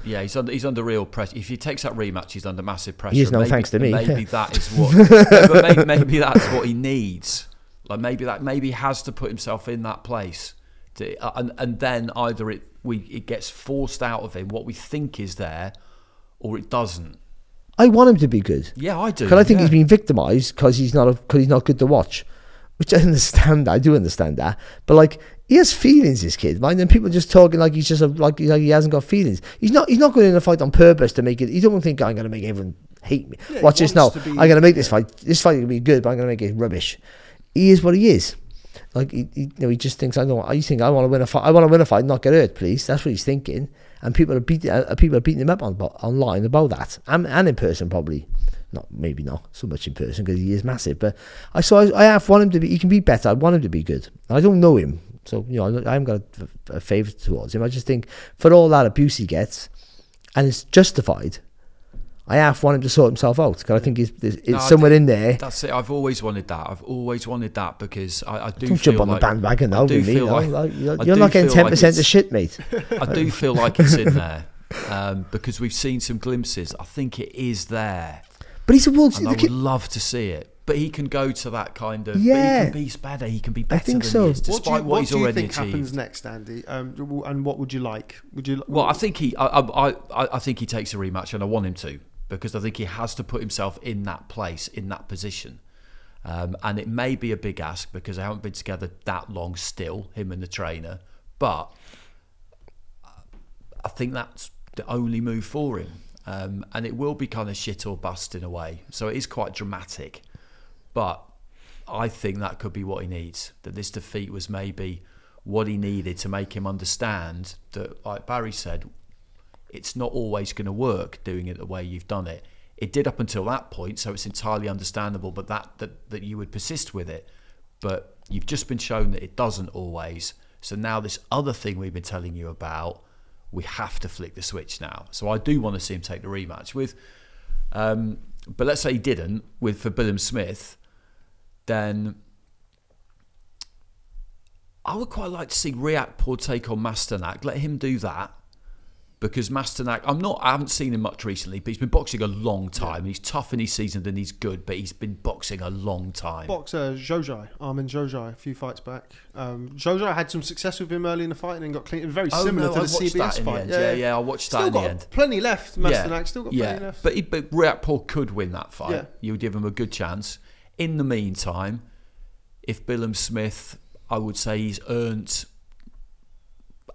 Yeah, he's under real pressure. If he takes that rematch, he's under massive pressure. He is now, thanks to me. Maybe that is what. maybe that's what he needs. Like maybe he has to put himself in that place, and then either it gets forced out of him what we think is there, or it doesn't. I want him to be good. Yeah, I do. Because I think he's been victimised because he's not good to watch, which I understand. I do understand that, but like he has feelings, this kid, mind. And people just talking like he's just like he hasn't got feelings. He's not going in a fight on purpose to make it. He don't think I'm going to make everyone hate me. Yeah, watch this now. I'm going to make this fight. This fight will be good, but I'm going to make it rubbish. He is what he is. Like he just thinks I want to win a fight. I want to win a fight, not get hurt, please. That's what he's thinking. And people are beating him up online about that, and in person probably. Maybe not so much in person because he is massive. But I have want him to be. He can be better. I want him to be good. I don't know him, so I haven't got a favour towards him. I just think for all that abuse he gets, and it's justified. I half want him to sort himself out because I think it's somewhere in there. That's it. I've always wanted that. Because I do. Don't feel jump on like, the bandwagon now, really. You're not getting 10% of shit, mate. I do feel like it's in there because we've seen some glimpses. I think it is there. But he's a world. And I would love to see it. But he can go to that kind of. Yeah. But he can be better. He can be better. I think than so. he is, despite what he's already achieved. What do you think happens next, Andy? And what would you like? Well, I think I think he takes a rematch, and I want him to. Because I think he has to put himself in that place, in that position. And it may be a big ask because they haven't been together that long still, him and the trainer. But I think that's the only move for him. And it will be kind of shit or bust in a way. So it is quite dramatic. But I think that could be what he needs. That this defeat was maybe what he needed to make him understand that, like Barry said, it's not always going to work doing it the way you've done it. It did up until that point, so it's entirely understandable. But that you would persist with it, but you've just been shown that it doesn't always. So now this other thing we've been telling you about, we have to flick the switch now. So I do want to see him take the rematch with. But let's say he didn't for Billam-Smith, then I would quite like to see Riakporhe take on Masternak. Let him do that. because Masternak, I haven't seen him much recently, but he's been boxing a long time. He's tough and he's seasoned and he's good, but he's been boxing a long time. Boxer Armin Zhozai, a few fights back. Zhozai had some success with him early in the fight and then got clean. Very similar to the CBS fight. Yeah, I watched that in the end. Plenty left, Masternak. Still got plenty left. But Riakporhe could win that fight. Yeah. You would give him a good chance. In the meantime, if Billam-Smith, I would say he's earned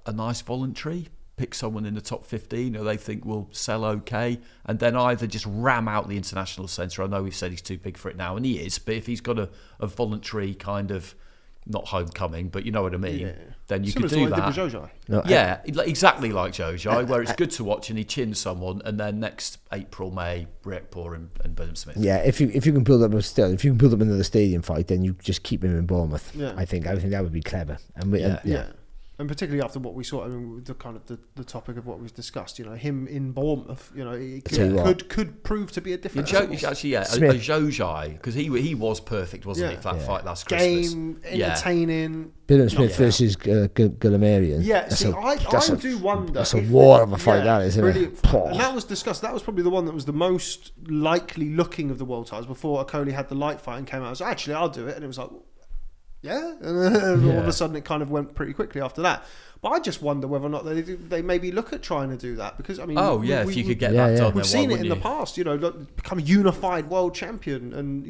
a nice voluntary. Pick someone in the top 15 who they think will sell okay, and then either just ram out the international centre. I know we've said he's too big for it now, and he is, but if he's got a voluntary kind of, not homecoming, but you know what I mean, then you could do that. Exactly like Zhozai, where it's good to watch and he chins someone, and then next April, May, Riakporhe and Billam-Smith. Yeah, if you can build up another stadium fight, then you just keep him in Bournemouth. Yeah. I think that would be clever. And particularly after what we saw, I mean, the kind of the topic of what was discussed, him in Bournemouth, it could prove to be a different. Actually, a Zhozai, because he was perfect, wasn't he, for that fight last Christmas? Game, entertaining. Billam-Smith versus Gulamarian. Yeah, I do wonder. That's a war of a fight, that isn't it? And that was discussed. That was probably the one that was the most likely looking of the world titles before Okolie had the light fight and came out. So actually, I'll do it, and it was like. Yeah, and all of a sudden it kind of went pretty quickly after that. But I just wonder whether or not they maybe look at trying to do that, because I mean, if you could get that done, we've seen it in the past. Become a unified world champion, and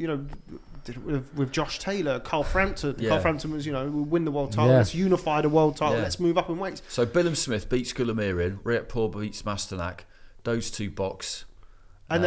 with Josh Taylor, Carl Frampton. Carl Frampton was we'll win the world title. Let's unify the world title. Let's move up in weights. So Billam-Smith beats Gulamarian, Riakporhe beats Masternak. Those two box. And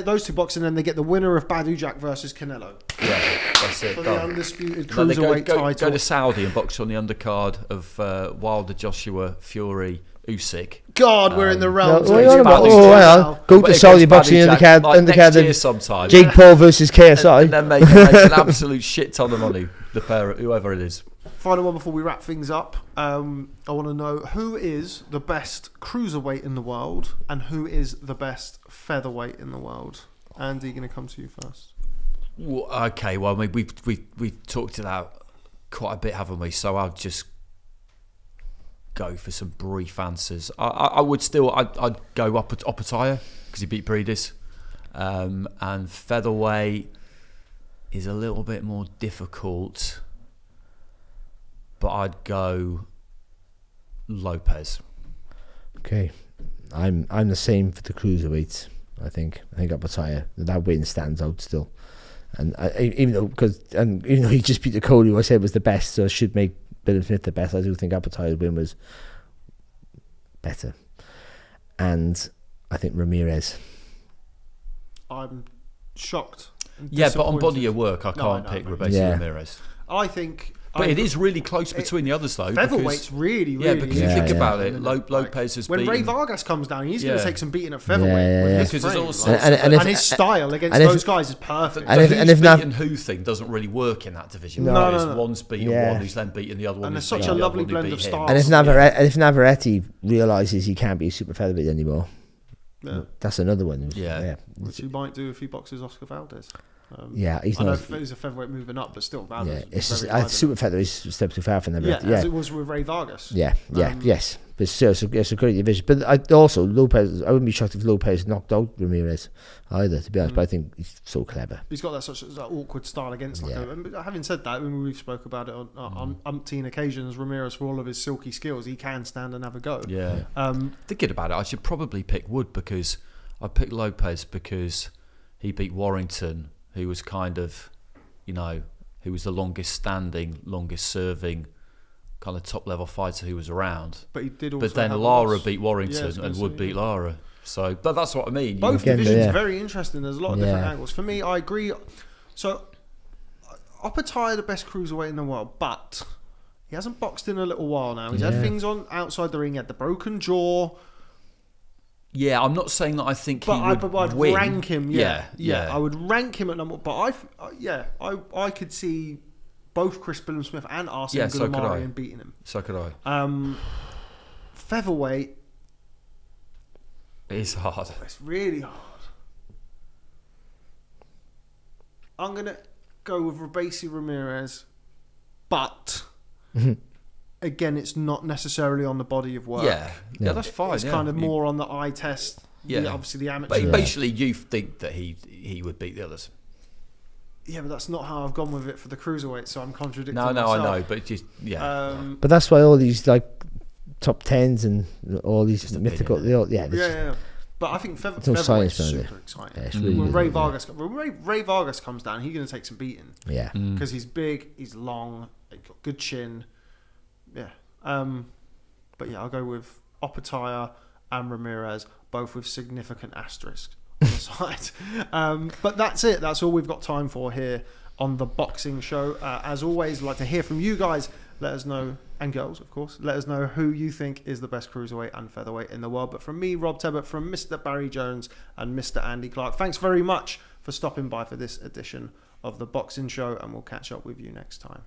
those two box, and then they get the winner of Badujak versus Canelo. Yeah, that's it. For the undisputed cruiserweight title. Go to Saudi and box on the undercard of Wilder, Joshua, Fury, Usyk. God, we're in the realms. Go to Saudi boxing undercard next year sometime. Jake Paul versus KSI, and then make an absolute shit ton of money. The pair, whoever it is. Final one before we wrap things up. I want to know who is the best cruiserweight in the world and who is the best featherweight in the world. Andy, going to come to you first. Well, okay, well, I mean, we've talked it out quite a bit, haven't we? So I'll just go for some brief answers. I'd go Opataya because he beat Breedis, and featherweight is a little bit more difficult. But I'd go Lopez. Okay, I'm the same for the cruiserweights. I think Opataya, that win stands out still, and even though he just beat the Okolie, who I said was the best, so I should make Billam-Smith the best. I do think Opataya's win was better, and I think Ramirez. I'm shocked. But on body of work, I can't pick Ramirez. I think. But it is really close between the others, though. Featherweight's really because you think about it, Lopez has when beaten... Ray Vargas comes down, he's going to take some beating at featherweight with his frame. And his style against those guys is perfect. And if beaten who thing doesn't really work in that division. No. One's beaten one, who's then beaten the other one. And there's such a lovely blend of styles. And if Navarrete realises he can't be a super featherweight anymore, that's another one. Which he might do if he boxes Oscar Valdez. He's not. He's a featherweight moving up, but still Valdez. It's just super featherweight is a step too far from them. As it was with Ray Vargas. Yes. But still, it's a great division. But Lopez, I wouldn't be shocked if Lopez knocked out Ramirez either, to be honest. But I think he's so clever. He's got that awkward style against. Having said that, when we've spoke about it on umpteen occasions, Ramirez, for all of his silky skills, he can stand and have a go. Thinking about it, I should probably pick Wood, because I picked Lopez because he beat Warrington, who was kind of, who was the longest standing, longest serving, kind of top level fighter who was around. But he did also. But then Lara beat Warrington and Wood beat Lara. So that's what I mean. Both divisions very interesting. There's a lot of different angles. For me, I agree. So Opataya the best cruiserweight in the world, but he hasn't boxed in a little while now. He's had things on outside the ring. He had the broken jaw. Yeah, I'm not saying that I think I'd win. Rank him. I would rank him at number. But I could see both Chris Billam-Smith and Arsene Gulamarian beating him. So could I. Featherweight. It's hard. It's really hard. I'm gonna go with Rabesi Ramirez, but again, it's not necessarily on the body of work. Yeah, that's fine. It's kind of more on the eye test. Yeah, obviously the amateur. But basically, you think that he would beat the others. Yeah, but that's not how I've gone with it for the cruiserweight, so I'm contradicting No, myself. I know, but just but that's why all these like top tens and all these Just mythical, opinion, yeah. But I think science featherweight's behind super exciting. Yeah, it's really When good, Ray Vargas comes down, he's going to take some beating. Yeah. Because he's big, he's long, he's got good chin. Yeah. But yeah, I'll go with Opataya and Ramirez, both with significant asterisks on the side. But that's it. That's all we've got time for here on the boxing show. As always, I'd like to hear from you guys. Let us know, and girls, of course, let us know who you think is the best cruiserweight and featherweight in the world. But from me, Rob Tebbutt, from Mr. Barry Jones and Mr. Andy Clarke, thanks very much for stopping by for this edition of the boxing show, and we'll catch up with you next time.